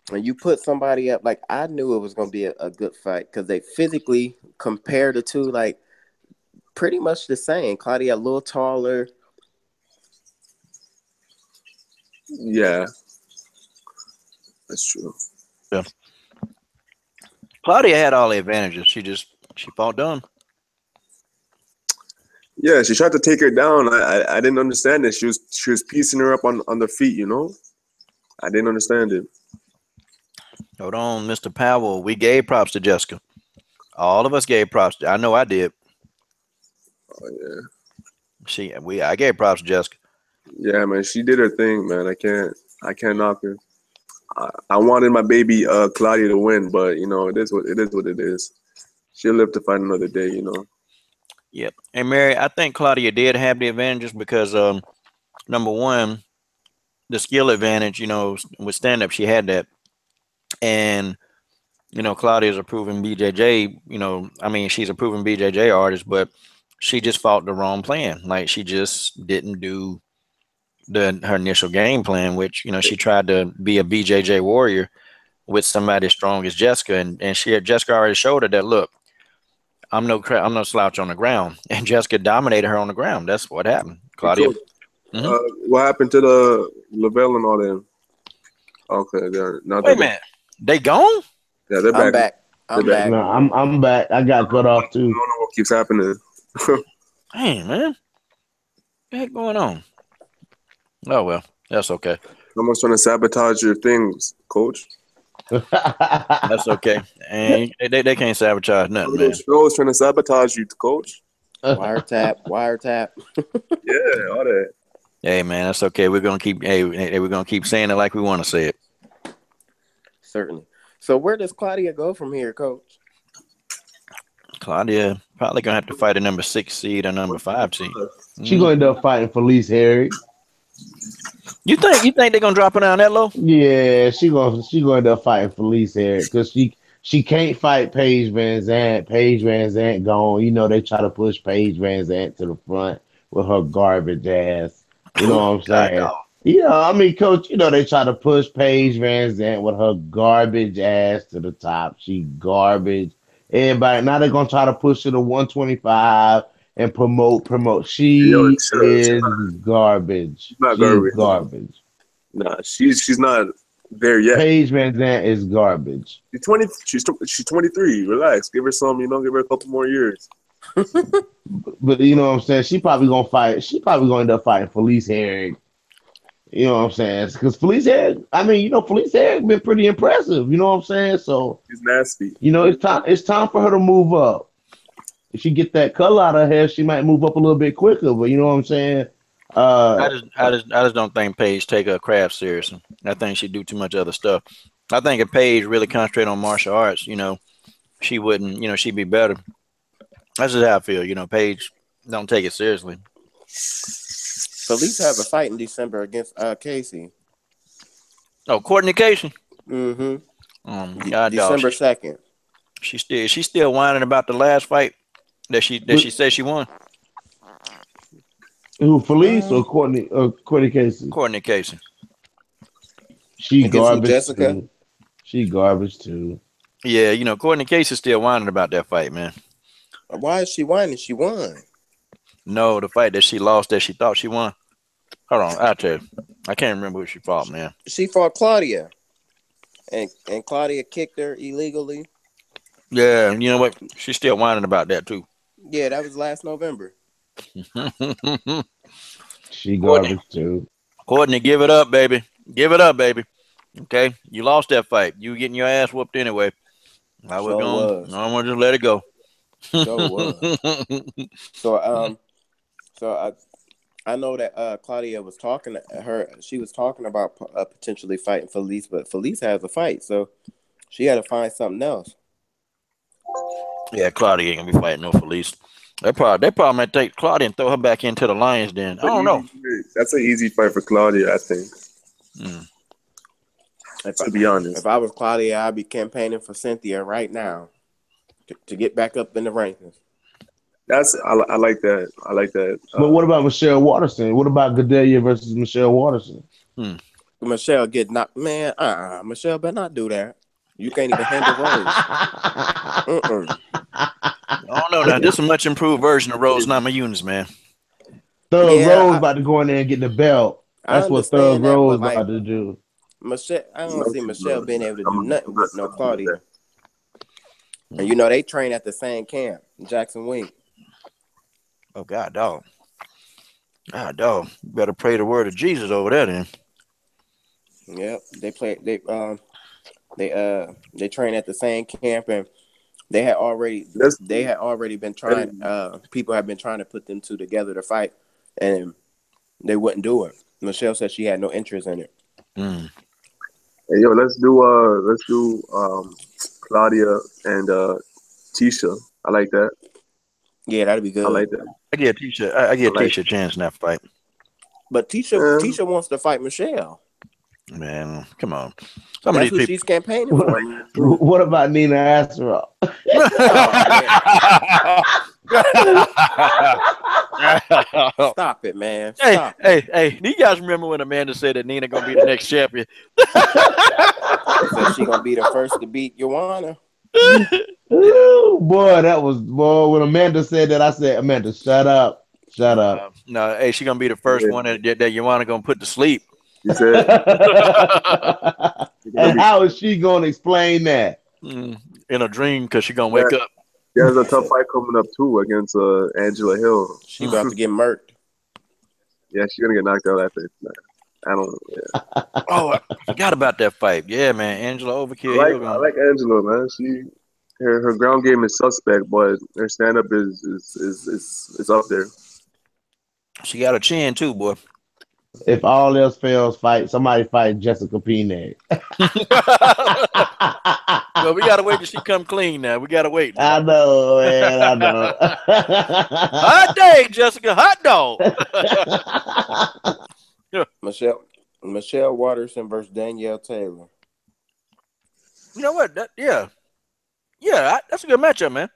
when you put somebody up, I knew it was gonna be a good fight because they physically compared the two pretty much the same. Claudia a little taller. Yeah, that's true. Yeah, Claudia had all the advantages. She fought dumb. Yeah, she tried to take her down. I didn't understand it. She was piecing her up on the feet. I didn't understand it. Hold on, Mr. Powell. We gave props to Jessica. All of us gave props. I know I did. Oh yeah. I gave props to Jessica. Yeah, man, she did her thing, man. I can't knock her. I wanted my baby Claudia to win, but it is what it is. She'll live to fight another day, Yep. And Mary, I think Claudia did have the advantages because number one, the skill advantage, with stand up, she had that. And Claudia's a proven BJJ, she's a proven BJJ artist, but she just fought the wrong plan. Like she just didn't do her initial game plan, which she tried to be a BJJ warrior with somebody as strong as Jessica, and Jessica already showed her that, look, I'm no slouch on the ground, and Jessica dominated her on the ground. That's what happened. Claudia. What happened to the Lavelle and all them? Okay, wait a minute, they gone? Yeah, they're back. I'm back. No, I'm back. I got cut off too. I don't know what keeps happening. Dang, man, what the heck going on? Oh well, that's okay. Someone's trying to sabotage your things, Coach. That's okay. And they can't sabotage nothing, man. Stroll's trying to sabotage you, Coach. Wiretap. Yeah, all that. Hey, man, that's okay. We're gonna keep saying it like we want to say it. Certainly. So where does Claudia go from here, Coach? Claudia probably gonna have to fight a number 6 seed or number 5 seed. She's gonna end up fighting Felice Harry. You think they're gonna drop her down that low? Yeah, she gonna end up fighting Felice Harry because she can't fight Paige VanZant. Paige VanZant gone. They try to push Paige VanZant to the front with her garbage ass. You know what I'm saying? Coach, they try to push Paige VanZant with her garbage ass to the top. She garbage. Everybody now they're gonna try to push her to 125 and promote. She is garbage. She's not garbage. Nah, she's not there yet. Paige VanZant is garbage. She's 23. Relax. Give her some. Give her a couple more years. But you know what I'm saying? She probably gonna fight. She probably gonna end up fighting Felice Herrig. You know what I'm saying? Because Felice Herrig, I mean, Felice Herrig been pretty impressive. You know what I'm saying? So He's nasty. it's time. It's time for her to move up. If she get that color out of her hair, she might move up a little bit quicker. But you know what I'm saying? I just don't think Paige take her craft seriously. I think she do too much other stuff. I think if Paige really concentrate on martial arts, she wouldn't, she'd be better. That's just how I feel. Paige don't take it seriously. Felice have a fight in December against Casey. Oh, Courtney Casey. Mm-hmm. God, December 2nd. She's still whining about the last fight that she said she won. Who, Felice or Courtney? Courtney Casey. Courtney Casey. She Against garbage Jessica? too. She garbage too. Yeah, Courtney Casey's still whining about that fight, man. Why is she whining? She won. No, the fight that she lost that she thought she won. Hold on, I'll tell you. I can't remember who she fought, man. She fought Claudia. And Claudia kicked her illegally. Yeah, you know what? She's still whining about that too. Yeah, that was last November. She garbage too. Courtney, give it up, baby. Give it up, baby. Okay, you lost that fight. You getting your ass whooped anyway. I was going. I'm gonna just let it go. So was. So I know that Claudia was talking to her. She was talking about potentially fighting Felice, but Felice has a fight, so she had to find something else. Yeah, Claudia ain't gonna be fighting no Felice. They probably might take Claudia and throw her back into the Lions Den. I don't know. That's an easy fight for Claudia, I think. To be honest, if I was Claudia, I'd be campaigning for Cynthia right now to get back up in the rankings. I like that. I like that. But what about Michelle Watterson? What about Gadelha versus Michelle Watterson? Michelle get knocked. Man, Michelle better not do that. You can't even handle Rose. I don't know. Now, this is a much improved version of Rose Namajunas, man. Thug Rose about to go in there and get the belt. That's what Thug Rose about to do. Michelle, I don't see Michelle being able to do nothing with no Claudia. And they train at the same camp, Jackson Wink. Oh God, dog. God, dog. You better pray the word of Jesus over there, then. Yep, they train at the same camp, and they had already been trying. People have been trying to put them two together to fight, and they wouldn't do it. Michelle said she had no interest in it. Hey, yo, let's do Claudia and Tisha. I like that. Yeah, that'd be good. I like that. I give Tisha a chance in that fight. But Tisha wants to fight Michelle. Man, come on. That's who she's campaigning for. What about Nina Asarov? Stop it, man. Hey, do you guys remember when Amanda said that Nina gonna be the next champion? Said she gonna be the first to beat Joanna. Ooh, boy, when Amanda said that, I said, Amanda, shut up. No, hey, she gonna be the first one that Joanna gonna put to sleep. You said. And how is she gonna explain that? In a dream, because she gonna wake up. There's a tough fight coming up too against Angela Hill. She about to get murked. Yeah, she's gonna get knocked out after tonight. I don't know. Yeah. Oh, I forgot about that fight. Yeah, man, Angela Overkill. I like Angela, man. Her ground game is suspect, but her stand up is up there. She got a chin too, boy. If all else fails, somebody fight Jessica Pena. Well, we gotta wait till she come clean now. We gotta wait. I know, man. I know. Hot day, Jessica. Hot dog. Michelle Watterson versus Danielle Taylor. You know what? That's a good matchup, man.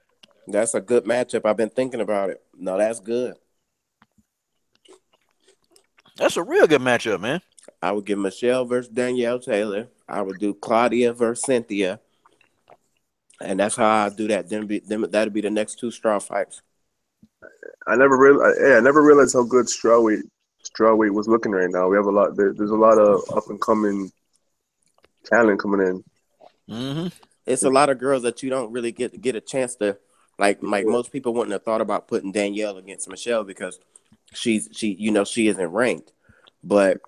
That's a good matchup. I've been thinking about it. No, that's good. That's a real good matchup, man. I would give Michelle versus Danielle Taylor. I would do Claudia versus Cynthia. And that's how I do that. That'd be the next two straw fights. I never realized how good Strawweight was looking right now. We have a lot. There's a lot of up and coming talent coming in. Mm-hmm. It's a lot of girls that you don't really get a chance to Like most people wouldn't have thought about putting Danielle against Michelle because she isn't ranked, but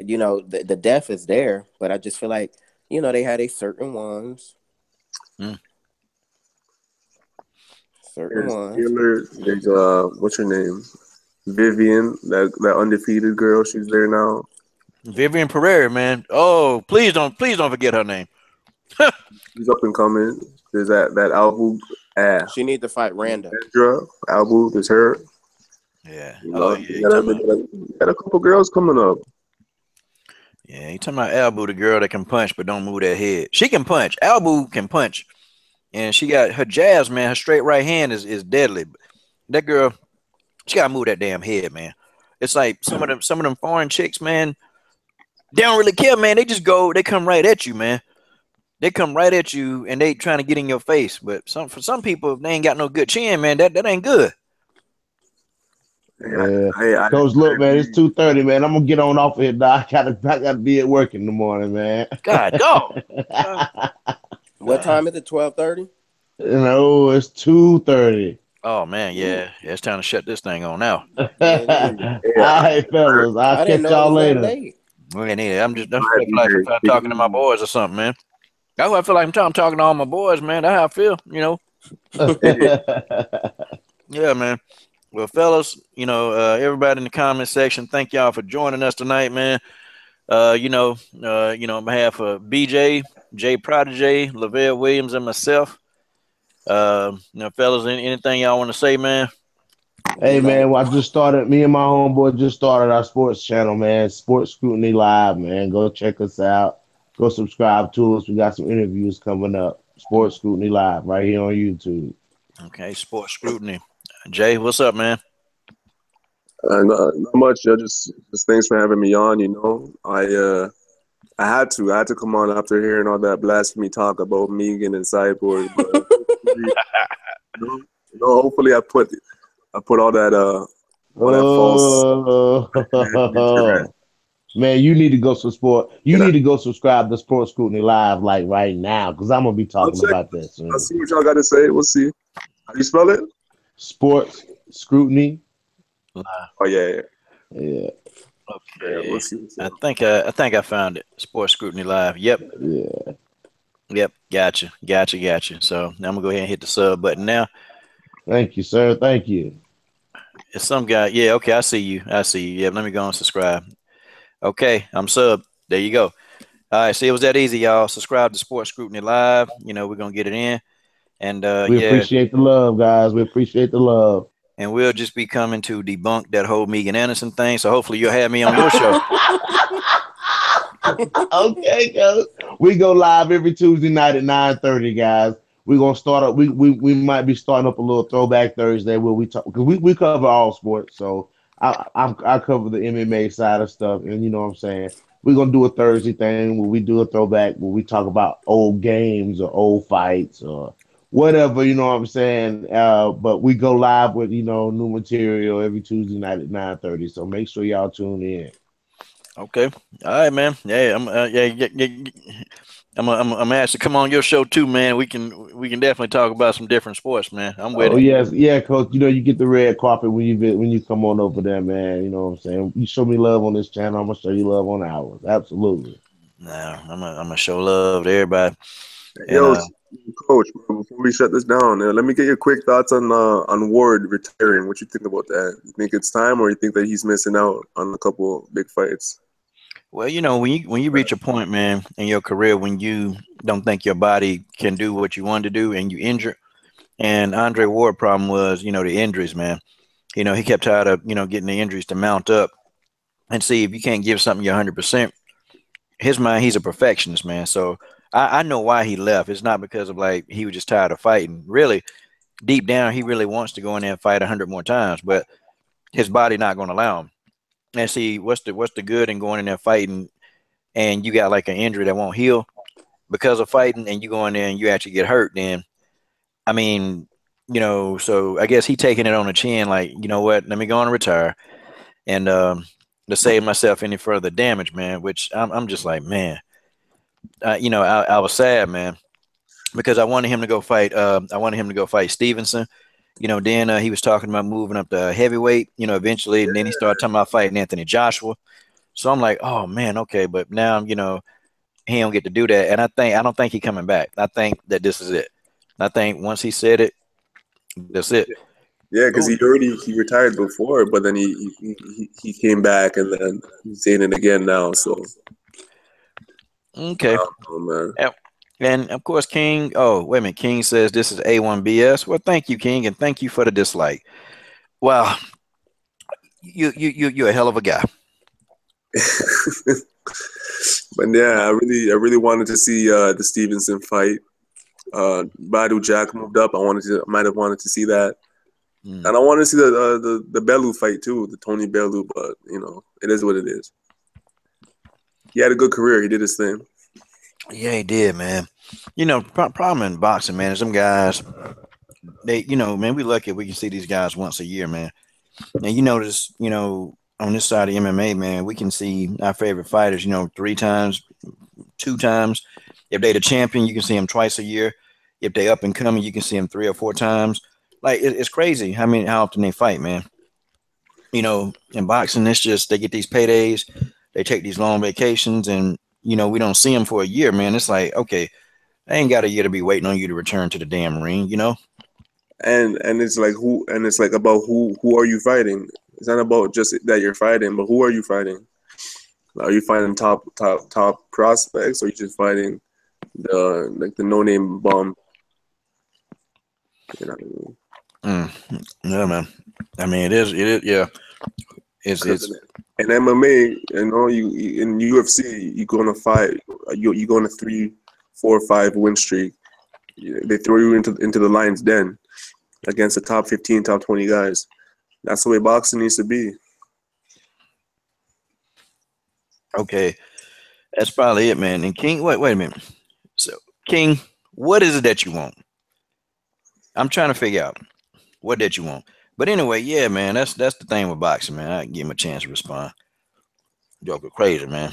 the depth is there. But I just feel like they had a certain ones. Taylor, there's what's her name? Vivian, that undefeated girl. She's there now. Vivian Pereira, man. Oh, please don't forget her name. She's up and coming. There's that Albu. She need to fight Randa. Albu is her. Yeah. Got a couple girls coming up. Yeah, you talking about Albu, the girl that can punch but don't move that head. She can punch. Albu can punch. And she got her jabs, man. Her straight right hand is deadly. That girl, she gotta move that damn head, man. It's like some of them foreign chicks, man, they don't really care, man. They come right at you, man. They come right at you and they trying to get in your face. But for some people, if they ain't got no good chin, man, that ain't good. Yeah. Coach, look, man, it's 2:30, man. I'm gonna get on off of here. I gotta be at work in the morning, man. God, go. What time is it? 12:30? No, it's 2:30. Oh man, yeah. It's time to shut this thing on now. All right, fellas. I'll catch y'all later. We ain't need it. I'm like talking to my boys or something, man. That's what I feel like I'm talking to all my boys, man. That's how I feel, Yeah, man. Well, fellas, everybody in the comment section, thank y'all for joining us tonight, man. On behalf of BJ, Jay Prodigy, Lavelle Williams, and myself, fellas, anything y'all want to say, man? Hey, man, well, me and my homeboy just started our sports channel, man. Sports Scrutiny Live, man. Go check us out. Go subscribe to us. We got some interviews coming up. Sports Scrutiny Live right here on YouTube. Okay, Sports Scrutiny. Jay, what's up, man? Not much. Just thanks for having me on. I had to come on after hearing all that blasphemy talk about Megan and Cyborg. But hopefully I put all that false. Man, you need to go support. You need to go subscribe to Sports Scrutiny Live like right now, because I'm gonna be talking about this soon. I'll see what y'all got to say. We'll see. How do you spell it? Sports Scrutiny Live. Oh yeah. Okay. Yeah, we'll see. I think I found it. Sports Scrutiny Live. Yep. Yeah. Yep. Gotcha. So now I'm gonna go ahead and hit the sub button now. Thank you, sir. Thank you. It's some guy. Yeah. Okay. I see you. Yeah. Let me go and subscribe. Okay. I'm sub. There you go. All right. See, it was that easy, y'all. Subscribe to Sports Scrutiny Live. We're gonna get it in, and we appreciate the love, guys. We appreciate the love. And we'll just be coming to debunk that whole Megan Anderson thing. So hopefully you'll have me on your show. Okay, guys. We go live every Tuesday night at 9:30, guys. We're gonna start up. We might be starting up a little throwback Thursday where we talk, because we cover all sports. So I cover the MMA side of stuff, and you know what I'm saying. We're gonna do a Thursday thing where we do a throwback where we talk about old games or old fights or whatever, you know what I'm saying? But we go live with, new material every Tuesday night at 9:30. So make sure y'all tune in. Okay. All right, man. Yeah, I'm asked to come on your show too, man. We can definitely talk about some different sports, man. I'm with it. Oh yes, yeah, Coach. You get the red carpet when you come on over there, man. You know what I'm saying? You show me love on this channel, I'm gonna show you love on ours. Absolutely. No, I'm gonna show love to everybody. Yo, Coach, before we shut this down, let me get your quick thoughts on Ward retiring. What you think about that? You think it's time, or you think that he's missing out on a couple big fights? Well, when you reach a point, man, in your career when you don't think your body can do what you want to do and you injure, and Andre Ward's problem was, the injuries, man. He kept tired of, getting the injuries to mount up. And see, if you can't give something your 100%, his mind, he's a perfectionist, man. So I know why he left. It's not because of he was just tired of fighting. Really, deep down, he really wants to go in there and fight 100 more times, but his body not going to allow him. And see, what's the good in going in there fighting and you got an injury that won't heal because of fighting, and you go in there and you actually get hurt? Then, I mean, so I guess he taking it on the chin, you know what? Let me go and retire, and to save myself any further damage, man. Which I'm just like, man. I was sad, man. because I wanted him to go fight. I wanted him to go fight Stevenson. You know, then he was talking about moving up to heavyweight. You know, eventually, and then he started talking about fighting Anthony Joshua. So I'm like, oh man, okay, but now you know he don't get to do that, and I don't think he coming back. I think that this is it. I think once he said it, that's it. Yeah, because he retired before, but then he came back and then he's saying it again now. So okay, oh man. And of course, King. Oh, wait a minute. King says this is A1BS. Well, thank you, King, and thank you for the dislike. Wow, you're a hell of a guy. But yeah, I really wanted to see the Stevenson fight. Badu Jack moved up. Might have wanted to see that, and I wanted to see the Bellew fight too, the Tony Bellew. But you know, it is what it is. He had a good career. He did his thing. Yeah, he did, man. You know, problem in boxing, man, is them guys. They, you know, man, we lucky we can see these guys once a year, man. And you notice, you know, on this side of MMA, man, we can see our favorite fighters, you know, 3 times, 2 times. If they the champion, you can see them twice a year. If they up and coming, you can see them 3 or 4 times. Like it's crazy how often they fight, man. You know, in boxing, it's just they get these paydays, they take these long vacations, and you know we don't see them for a year, man. It's like, okay, I ain't got a year to be waiting on you to return to the damn ring, you know. And it's like about who are you fighting? It's not about just that you're fighting, but who are you fighting? Are you fighting top prospects, or are you just fighting the no name bum? You know what I mean? Yeah, man. I mean, it is, yeah. It's in MMA, you know, you in UFC, you go on a fight, you go on a 3, 4, 5 win streak. They throw you into the lion's den against the top 15, top 20 guys. That's the way boxing needs to be. Okay, that's probably it, man. And King, wait a minute. So, King, what is it that you want? I'm trying to figure out what that you want. But anyway, yeah, man, that's the thing with boxing, man. I give him a chance to respond. Joker crazy, man.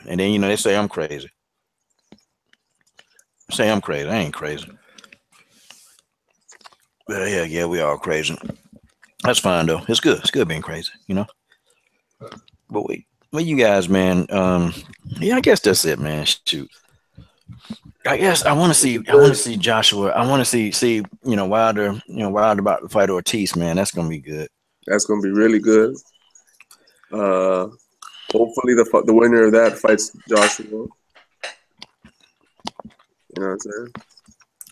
And then, you know, they say I'm crazy. Say I'm crazy. I ain't crazy. But yeah, we all crazy. That's fine though. It's good. It's good being crazy, you know. But wait, well, you guys, man. Yeah, I guess that's it, man. Shoot. I guess I want to see Joshua. I want to see you know Wilder. You know Wilder about to fight Ortiz, man. That's gonna be good. That's gonna be really good. Hopefully the winner of that fights Joshua. You know what I'm saying?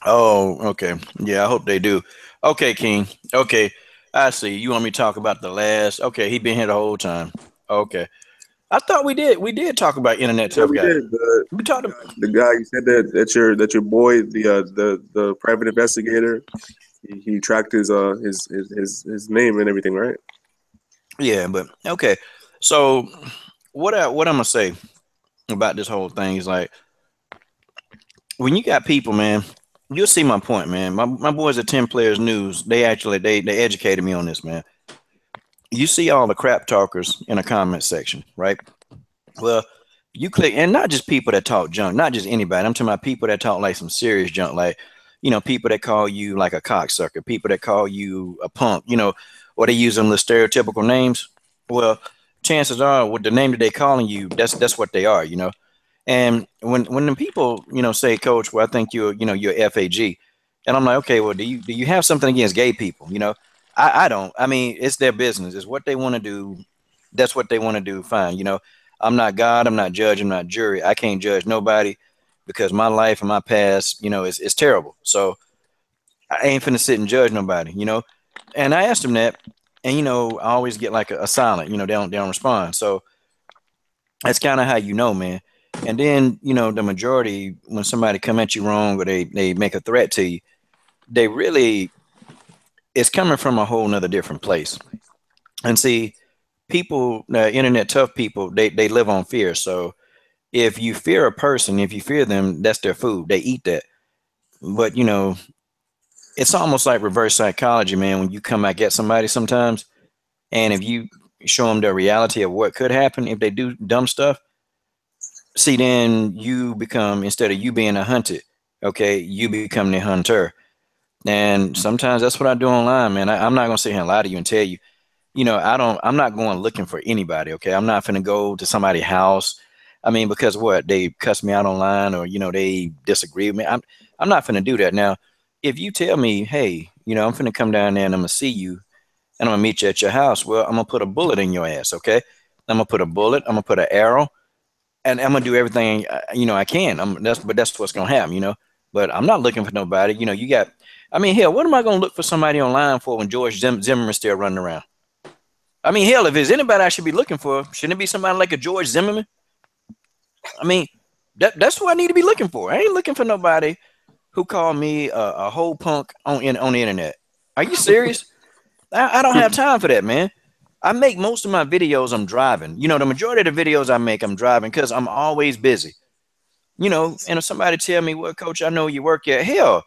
Oh, okay. Yeah, I hope they do. Okay, King. Okay, I see. You want me to talk about the last? Okay, he been here the whole time. Okay, I thought we did. We did talk about internet tough guy. We talked about the guy. You said that your boy, the private investigator, he tracked his name and everything, right? Yeah, but okay. So what I'm gonna say about this whole thing is like when you got people, man. You'll see my point, man. My boys at 10 Players News, they educated me on this, man. You see all the crap talkers in a comment section, right? Well, you click, and not just people that talk junk, not just anybody. I'm talking about people that talk like some serious junk, like, you know, people that call you like a cocksucker, people that call you a punk, you know, or they use them the stereotypical names. Well, chances are with the name that they're calling you, that's what they are, you know. And when the people, you know, say, Coach, well, I think you're FAG. And I'm like, okay, well, do you have something against gay people? You know, I don't. I mean, it's their business. It's what they want to do. That's what they want to do. Fine. You know, I'm not God. I'm not judge. I'm not jury. I can't judge nobody because my life and my past, you know, is terrible. So I ain't finna sit and judge nobody, you know. And I asked them that, and, you know, I always get like a silent, you know, they don't respond. So that's kind of how you know, man. And then, you know, the majority, when somebody come at you wrong or they make a threat to you, they really, it's coming from a whole nother different place. And see, people, internet tough people, they live on fear. So if you fear a person, if you fear them, that's their food. They eat that. But, you know, it's almost like reverse psychology, man, when you come back at somebody sometimes. And if you show them the reality of what could happen if they do dumb stuff, see, then you become, instead of you being a hunted, okay, you become the hunter. And sometimes that's what I do online, man. I'm not gonna sit here and lie to you and tell you, I'm not going looking for anybody, okay? I'm not finna go to somebody's house. I mean, because what? They cuss me out online, or they disagree with me. I'm not finna do that. Now, if you tell me, hey, I'm finna come down there and I'm gonna see you and I'm gonna meet you at your house, well, I'm gonna put a bullet in your ass, okay? I'm gonna put a bullet, I'm gonna put an arrow, and I'm gonna do everything I can. That's what's gonna happen. But I'm not looking for nobody. You got. I mean, hell, what am I gonna look for somebody online for when George Zimmerman's still running around? I mean, hell, if there's anybody I should be looking for, shouldn't it be somebody like a George Zimmerman? I mean, that's who I need to be looking for. I ain't looking for nobody who called me a whole punk on the internet. Are you serious? I don't have time for that, man. I make most of my videos I'm driving. The majority of the videos I make, I'm driving because I'm always busy. And if somebody tell me, well, coach, I know you work at, hell,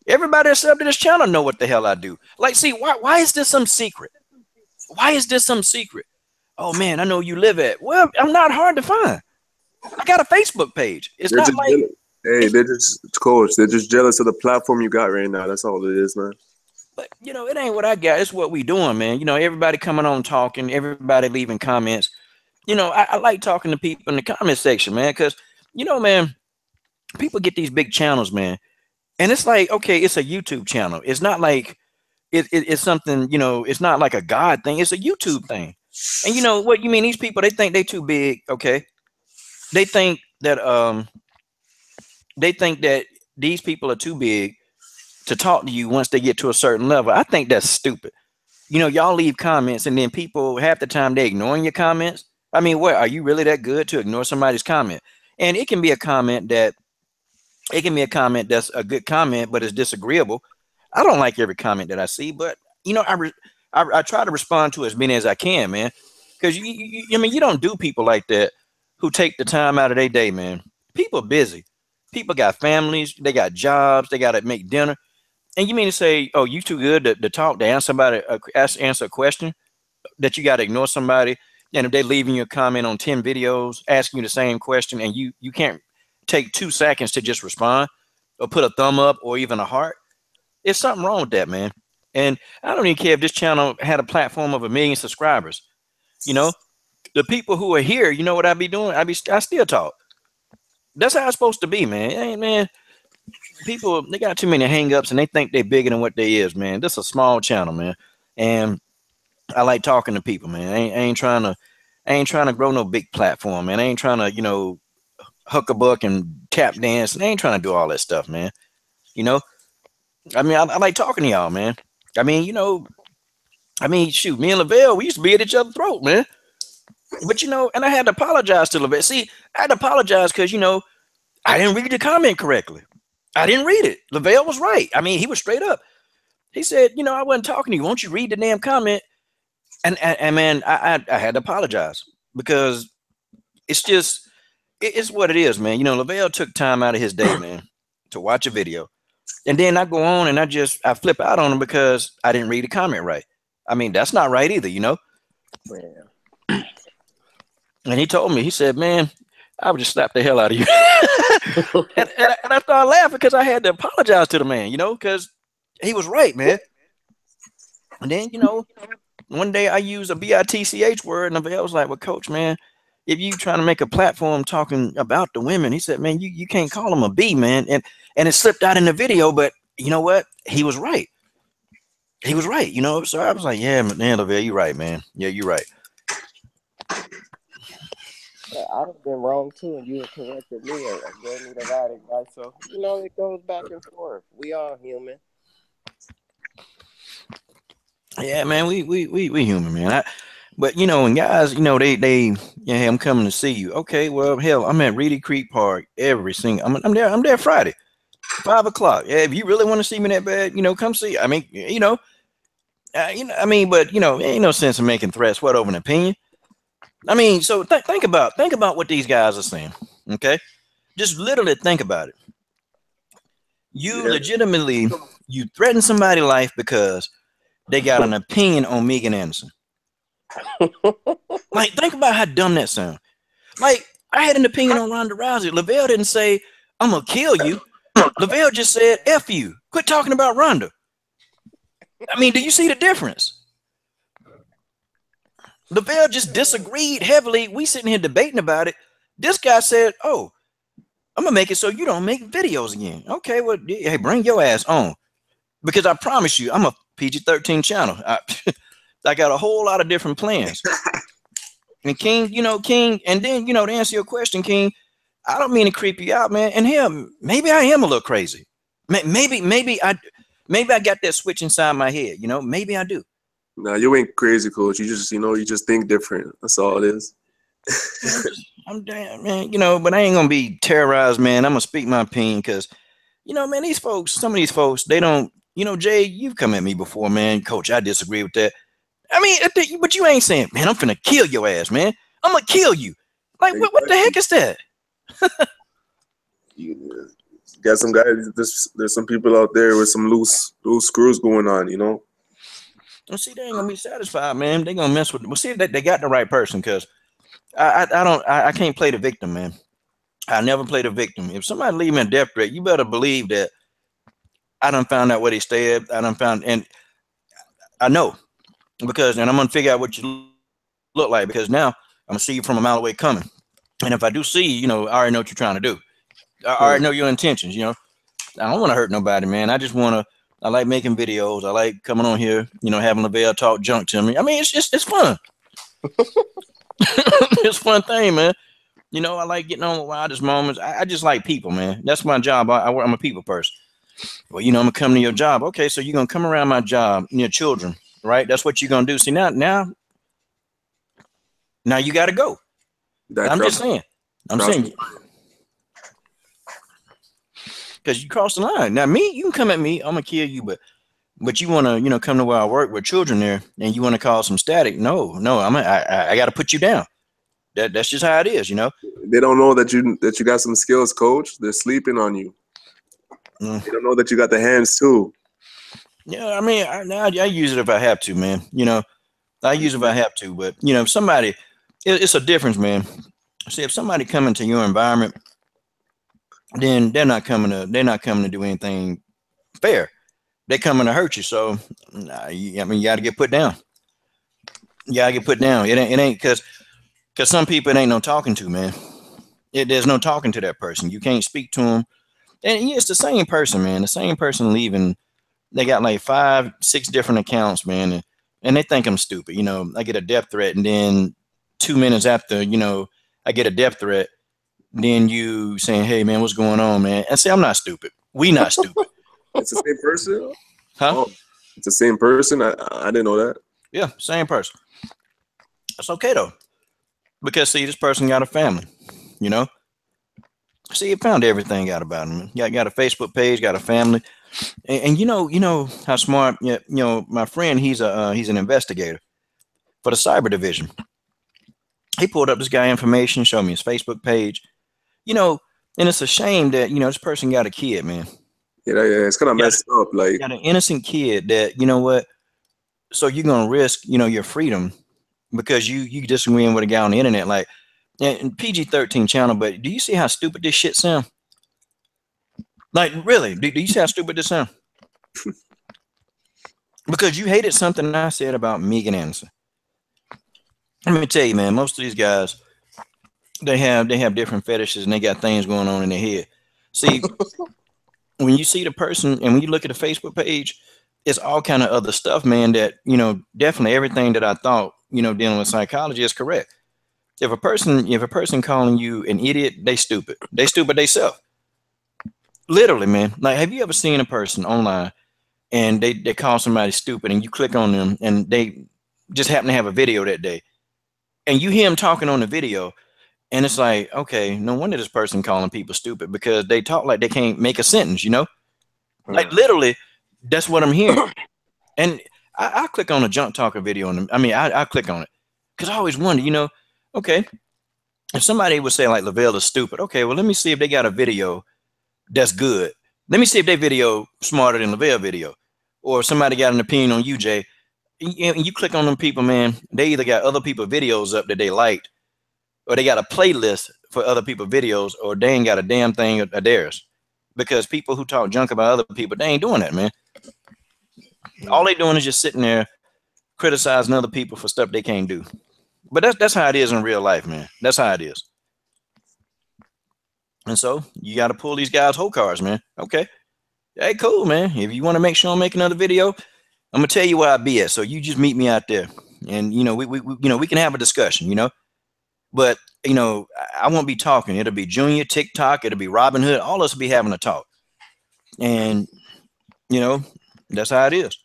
everybody that's up to this channel know what the hell I do. Like, see, why is this some secret? Why is this some secret? Oh, man, I know you live at. Well, I'm not hard to find. I got a Facebook page. It's not like. Hey, they're just, coach, they're just jealous of the platform you got right now. That's all it is, man. But, it ain't what I got. It's what we doing, man. Everybody coming on talking, everybody leaving comments. I like talking to people in the comment section, man, because, man, people get these big channels, man. And it's like, okay, it's a YouTube channel. It's not like it's something, it's not like a God thing. It's a YouTube thing. And what you mean? These people, they think they too big. Okay. They think that these people are too big to talk to you once they get to a certain level. I think that's stupid. Y'all leave comments and then people half the time they ignoring your comments. I mean, what, are you really that good to ignore somebody's comment? And it can be a comment that's a good comment, but it's disagreeable. I don't like every comment that I see, but I try to respond to as many as I can, man. Because you don't do people like that who take the time out of their day, man. People busy. People got families, they got jobs, they got to make dinner. And you mean to say, oh, you too good to talk, to answer a question, that you got to ignore somebody? And if they're leaving you a comment on 10 videos asking you the same question and you can't take 2 seconds to just respond or put a thumb up or even a heart, there's something wrong with that, man. And I don't even care if this channel had a platform of 1 million subscribers. The people who are here, you know what I be doing? I still talk. That's how it's supposed to be, man. Hey, man, people, they got too many hang-ups and they think they're bigger than what they is, man. This is a small channel, man. And I like talking to people, man. I ain't trying to grow no big platform, man. I ain't trying to, hook a buck and tap dance. And I ain't trying to do all that stuff, man. I mean, I like talking to y'all, man. I mean, shoot, me and Lavelle, we used to be at each other's throat, man. But, and I had to apologize to Lavelle. See, I had to apologize because, I didn't read the comment correctly. I didn't read it. Lavelle was right. I mean, he was straight up. He said, I wasn't talking to you. Won't you read the damn comment? And man, I had to apologize because it's what it is, man. Lavelle took time out of his day, man, to watch a video. And then I go on and I flip out on him because I didn't read the comment right. I mean, that's not right either, Yeah. And he told me, he said, man, I would just slap the hell out of you. and I started laughing because I had to apologize to the man, because he was right, man. And then, one day I used a bitch word and Lavelle was like, well, coach, man, if you trying to make a platform talking about the women, he said, man, you can't call them a B, man. And it slipped out in the video, but you know what? He was right. He was right, So I was like, yeah, man, Lavelle, you're right, man. Yeah, you're right. Yeah, I'd have been wrong too, and you had corrected me and gave me the right advice. So it goes back and forth. We all human. Yeah, man, we human, man. But when guys, they hey, I'm coming to see you. Okay, well, hell, I'm at Reedy Creek Park every single. I'm there Friday, 5:00. Yeah, if you really want to see me that bad, come see. I mean, but ain't no sense in making threats. What, over an opinion? I mean, so think about what these guys are saying. Okay, just literally think about it. You legitimately threaten somebody's life because they got an opinion on Megan Anderson. Like, think about how dumb that sounds. Like, I had an opinion on Ronda Rousey. Lavelle didn't say, I'm gonna kill you. Lavelle just said, F you. Quit talking about Ronda. I mean, do you see the difference? Lavelle just disagreed heavily. We sitting here debating about it. This guy said, oh, I'm going to make it so you don't make videos again. Okay, well, hey, bring your ass on. Because I promise you, I'm a PG-13 channel. I got a whole lot of different plans. And King, King, and then, to answer your question, King, I don't mean to creep you out, man. And him, maybe I am a little crazy. Maybe I got that switch inside my head, maybe I do. Nah, you ain't crazy, coach. You just think different. That's all it is. I'm damn, man, but I ain't gonna be terrorized, man. I'm gonna speak my opinion because, man, these folks, some of these folks, they don't, Jay, you've come at me before, man. Coach, I disagree with that. I mean, but you ain't saying, man, I'm finna kill your ass, man. I'm gonna kill you. Like, what the heck is that? You got some guys. There's some people out there with some loose screws going on, Well, see, they ain't gonna be satisfied, man. They gonna mess with. Well, see, they got the right person because I can't play the victim, man. I never play the victim. If somebody leave me a death threat, you better believe that I done found out where they stay. And I know because, and I'm gonna figure out what you look like because now I'm gonna see you from a mile away coming. And if I do see you, I already know what you're trying to do. I already know your intentions. I don't want to hurt nobody, man. I like making videos. I like coming on here, having Lavelle talk junk to me. I mean, it's fun. It's a fun thing, man. I like getting on the wildest moments. I just like people, man. That's my job. I'm a people person. Well, I'm gonna come to your job. Okay, so you're gonna come around my job, your children, right? That's what you're gonna do. See, now you got to go. I'm just saying. I'm saying. Because you cross the line. Now, you can come at me. I'm gonna kill you, but you want to, come to where I work with children there, and you want to cause some static. No, I got to put you down. That's just how it is, They don't know that you got some skills, coach. They're sleeping on you. They don't know that you got the hands too. Yeah, I mean, I use it if I have to, man. I use it if I have to, but if somebody, it's a difference, man. See, if somebody come into your environment, then they're not coming to do anything fair. They're coming to hurt you. So, you got to get put down. You got to get put down. It ain't because some people it ain't no talking to, man. There's no talking to that person. You can't speak to them. And it's the same person, man. The same person leaving. They got like 5-6 different accounts, man, and they think I'm stupid. I get a death threat, and then 2 minutes after, I get a death threat. Then you saying, hey, man, what's going on, man? And say, I'm not stupid. We not stupid. It's the same person? Huh? Oh, it's the same person? I didn't know that. Yeah, same person. That's okay, though. Because, see, this person got a family, See, it found everything out about him. Got a Facebook page, got a family. And you know how smart, my friend, he's an investigator for the cyber division. He pulled up this guy information, showed me his Facebook page. And it's a shame that, this person got a kid, man. Yeah, it's kind of messed up. Like, got an innocent kid that, so you're going to risk, your freedom because you disagreeing with a guy on the internet. Like, and PG-13 channel, but do you see how stupid this shit sound? Like, really, do you see how stupid this sound? Because you hated something I said about Megan Anderson. Let me tell you, man, most of these guys, they have different fetishes and they got things going on in their head. See, when you see the person and when you look at the Facebook page, it's all kind of other stuff, man, that, definitely everything that I thought, dealing with psychology is correct. If a person calling you an idiot, they stupid. They stupid themselves. Literally, man. Like, have you ever seen a person online and they call somebody stupid and you click on them and they just happen to have a video that day and you hear them talking on the video and it's like, okay, no wonder this person calling people stupid because they talk like they can't make a sentence, Like, literally, that's what I'm hearing. And I click on a junk talker video and I click on it because I always wonder, okay, if somebody would say like Lavelle is stupid, okay, well, let me see if they got a video that's good. Let me see if their video smarter than Lavelle video. Or if somebody got an opinion on you, Jay. And you click on them people, man, they either got other people's videos up that they liked, or they got a playlist for other people's videos, or they ain't got a damn thing of theirs. because people who talk junk about other people, they ain't doing that, man. All they doing is just sitting there criticizing other people for stuff they can't do. But that's how it is in real life, man. That's how it is. And so you got to pull these guys' whole cards, man. Okay. Hey, cool, man. If you want to make sure I make another video, I'm gonna tell you where I be at. So you just meet me out there, and you know we can have a discussion, you know. But you know I won't be talking. It'll be Junior, TikTok. It'll be Robin Hood. All of us will be having a talk, and you know that's how it is.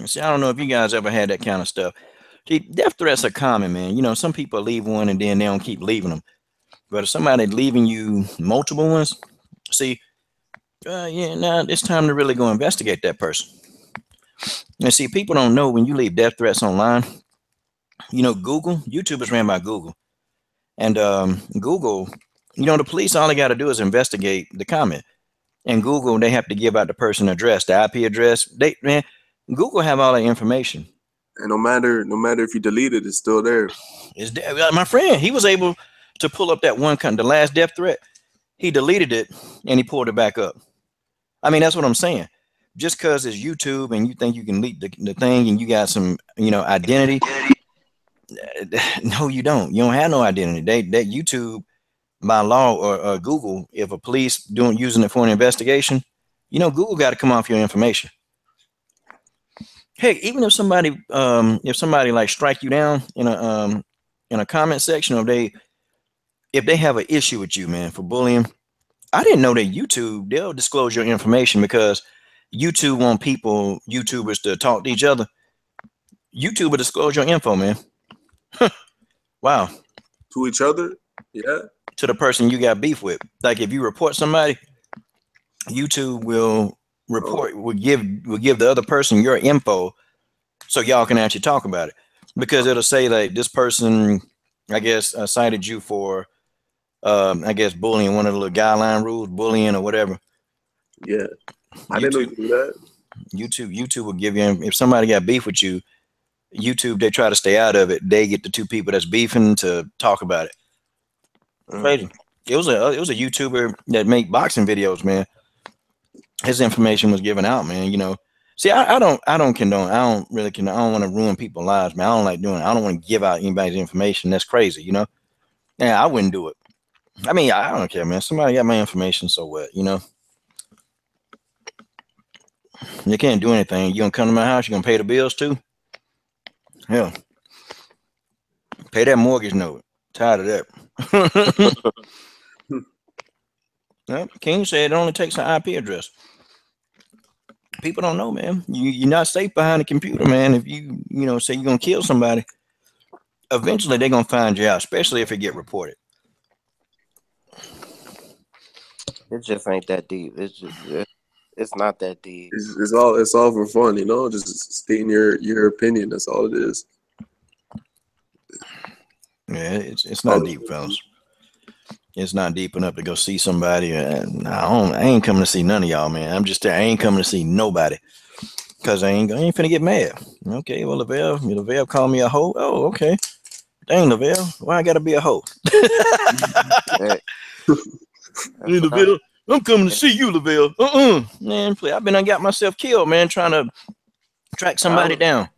See, I don't know if you guys ever had that kind of stuff. See, death threats are common, man. You know, some people leave one and then they don't keep leaving them. But if somebody leaving you multiple ones, see, yeah, now it's time to really go investigate that person. And see, people don't know when you leave death threats online. You know, YouTube is ran by Google. And Google, you know, the police, all they got to do is investigate the comment. And Google, they have to give out the person address, the IP address. Man, Google have all that information. And no matter if you delete it, it's still there. It's there. My friend, he was able to pull up that one, the last death threat. He deleted it and he pulled it back up. I mean, that's what I'm saying. Just because it's YouTube and you think you can leak the thing and you got some, you know, identity. No, you don't. You don't have no identity. That YouTube, by law, or Google, if a police using it for an investigation, you know, Google got to come off your information. Heck, even if somebody like strike you down in a comment section, or if they have an issue with you, man, for bullying, I didn't know that YouTube, they'll disclose your information because YouTube want YouTubers to talk to each other. YouTube will disclose your info, man. Wow. To each other? Yeah. To the person you got beef with. Like if you report somebody, YouTube will give the other person your info so y'all can actually talk about it. Because it'll say like this person, I guess, cited you for I guess bullying, one of the little guideline rules, bullying or whatever. Yeah. I didn't know you could do that. YouTube will give you, if somebody got beef with you, YouTube, they try to stay out of it. They get the two people that's beefing to talk about it. Crazy. It was a YouTuber that make boxing videos, man. His information was given out, man. You know, see, I don't condone. I don't really condone. I don't want to ruin people's lives, man. I don't like doing it. I don't want to give out anybody's information. That's crazy, you know. Yeah, I wouldn't do it. I mean, I don't care, man. Somebody got my information, so what, you know? You can't do anything. You gonna come to my house? You gonna pay the bills too? Hell, pay that mortgage note. Tired of that. Well, King said it only takes an IP address. People don't know, man. You're not safe behind a computer, man. If you say you're gonna kill somebody, eventually they're gonna find you out, especially if it get reported. It just ain't that deep. It's not that deep. It's all for fun, you know. Just stating your opinion. That's all it is. Yeah, it's not deep, fellas. It's not deep enough to go see somebody. I ain't coming to see none of y'all, man. I'm just there. I ain't coming to see nobody because I ain't finna get mad. Okay, well, Lavelle called me a hoe. Oh, okay. Dang, Lavelle, why I gotta be a hoe? Hey, Lavelle, I'm coming to see you, Lavelle. Man, please. I got myself killed, man, trying to track somebody down.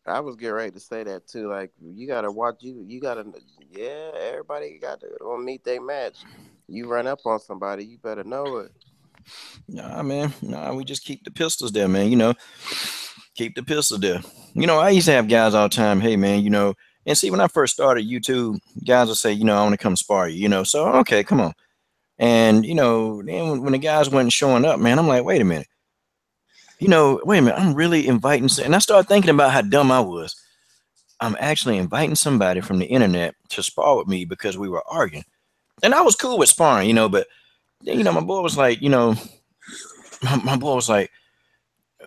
I was getting ready to say that too. Like you gotta watch you gotta everybody got to meet their match. You run up on somebody, you better know it. Nah, man. Nah, we just keep the pistols there, man. You know, keep the pistols there. You know, I used to have guys all the time, hey man, you know, and see when I first started YouTube, guys would say, you know, I want to come spar you, you know. So okay, come on. And you know, then when the guys weren't showing up, man, I'm like, wait a minute. You know, wait a minute, I'm really inviting, and I started thinking about how dumb I was. I'm actually inviting somebody from the internet to spar with me because we were arguing. And I was cool with sparring, you know, but, you know, my boy was like, you know, my boy was like,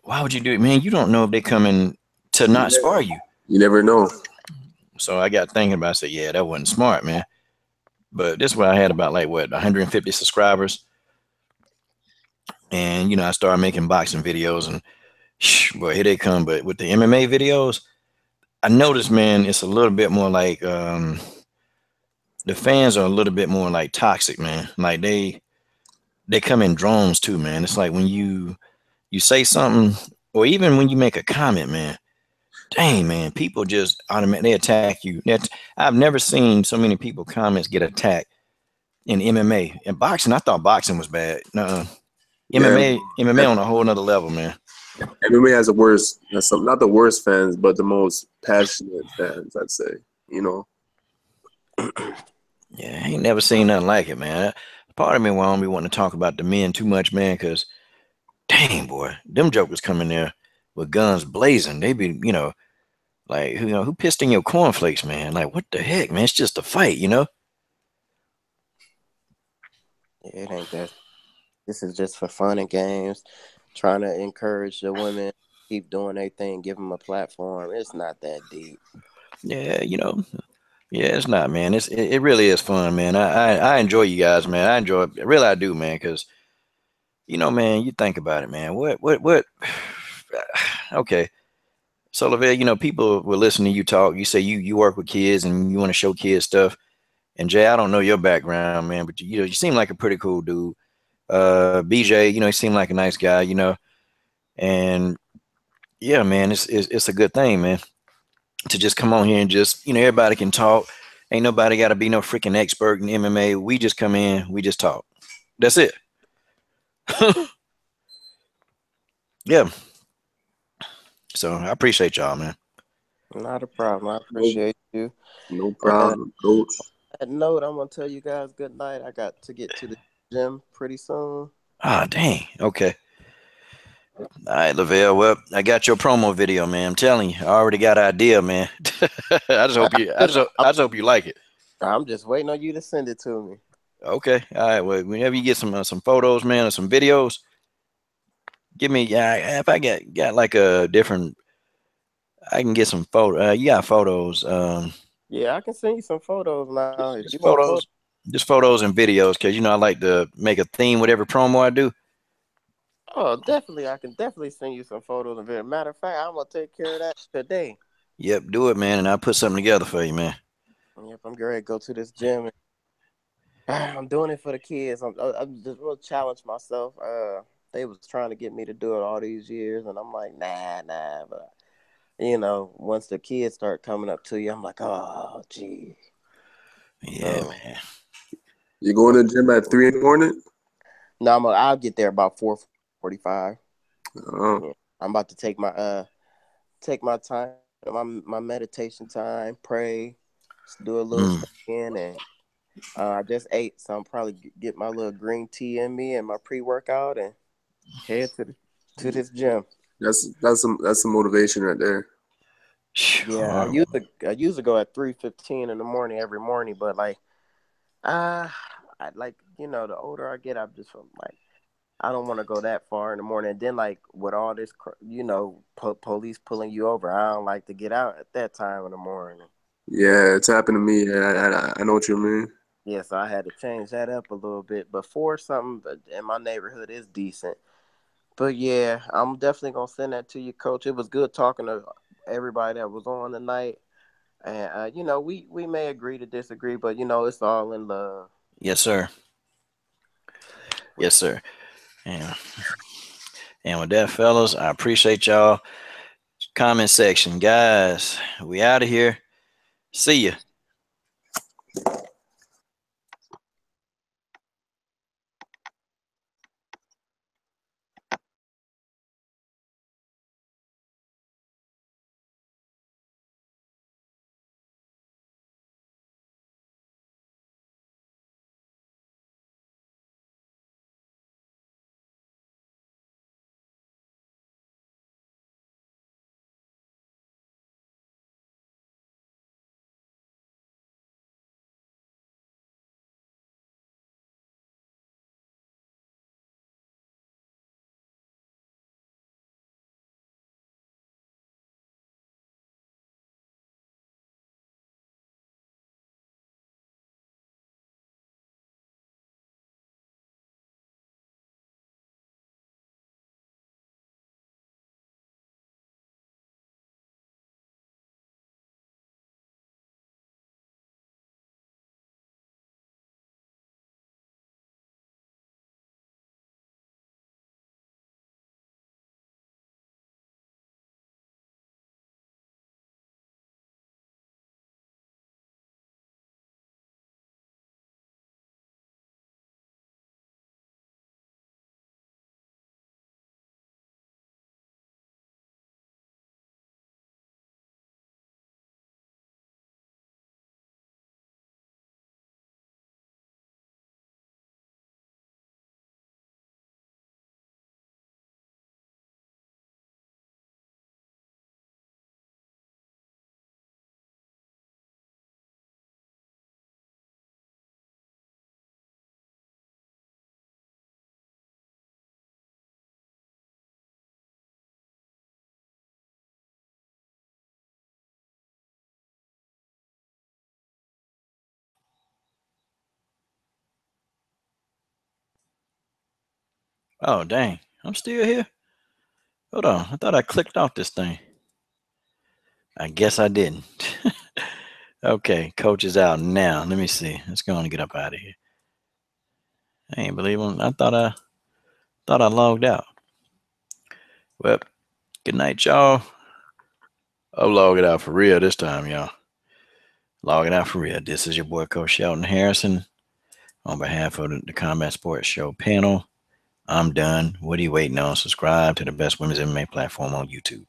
why would you do it, man? You don't know if they're coming to not spar you. You never know. So I got thinking about it. I said, yeah, that wasn't smart, man. But this is where I had about, like, what, 150 subscribers. And, you know, I started making boxing videos and, boy, here they come. But with the MMA videos, I noticed, man, it's a little bit more like, the fans are a little bit more like toxic, man. Like they come in drones too, man. It's like when you say something, or even when you make a comment, man. Dang, man, people just automatically attack you. I've never seen so many people comments get attacked in MMA. In boxing, I thought boxing was bad. No, Yeah, MMA on a whole nother level, man. MMA has the worst, not the worst fans, but the most passionate fans, I'd say. You know. Yeah, I ain't never seen nothing like it, man. Part of me won't be wanting to talk about the men too much, man, because dang, boy, them jokers come in there with guns blazing. They be, like, who pissed in your cornflakes, man? Like, what the heck, man? It's just a fight, Yeah, it ain't that. This is just for fun and games. Trying to encourage the women keep doing their thing, give them a platform. It's not that deep. Yeah, yeah, it's not, man. It really is fun, man. I enjoy you guys, man. I enjoy it. Really, I do, man, because man, you think about it, man. What? Okay. So, Lavelle, people will listen to you talk. You say you work with kids and you want to show kids stuff. And Jay, I don't know your background, man, but you seem like a pretty cool dude. BJ, he seemed like a nice guy, and yeah, man, it's a good thing, man, to just come on here and just, everybody can talk. Ain't nobody got to be no freaking expert in MMA. We just come in, we just talk. That's it. Yeah. So I appreciate y'all, man. Not a problem. I appreciate you. No problem, coach. On that note, I'm gonna tell you guys good night. I got to get to the gym pretty soon. Ah, dang. Okay. All right, Lavelle. Well, I got your promo video, man. I'm telling you, I already got an idea, man. I just hope you like it. I'm just waiting on you to send it to me. Okay. All right. Well, whenever you get some photos, man, or some videos, give me. Yeah, if I got like a different, I can get some photo. You got photos. Yeah, I can send you some photos now. If you Just want photos. photos, just photos and videos, because I like to make a theme with every promo I do. Oh, definitely. I can definitely send you some photos and videos. Matter of fact, I'm gonna take care of that today. Yep, do it, man, and I'll put something together for you, man. Yep, I'm ready to go to this gym. I'm doing it for the kids. I'm just real challenge myself. They was trying to get me to do it all these years, and I'm like, nah. But once the kids start coming up to you, I'm like, oh, gee. Yeah, So, man. You going to the gym at 3 in the morning? no, I'll get there about 4:45. Oh. Yeah. I'm about to take my time, my meditation time, pray, do a little stretching, and I just ate, so I'm probably get my little green tea in me and my pre-workout and head to this gym. That's some motivation right there. Yeah, I used to go at 3:15 in the morning every morning, but like, I like the older I get, I'm just like, I don't want to go that far in the morning. And then like with all this, police pulling you over, I don't like to get out at that time in the morning. Yeah, it's happened to me. I know what you mean. Yeah, so I had to change that up a little bit. But for something in my neighborhood is decent. But yeah, I'm definitely gonna send that to you, Coach. It was good talking to everybody that was on tonight. And we may agree to disagree, but it's all in love. Yes, sir. Yes, sir. And with that, fellas, I appreciate y'all. Comment section, guys. We out of here. See ya. Oh, dang. I'm still here. Hold on. I thought I clicked off this thing. I guess I didn't. Okay, coach is out now. Let me see. Let's go on and get up out of here. I ain't believe him. I thought I logged out. Well, good night, y'all. I'll log it out for real this time, y'all. Log it out for real. This is your boy, Coach Shelton Harrison. On behalf of the Combat Sports Show panel, I'm done. What are you waiting on? Subscribe to the best women's MMA platform on YouTube.